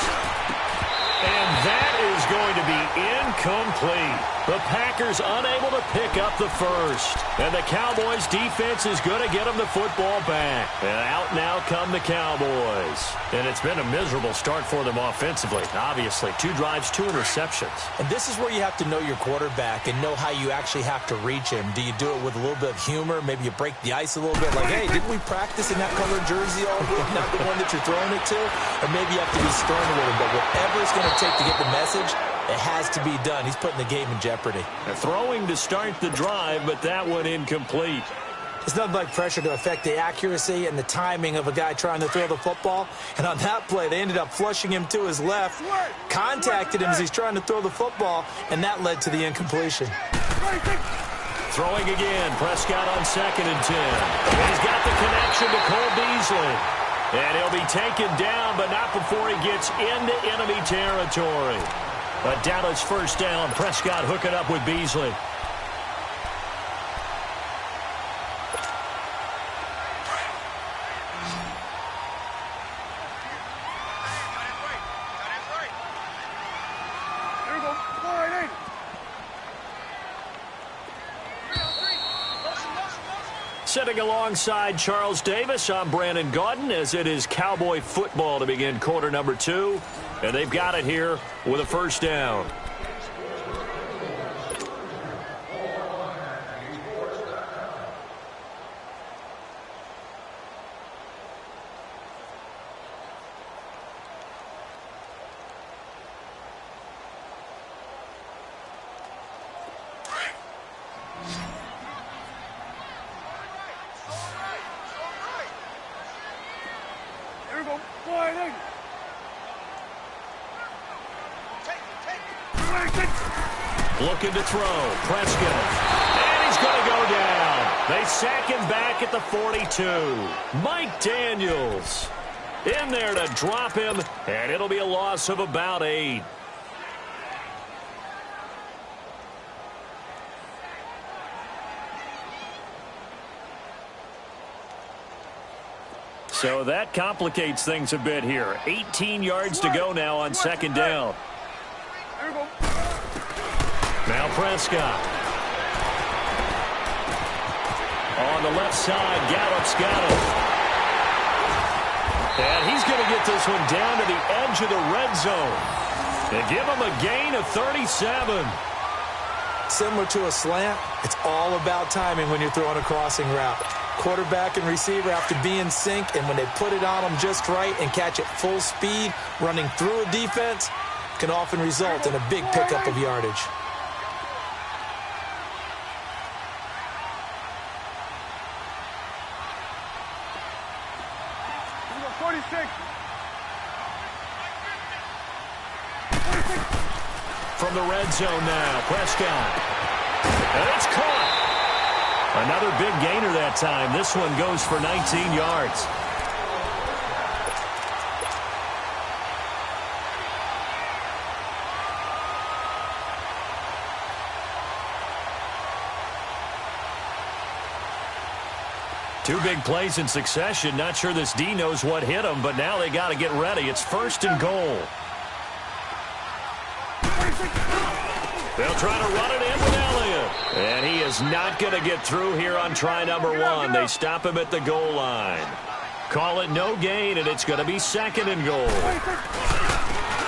S1: And that is going to be incomplete. The Packers unable to pick up the first. And the Cowboys defense is going to get them the football back. And out now come the Cowboys. And it's been a miserable start for them offensively. Obviously, 2 drives, 2 interceptions.
S2: And this is where you have to know your quarterback and know how you actually have to reach him. Do you do it with a little bit of humor? Maybe you break the ice a little bit. Like, hey, didn't we practice in that colored jersey all week? Not the one that you're throwing it to? Or maybe you have to be stern with him. But whatever it's going to take to get the message, it has to be done. He's putting the game in jeopardy.
S1: Throwing to start the drive, but that one incomplete.
S2: It's nothing like pressure to affect the accuracy and the timing of a guy trying to throw the football. And on that play, they ended up flushing him to his left, contacted him as he's trying to throw the football, and that led to the incompletion.
S1: Throwing again, Prescott on 2nd and 10. And he's got the connection to Cole Beasley. And he'll be taken down, but not before he gets into enemy territory. A Dallas first down. Prescott hooking up with Beasley.
S3: There we go. All right,
S1: Sitting alongside Charles Davis, I'm Brandon Gaudin, as it is Cowboy football to begin quarter number 2. And they've got it here with a first down. Looking to throw. Prescott. And he's going to go down. They sack him back at the 42. Mike Daniels in there to drop him, and it'll be a loss of about 8. So that complicates things a bit here. 18 yards to go now on second down. Now Prescott. On the left side, Gallup's got him. And he's going to get this one down to the edge of the red zone. They give him a gain of 37.
S2: Similar to a slant, it's all about timing when you're throwing a crossing route. Quarterback and receiver have to be in sync, and when they put it on them just right and catch it full speed, running through a defense can often result in a big pickup of yardage.
S1: From the red zone now, Prescott. And it's caught. Another big gainer that time. This one goes for 19 yards. Two big plays in succession. Not sure this D knows what hit him, but now they got to get ready. It's first and goal. They'll try to run it in with Elliott. And he is not going to get through here on try number 1. They stop him at the goal line. Call it no gain, and it's going to be second and goal.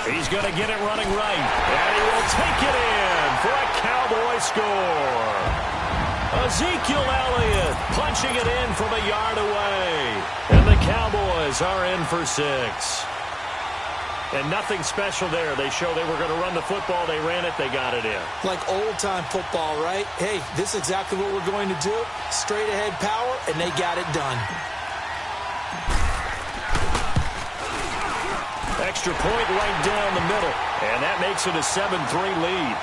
S1: He's going to get it running right. And he will take it in for a Cowboy score. Ezekiel Elliott punching it in from a yard away. And the Cowboys are in for 6. And nothing special there. They show they were going to run the football. They ran it. They got it in.
S2: Like old-time football, right? Hey, this is exactly what we're going to do. Straight-ahead power, and they got it done.
S1: Extra point right down the middle. And that makes it a 7-3 lead.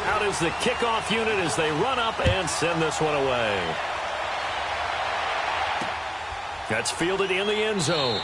S1: Out is the kickoff unit as they run up and send this one away. That's fielded in the end zone.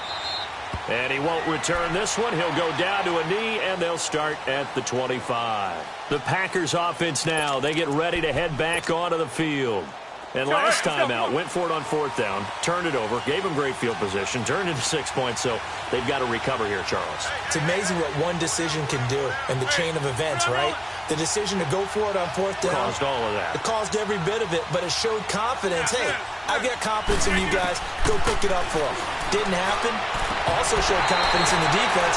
S1: And he won't return this one. He'll go down to a knee, and they'll start at the 25. The Packers offense now. They get ready to head back onto the field. And last time out, went for it on fourth down, turned it over, gave him great field position, turned into 6 points, so they've got to recover here, Charles.
S2: It's amazing what one decision can do in the chain of events, right? The decision to go for it on fourth down.
S1: Caused all of that.
S2: It caused every bit of it, but it showed confidence. Hey, I've got confidence in you guys. Go pick it up for them. Didn't happen. Also showed confidence in the defense.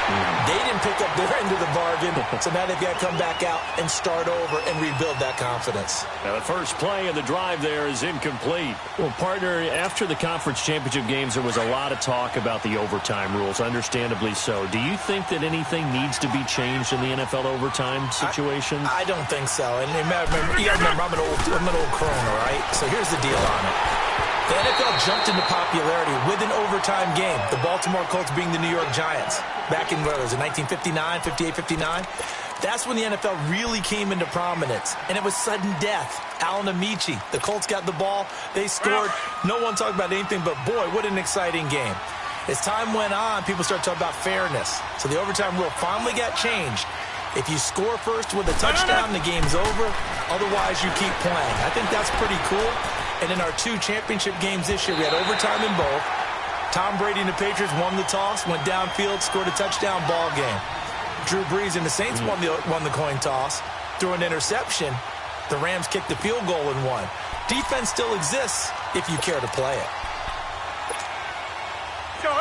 S2: They didn't pick up their end of the bargain, so now they've got to come back out and start over and rebuild that confidence.
S1: Now, the first play of the drive there is incomplete. Well, partner, after the conference championship games, there was a lot of talk about the overtime rules, understandably so. Do you think that anything needs to be changed in the NFL overtime situation?
S2: I don't think so. And you got to remember, I'm an old crone, all right? So here's the deal on it. The NFL jumped into popularity with an overtime game. The Baltimore Colts being the New York Giants. Back in, what was it, 1959, 58, 59? That's when the NFL really came into prominence. And it was sudden death. Alan Amici. The Colts got the ball. They scored. No one talked about anything but, boy, what an exciting game. As time went on, people started talking about fairness. So the overtime rule finally got changed. If you score first with a touchdown, the game's over. Otherwise, you keep playing. I think that's pretty cool. And in our 2 championship games this year, we had overtime in both. Tom Brady and the Patriots won the toss, went downfield, scored a touchdown, ball game. Drew Brees and the Saints won the coin toss. Through an interception, the Rams kicked the field goal and won. Defense still exists if you care to play it.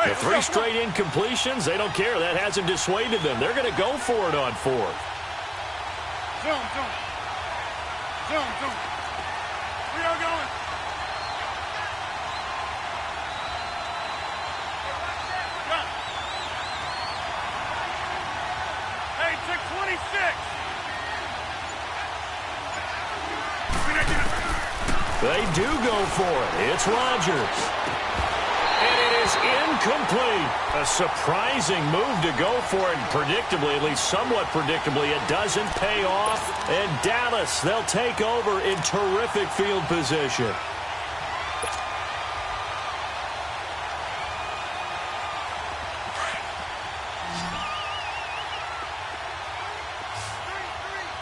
S1: The 3 straight incompletions, they don't care. That hasn't dissuaded them. They're going to go for it on 4th.
S3: Zoom. We are going. Hey, check 26.
S1: They do go for it. It's Rodgers. And it is incomplete. A surprising move to go for it. Predictably, at least somewhat predictably, it doesn't pay off. And Dallas, they'll take over in terrific field position.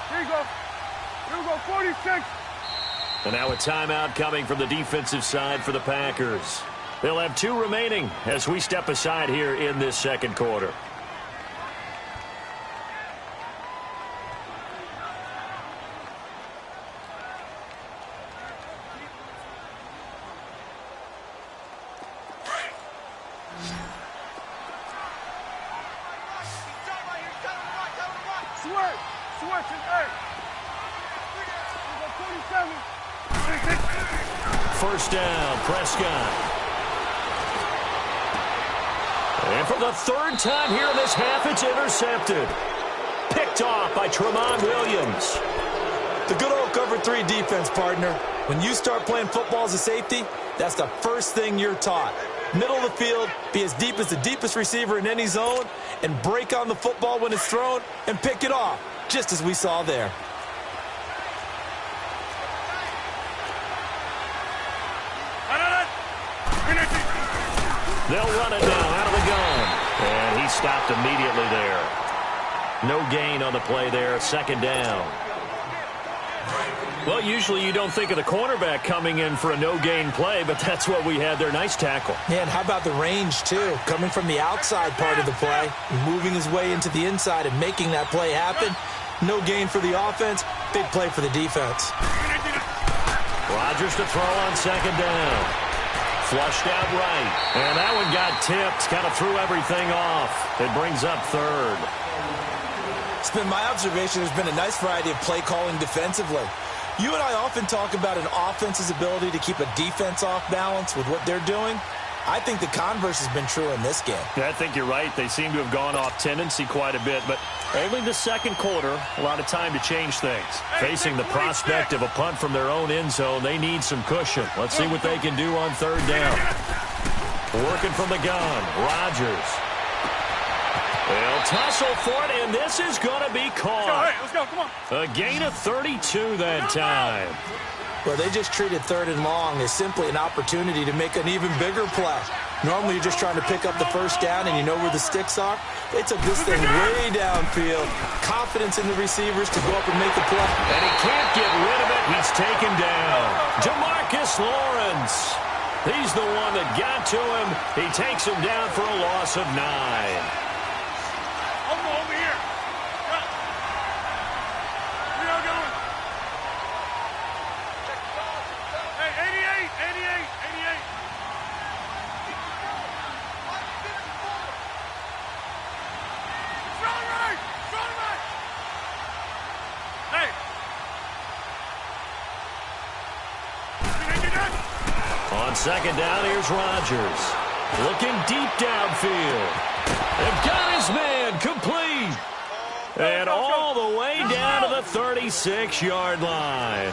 S3: Here you go, 46.
S1: And now a timeout coming from the defensive side for the Packers. They'll have 2 remaining as we step aside here in this second quarter.
S3: Switch, hey. 47.
S1: First down, Prescott. And for the 3rd time here in this half, it's intercepted. Picked off by Tramon Williams.
S2: The good old cover 3 defense, partner. When you start playing football as a safety, that's the first thing you're taught. Middle of the field, be as deep as the deepest receiver in any zone, and break on the football when it's thrown and pick it off, just as we saw there.
S1: They'll run it now out of the gun. And he stopped immediately there. No gain on the play there. 2nd down. Well, usually you don't think of the cornerback coming in for a no-gain play, but that's what we had there. Nice tackle.
S2: Yeah, and how about the range, too? Coming from the outside part of the play, moving his way into the inside and making that play happen. No gain for the offense, big play for the defense.
S1: Rodgers to throw on 2nd down. Flushed out right. And that one got tipped. Kind of threw everything off. It brings up 3rd.
S2: It's been my observation there's been a nice variety of play calling defensively. You and I often talk about an offense's ability to keep a defense off balance with what they're doing. I think the converse has been true in this game.
S1: Yeah, I think you're right. They seem to have gone off tendency quite a bit, but only the second quarter, a lot of time to change things. Facing the prospect of a punt from their own end zone, they need some cushion. Let's see what they can do on 3rd down. Working from the gun, Rodgers. They'll tussle for it, and this is going to be caught.
S3: Let's go, come on.
S1: A gain of 32 that time.
S2: Well, they just treated 3rd and long as simply an opportunity to make an even bigger play. Normally, you're just trying to pick up the 1st down and you know where the sticks are. They took this thing way downfield. Confidence in the receivers to go up and make the play.
S1: And he can't get rid of it. He's taken down. Jamarcus Lawrence. He's the one that got to him. He takes him down for a loss of 9.
S3: Over here. We are going. Hey, 88. Strong right. Hey.
S1: On 2nd down, here's Rodgers. Looking deep downfield. They've got his man complete. And all the way down to the 36-yard line.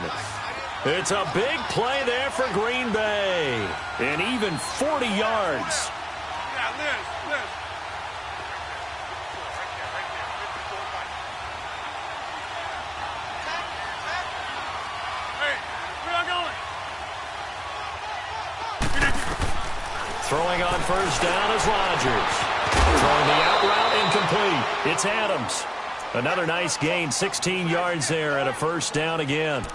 S1: It's a big play there for Green Bay. And even 40 yards.
S3: Yeah, Liz. Hey, we are going.
S1: Throwing on 1st down is Rodgers. Throwing the out route incomplete. It's Adams. Another nice gain, 16 yards there, and a 1st down again.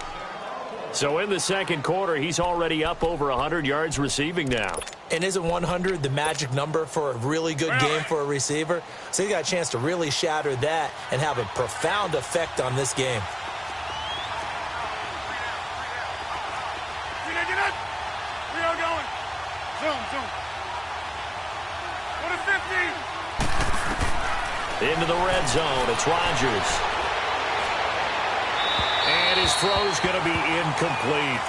S1: So in the second quarter, he's already up over 100 yards receiving now.
S2: And isn't 100 the magic number for a really good game for a receiver? So he got a chance to really shatter that and have a profound effect on this game.
S3: We are going. Zoom, zoom. Go to 50.
S1: Into the red zone, it's Rodgers. And his throw's going to be incomplete.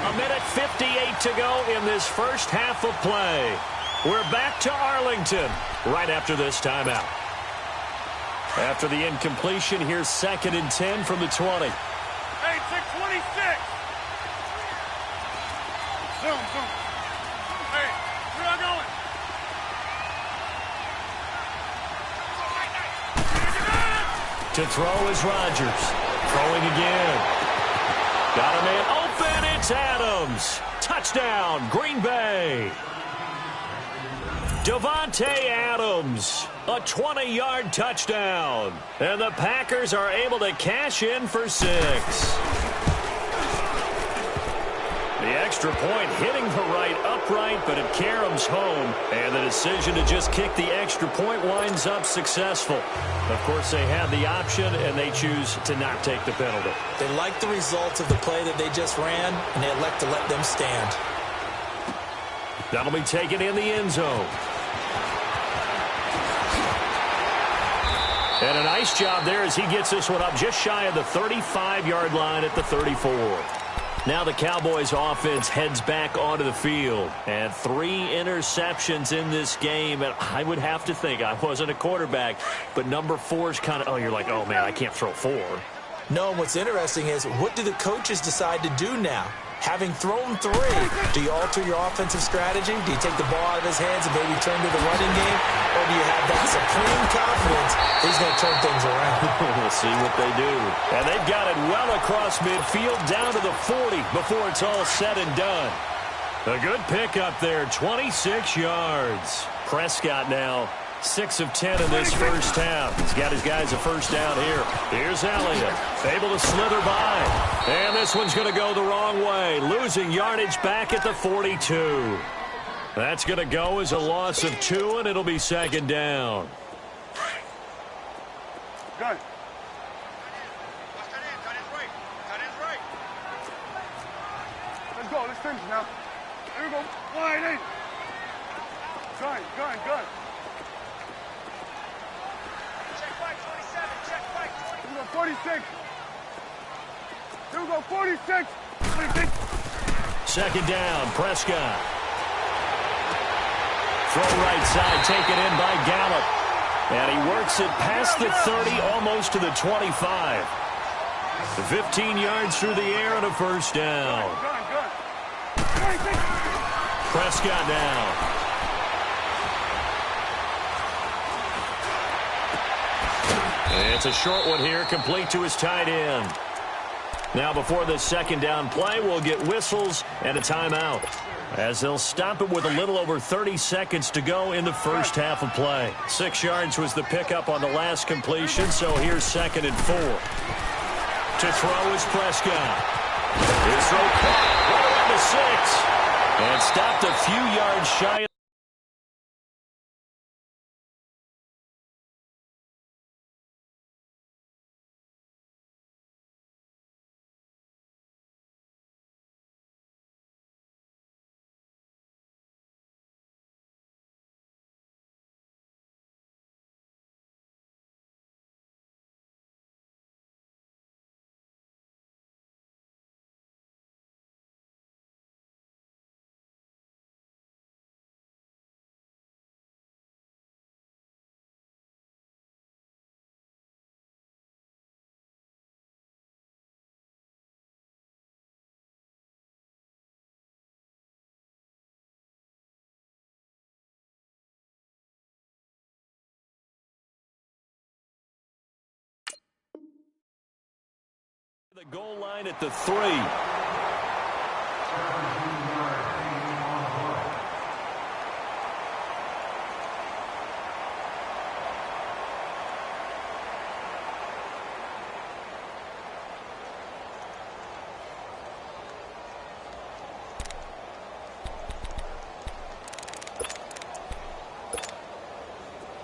S1: A minute 58 to go in this first half of play. We're back to Arlington right after this timeout. After the incompletion, here's 2nd and 10 from the 20.
S3: Hey, 626. Zoom, zoom. Hey, we are going.
S1: To throw is Rodgers. Throwing again. Got a man open. It's Adams. Touchdown, Green Bay. Davante Adams. A 20-yard touchdown. And the Packers are able to cash in for 6. The extra point hitting the right upright, but it caroms home. And the decision to just kick the extra point winds up successful. Of course, they had the option, and they choose to not take the penalty.
S2: They like the results of the play that they just ran, and they elect to let them stand.
S1: That'll be taken in the end zone. And a nice job there as he gets this one up just shy of the 35-yard line at the 34. Now the Cowboys offense heads back onto the field. And 3 interceptions in this game. And I would have to think, I wasn't a quarterback, but number 4 is kind of, oh, you're like, oh, man, I can't throw 4.
S2: No, and what's interesting is, what do the coaches decide to do now? Having thrown 3, do you alter your offensive strategy? Do you take the ball out of his hands and maybe turn to the running game? Or do you have that supreme confidence that he's going to turn things around?
S1: We'll see what they do. And they've got it well across midfield down to the 40 before it's all said and done. A good pickup there, 26 yards. Prescott now 6 of 10 in this first half. He's got his guys a first down here. Here's Elliott, able to slither by. And this one's going to go the wrong way, losing yardage back at the 42. That's going to go as a loss of 2, and it'll be 2nd down.
S3: Good. Let's go. Let's finish now. Here we go. Wide in. Good. Check back 27. Check back 20. Here we go. 46. Here we go. 46. 46.
S1: 2nd down, Prescott. Throw right side, taken in by Gallup. And he works it past the 30, almost to the 25. 15 yards through the air and a first down.
S3: Good.
S1: Prescott now. And it's a short one here, complete to his tight end. Now before this 2nd down play, we'll get whistles and a timeout, as they'll stop it with a little over 30 seconds to go in the first half of play. 6 yards was the pickup on the last completion, so here's 2nd and 4. To throw is Prescott. His throw caught right around the 6. And stopped a few yards shy of the goal line at the 3.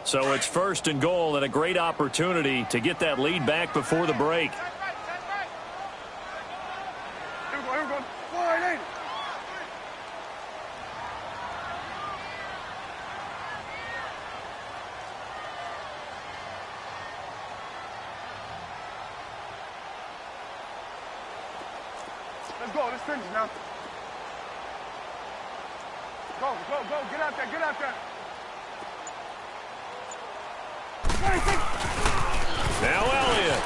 S1: So it's 1st and goal and a great opportunity to get that lead back before the break.
S3: Here we go, here we go. 480. Let's go, let's finish now. Go, go, go, get out there, get out there. 26.
S1: Now Elliott.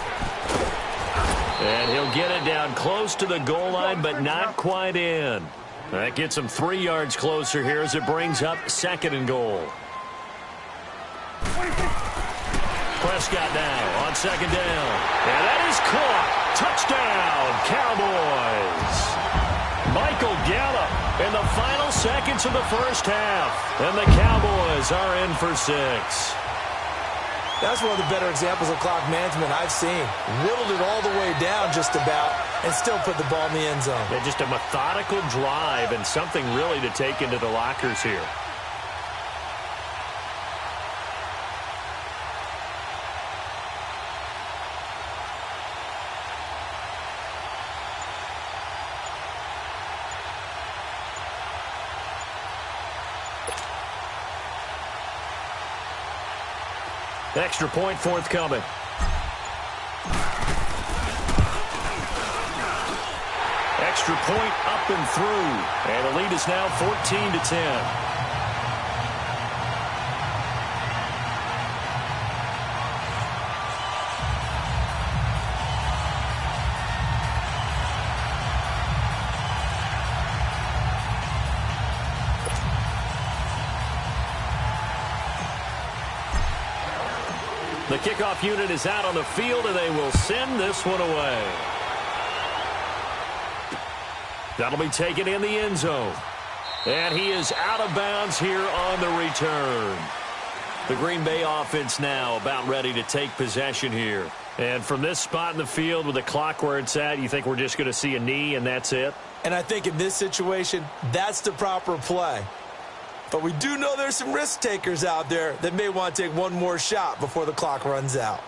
S1: And he'll get it down close to the goal line, but not quite in. That gets him 3 yards closer here as it brings up 2nd and goal.
S3: 26.
S1: Prescott now on 2nd down. And that is caught. Touchdown, Cowboys. Michael Gallup in the final seconds of the first half. And the Cowboys are in for 6.
S2: That's one of the better examples of clock management I've seen. Whittled it all the way down just about and still put the ball in the end zone.
S1: Yeah, just a methodical drive and something really to take into the lockers here. Extra point forthcoming. Extra point up and through. And the lead is now 14-10. The kickoff unit is out on the field, and they will send this one away. That'll be taken in the end zone. And he is out of bounds here on the return. The Green Bay offense now about ready to take possession here. And from this spot in the field with the clock where it's at, you think we're just going to see a knee and that's it?
S2: And I think in this situation, that's the proper play. But we do know there's some risk takers out there that may want to take one more shot before the clock runs out.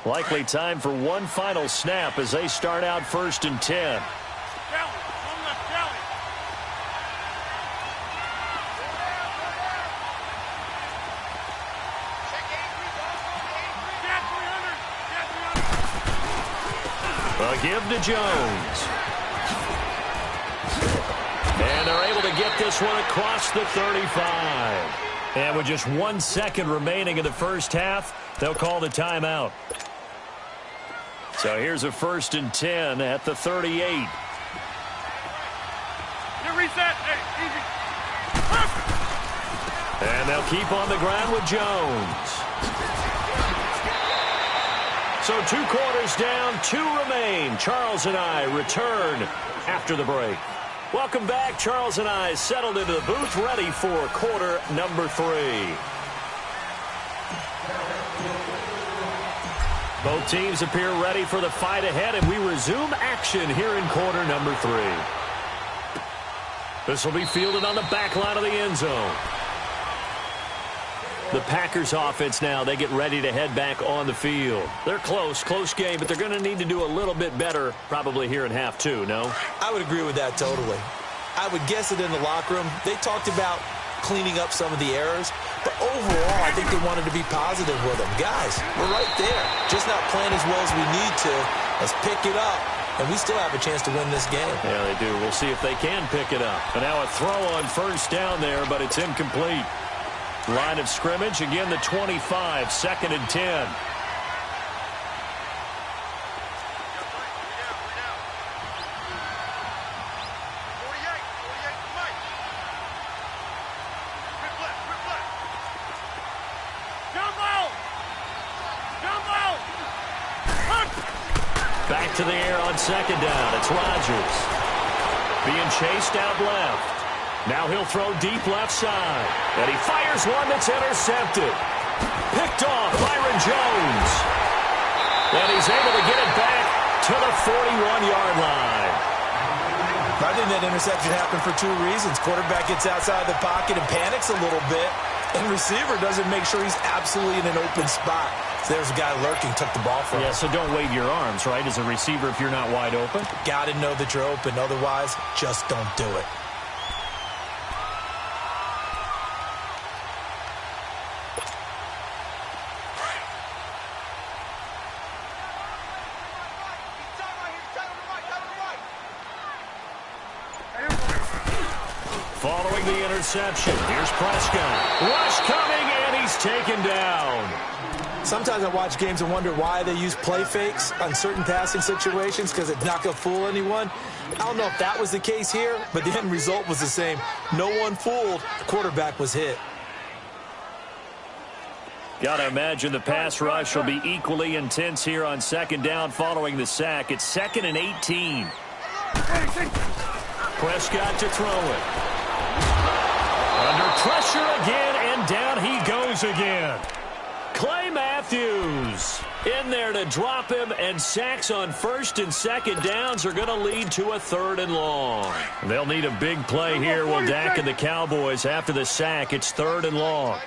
S1: Likely time for one final snap as they start out 1st and 10. A give to Jones. And they're able to get this one across the 35. And with just 1 second remaining in the first half, they'll call the timeout. So here's a 1st and 10 at the 38.
S3: Reset. Hey, easy.
S1: And they'll keep on the ground with Jones. So 2 quarters down, 2 remain. Charles and I return after the break. Welcome back. Charles and I settled into the booth, ready for quarter number 3. Both teams appear ready for the fight ahead, and we resume action here in quarter number 3. This will be fielded on the back line of the end zone. The Packers offense now, they get ready to head back on the field. They're close game, but they're going to need to do a little bit better probably here in half 2, no?
S2: I would agree with that totally. I would guess that in the locker room, they talked about cleaning up some of the errors, but overall, I think they wanted to be positive with them. Guys, we're right there. Just not playing as well as we need to. Let's pick it up, and we still have a chance to win this game.
S1: Yeah, they do. We'll see if they can pick it up. And now a throw on 1st down there, but it's incomplete. Line of scrimmage, again the 25, 2nd and 10. Back to the air on 2nd down. It's Rodgers. Being chased out left. Now he'll throw deep left side. And he fires one that's intercepted. Picked off Byron Jones. And he's able to get it back to the 41-yard line.
S2: I think that interception happened for two reasons. Quarterback gets outside the pocket and panics a little bit, and receiver doesn't make sure he's absolutely in an open spot. So there's a guy lurking, took the ball from him.
S1: Yeah, so don't wave your arms, right, as a receiver if you're not wide open.
S2: Got to know that you're open. Otherwise, just don't do it.
S1: Following the interception, here's Prescott. Rush coming, and he's taken down.
S2: Sometimes I watch games and wonder why they use play fakes on certain passing situations, because it's not going to fool anyone. I don't know if that was the case here, but the end result was the same. No one fooled. The quarterback was hit.
S1: Got to imagine the pass rush will be equally intense here on second down following the sack. It's 2nd and 18. Prescott to throw it. Under pressure again, and down he goes again. Clay Matthews in there to drop him, and sacks on 1st and 2nd downs are going to lead to a 3rd and long. They'll need a big play here. Will Dak and the Cowboys after the sack. It's 3rd and long.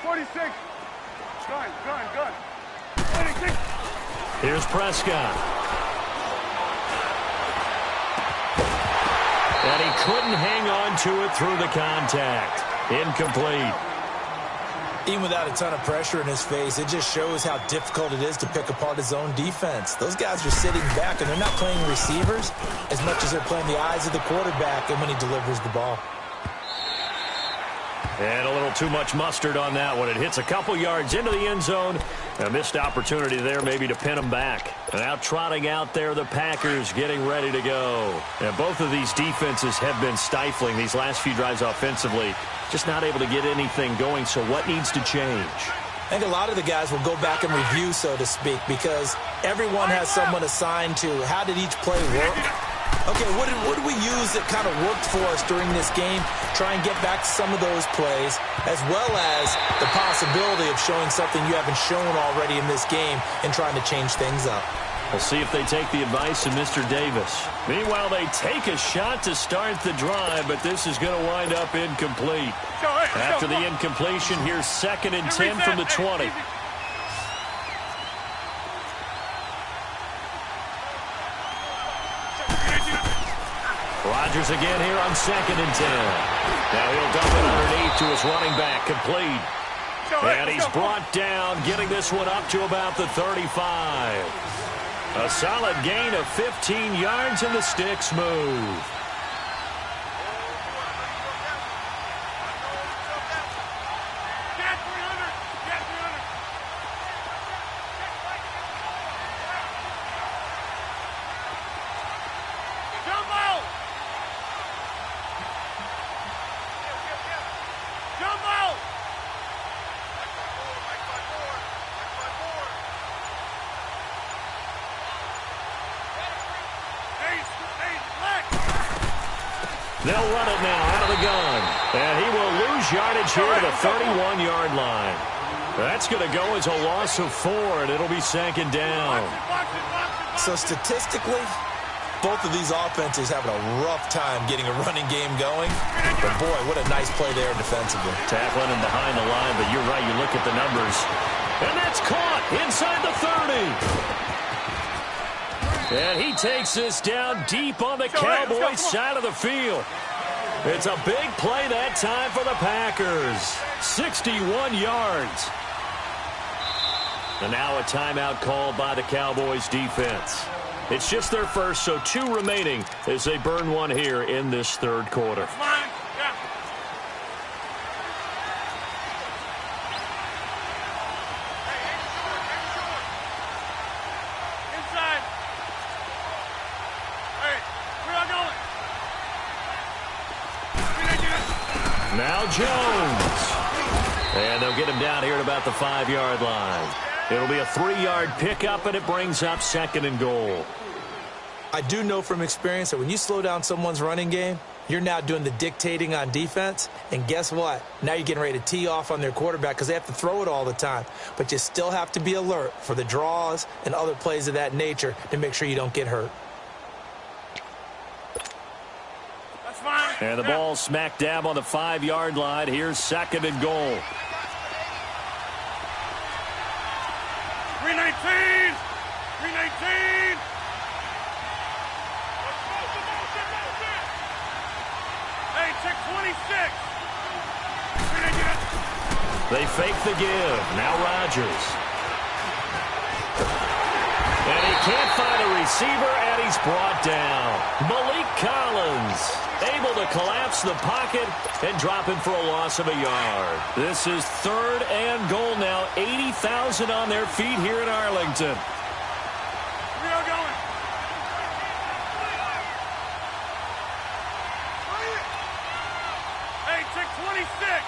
S3: 46. Gun. 46.
S1: Here's Prescott. And he couldn't hang on to it through the contact. Incomplete.
S2: Even without a ton of pressure in his face, it just shows how difficult it is to pick apart his own defense. Those guys are sitting back, and they're not playing receivers as much as they're playing the eyes of the quarterback and when he delivers the ball.
S1: And a little too much mustard on that one. It hits a couple yards into the end zone. A missed opportunity there maybe to pin them back. And now trotting out there, the Packers getting ready to go. And both of these defenses have been stifling these last few drives offensively. Just not able to get anything going. So what needs to change?
S2: I think a lot of the guys will go back and review, so to speak, because everyone has someone assigned to how did each play work. Okay, what did we use that kind of worked for us during this game? Try and get back to some of those plays, as well as the possibility of showing something you haven't shown already in this game and trying to change things up.
S1: We'll see if they take the advice of Mr. Davis. Meanwhile, they take a shot to start the drive, but this is going to wind up incomplete. After the incompletion, here's 2nd and 10 from the 20. Rodgers again here on 2nd and 10. Now he'll dump it underneath to his running back, complete. And he's brought down, getting this one up to about the 35. A solid gain of 15 yards, and the sticks move. They'll run it now out of the gun. And he will lose yardage here to the 31-yard line. That's going to go as a loss of 4, and it'll be 2nd down.
S2: So statistically, both of these offenses having a rough time getting a running game going. But, boy, what a nice play there defensively.
S1: Tackling him behind the line, but you're right. You look at the numbers. And that's caught inside the 30. And he takes this down deep on the Cowboys side of the field. It's a big play that time for the Packers. 61 yards. And now a timeout called by the Cowboys defense. It's just their first, so 2 remaining as they burn one here in this 3rd quarter. Now Jones. And they'll get him down here at about the 5-yard line. It'll be a 3-yard pickup, and it brings up 2nd and goal.
S2: I do know from experience that when you slow down someone's running game, you're now doing the dictating on defense. And guess what? Now you're getting ready to tee off on their quarterback because they have to throw it all the time. But you still have to be alert for the draws and other plays of that nature to make sure you don't get hurt.
S1: And the ball smack dab on the 5-yard line. Here's 2nd and goal.
S3: 319! 319! Hey, check 26!
S1: They fake the give. Now Rodgers. And he can't find a receiver, and he's brought down. Malik Collins able to collapse the pocket and drop him for a loss of a yard. This is 3rd and goal now. 80,000 on their feet here in Arlington.
S3: We are going. Hey, check 26.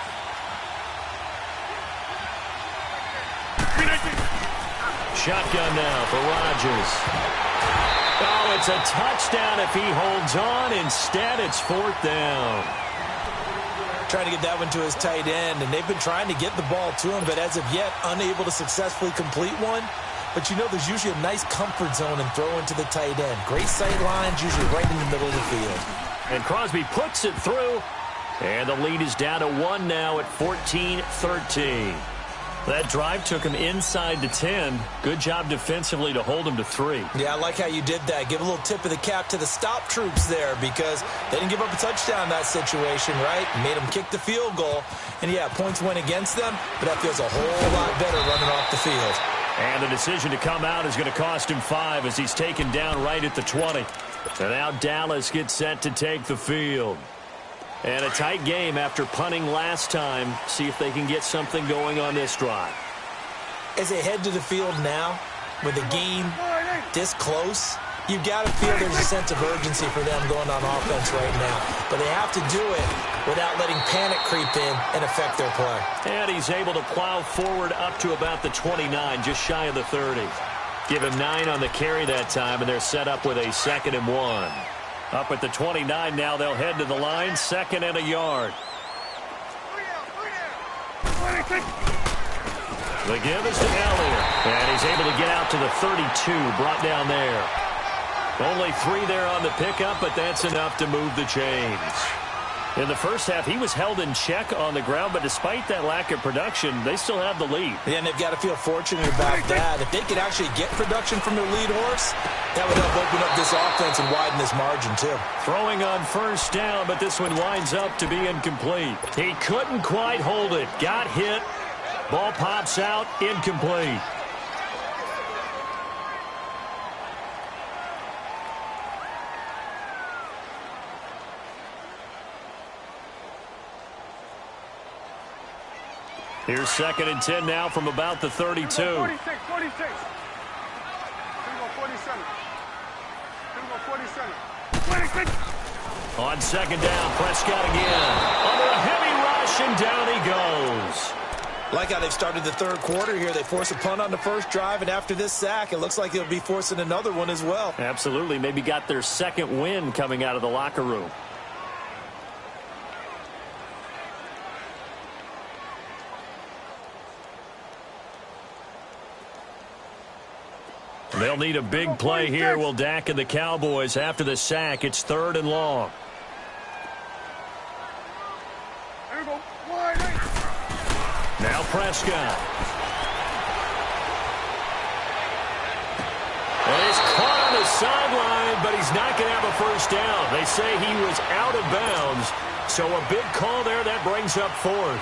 S1: Shotgun now for Rodgers. Oh, it's a touchdown if he holds on. Instead, it's 4th down.
S2: Trying to get that one to his tight end, and they've been trying to get the ball to him, but as of yet, unable to successfully complete one. But you know there's usually a nice comfort zone and throw into the tight end. Great sight lines, usually right in the middle of the field.
S1: And Crosby puts it through, and the lead is down to 1 now at 14-13. That drive took him inside the 10. Good job defensively to hold him to 3.
S2: Yeah, I like how you did that. Give a little tip of the cap to the stop troops there because they didn't give up a touchdown in that situation, right? Made them kick the field goal. And, yeah, points went against them, but that feels a whole lot better running off the field.
S1: And the decision to come out is going to cost him 5 as he's taken down right at the 20. And now Dallas gets set to take the field. And a tight game after punting last time. See if they can get something going on this drive.
S2: As they head to the field now, with the game this close, you've got to feel there's a sense of urgency for them going on offense right now. But they have to do it without letting panic creep in and affect their play.
S1: And he's able to plow forward up to about the 29, just shy of the 30. Give him 9 on the carry that time, and they're set up with a 2nd and 1. Up at the 29 now, they'll head to the line, 2nd and a yard. The give is to Elliott, and he's able to get out to the 32, brought down there. Only 3 there on the pickup, but that's enough to move the chains. In the first half, he was held in check on the ground, but despite that lack of production, they still have the lead.
S2: Yeah, and they've got to feel fortunate about that. If they could actually get production from their lead horse, that would help open up this offense and widen this margin, too.
S1: Throwing on 1st down, but this one winds up to be incomplete. He couldn't quite hold it. Got hit. Ball pops out. Incomplete. Here's 2nd and 10 now from about the 32.
S3: 46, 46. Here we go, 47. Here we go, 47. 26.
S1: On 2nd down, Prescott again. Under a heavy rush, and down he goes.
S2: Like how they've started the 3rd quarter here. They force a punt on the first drive, and after this sack, it looks like they'll be forcing another one as well.
S1: Absolutely. Maybe got their 2nd win coming out of the locker room. They'll need a big play here. Will Dak and the Cowboys after the sack. It's 3rd and long.
S3: Here we go.
S1: Now Prescott. And he's caught on the sideline, but he's not going to have a 1st down. They say he was out of bounds. So a big call there. That brings up 4th.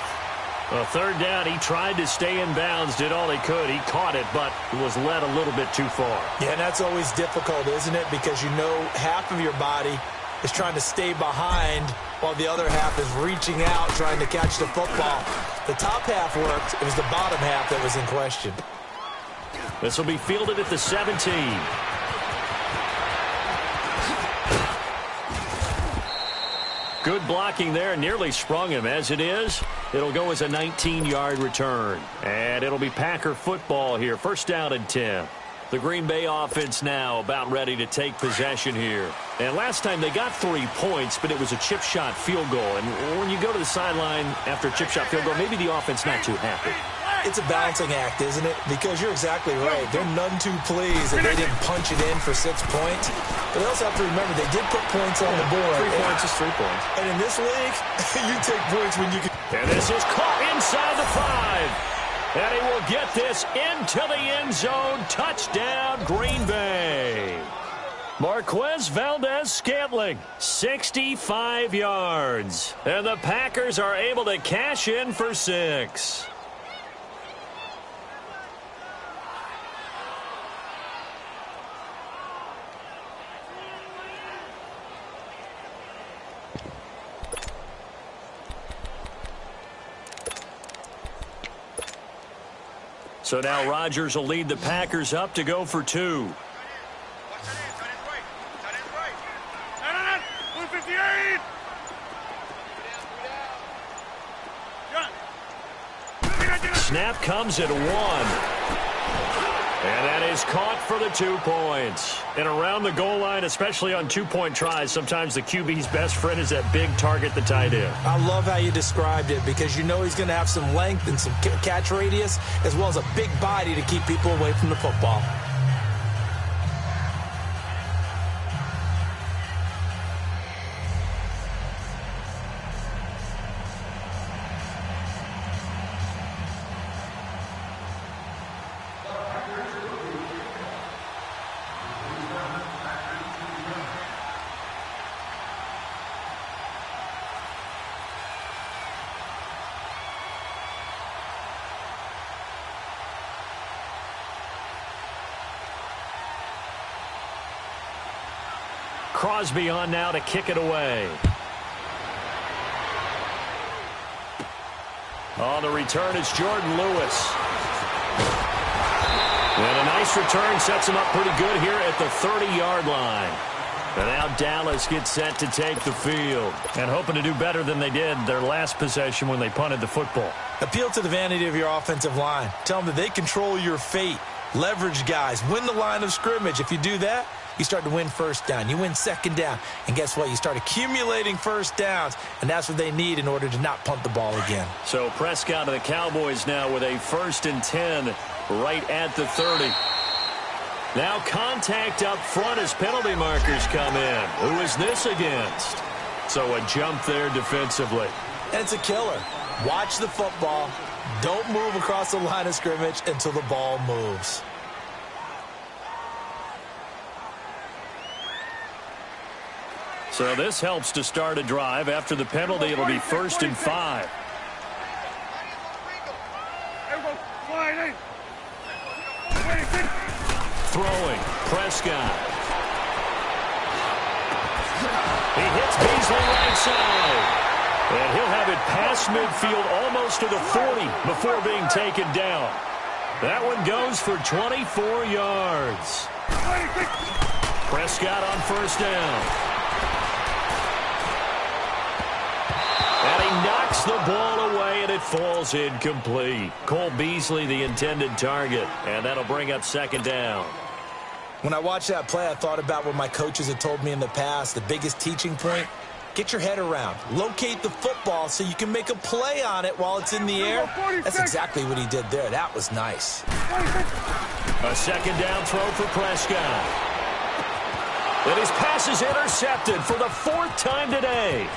S1: A 3rd down, he tried to stay in bounds, did all he could. He caught it, but was led a little bit too far.
S2: Yeah, and that's always difficult, isn't it? Because you know half of your body is trying to stay behind while the other half is reaching out, trying to catch the football. The top half worked. It was the bottom half that was in question.
S1: This will be fielded at the 17. Good blocking there, nearly sprung him. As it is, it'll go as a 19-yard return. And it'll be Packer football here. 1st down and 10. The Green Bay offense now about ready to take possession here. And last time they got 3 points, but it was a chip shot field goal. And when you go to the sideline after a chip shot field goal, maybe the offense not too happy.
S2: It's a balancing act, isn't it? Because you're exactly right. They're none too pleased that they didn't punch it in for 6 points. But they also have to remember they did put points on the board.
S1: 3 points is 3 points.
S2: And in this league, you take points when you can.
S1: And this is caught inside the 5. And he will get this into the end zone. Touchdown, Green Bay. Marquez Valdez-Scantling, 65 yards. And the Packers are able to cash in for 6. So now Rodgers will lead the Packers up to go for 2. Snap comes at 1. And that is caught for the 2 points. And around the goal line, especially on 2-point tries, sometimes the QB's best friend is that big target, the tight end.
S2: I love how you described it because you know he's going to have some length and some catch radius as well as a big body to keep people away from the football.
S1: Crosby on now to kick it away. On the return, it's Jordan Lewis. And a nice return sets him up pretty good here at the 30-yard line. And now Dallas gets set to take the field. And hoping to do better than they did their last possession when they punted the football.
S2: Appeal to the vanity of your offensive line. Tell them that they control your fate. Leverage guys. Win the line of scrimmage. If you do that, you start to win first down. You win second down. And guess what? You start accumulating first downs. And that's what they need in order to not punt the ball again.
S1: So Prescott of the Cowboys now with a 1st and 10 right at the 30. Now contact up front as penalty markers come in. Who is this against? So a jump there defensively.
S2: And it's a killer. Watch the football. Don't move across the line of scrimmage until the ball moves.
S1: So this helps to start a drive. After the penalty, it'll be 1st and 5. Throwing, Prescott. He hits Beasley right side. And he'll have it past midfield almost to the 40 before being taken down. That one goes for 24 yards. Prescott on 1st down. And he knocks the ball away, and it falls incomplete. Cole Beasley, the intended target, and that'll bring up 2nd down.
S2: When I watched that play, I thought about what my coaches had told me in the past. The biggest teaching point, get your head around. Locate the football so you can make a play on it while it's in the air. That's exactly what he did there. That was nice.
S1: A 2nd down throw for Prescott. And his pass is intercepted for the 4th time today.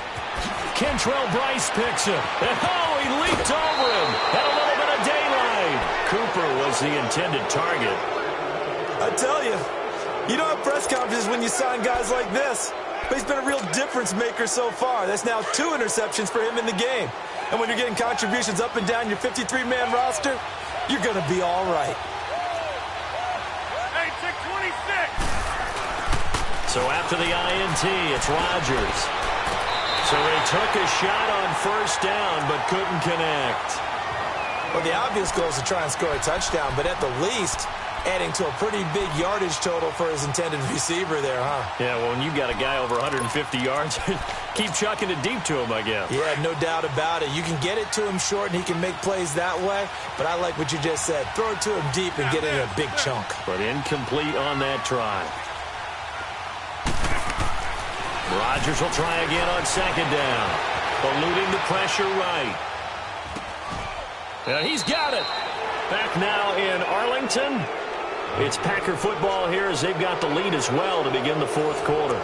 S1: Kentrell Bryce picks him. And he leaped over him. Had a little bit of daylight. Cooper was the intended target.
S2: I tell you, you don't have press conferences when you sign guys like this. But he's been a real difference maker so far. That's now 2 interceptions for him in the game. And when you're getting contributions up and down your 53-man roster, you're going to be all right.
S3: Hey, 626.
S1: So after the INT, it's Rodgers. So they took a shot on 1st down, but couldn't connect.
S2: Well, the obvious goal is to try and score a touchdown, but at the least, adding to a pretty big yardage total for his intended receiver there, huh?
S1: Yeah, well, when you've got a guy over 150 yards, keep chucking it deep to him, I guess.
S2: Yeah, no doubt about it. You can get it to him short, and he can make plays that way, but I like what you just said. Throw it to him deep and get it in a big chunk.
S1: But incomplete on that try. Rodgers will try again on second down. Eluding the pressure right. And he's got it. Back now in Arlington. It's Packer football here as they've got the lead as well to begin the fourth quarter.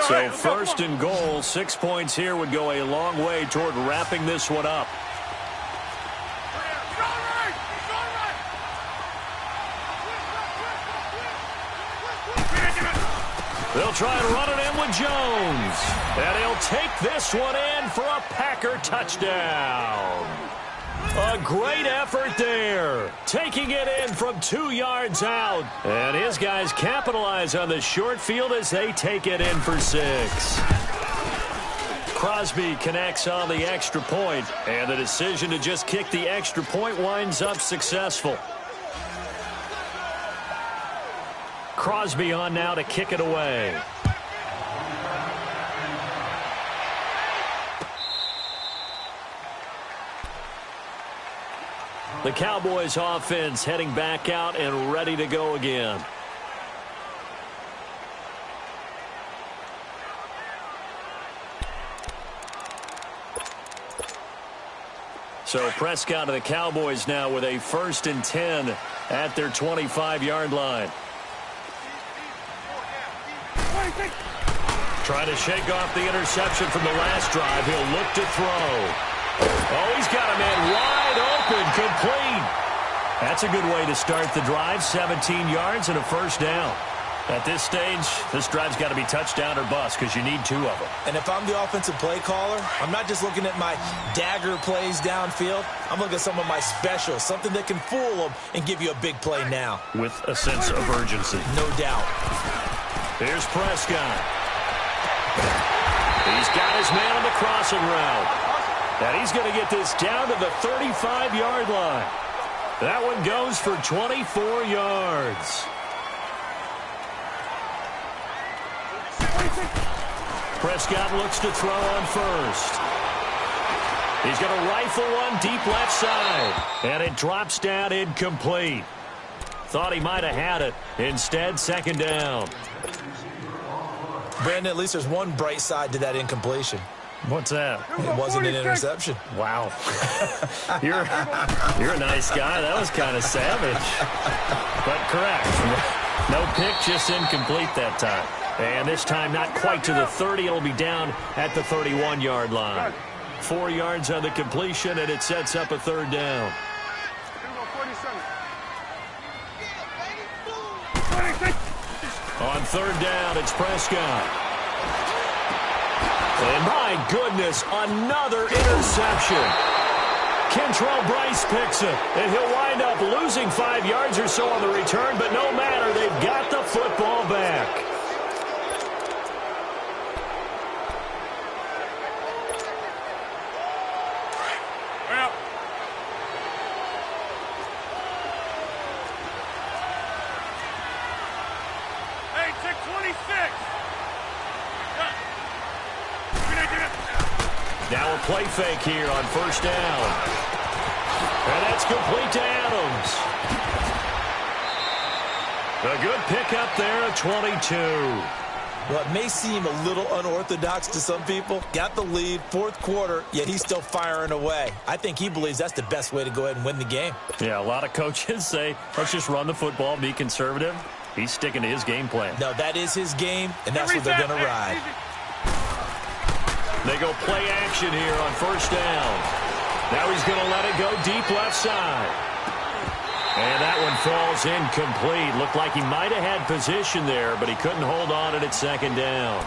S1: So first and goal, 6 points here would go a long way toward wrapping this one up. They'll try and run it in with Jones. And he'll take this one in for a Packer touchdown. A great effort there. Taking it in from 2 yards out. And his guys capitalize on the short field as they take it in for 6. Crosby connects on the extra point, and the decision to just kick the extra point winds up successful. Crosby on now to kick it away. The Cowboys offense heading back out and ready to go again. So Prescott of the Cowboys now with a 1st and 10 at their 25-yard line. Trying to shake off the interception from the last drive. He'll look to throw. Oh, he's got a man wide open, complete. That's a good way to start the drive. 17 yards and a 1st down. At this stage, this drive's got to be touchdown or bust because you need 2 of them.
S2: And if I'm the offensive play caller, I'm not just looking at my dagger plays downfield. I'm looking at some of my specials, something that can fool them and give you a big play now.
S1: With a sense of urgency.
S2: No doubt.
S1: Here's Prescott. He's got his man on the crossing route. And he's going to get this down to the 35-yard line. That one goes for 24 yards. Prescott looks to throw on first. He's going to rifle one deep left side. And it drops down incomplete. Thought he might have had it. Instead, 2nd down.
S2: Brandon, at least there's one bright side to that incompletion.
S1: What's that?
S2: It wasn't an interception.
S1: Wow. You're a nice guy. That was kind of savage. But correct. No pick, just incomplete that time. And this time not quite to the 30. It'll be down at the 31-yard line. 4 yards on the completion, and it sets up a 3rd down. On 3rd down, it's Prescott. And my goodness, another interception. Kentrell Bryce picks it, and he'll wind up losing 5 yards or so on the return, but no matter, they've got the football back. Now a play fake here on 1st down. And that's complete to Adams. A good pickup there at 22.
S2: Well, it may seem a little unorthodox to some people. Got the lead, 4th quarter, yet he's still firing away. I think he believes that's the best way to go ahead and win the game.
S1: Yeah, a lot of coaches say, let's just run the football, be conservative. He's sticking to his game plan.
S2: No, that is his game, and that's what they're going to ride.
S1: They go play action here on 1st down. Now he's going to let it go deep left side. And that one falls incomplete. Looked like he might have had position there, but he couldn't hold on it at 2nd down.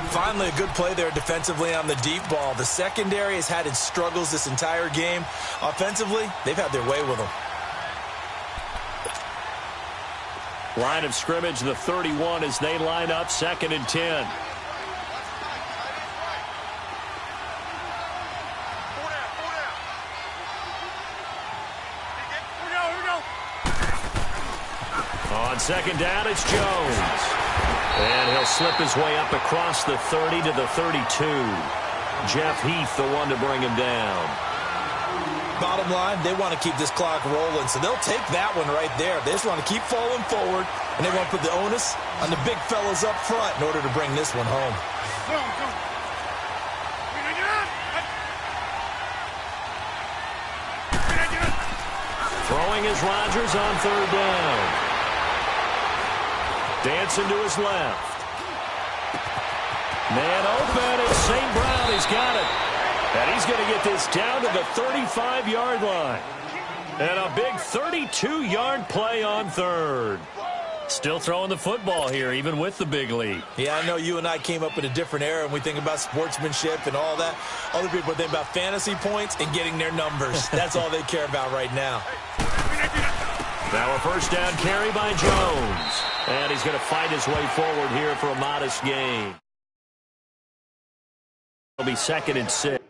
S2: Finally, a good play there defensively on the deep ball. The secondary has had its struggles this entire game. Offensively, they've had their way with them.
S1: Line of scrimmage, the 31 as they line up 2nd and 10. On second down, it's Jones. And he'll slip his way up across the 30 to the 32. Jeff Heath, the one to bring him down.
S2: Bottom line, they want to keep this clock rolling, so they'll take that one right there. They just want to keep falling forward, and they want to put the onus on the big fellas up front in order to bring this one home.
S1: Throwing is Rodgers on third down. Dancing to his left. Man open, it's St. Brown. He's got it. And he's going to get this down to the 35-yard line. And a big 32-yard play on third. Still throwing the football here, even with the big lead.
S2: Yeah, I know you and I came up in a different era, and we think about sportsmanship and all that. Other people think about fantasy points and getting their numbers. That's all they care about right now.
S1: Now a first down carry by Jones. And he's going to fight his way forward here for a modest gain. It'll be 2nd and 6.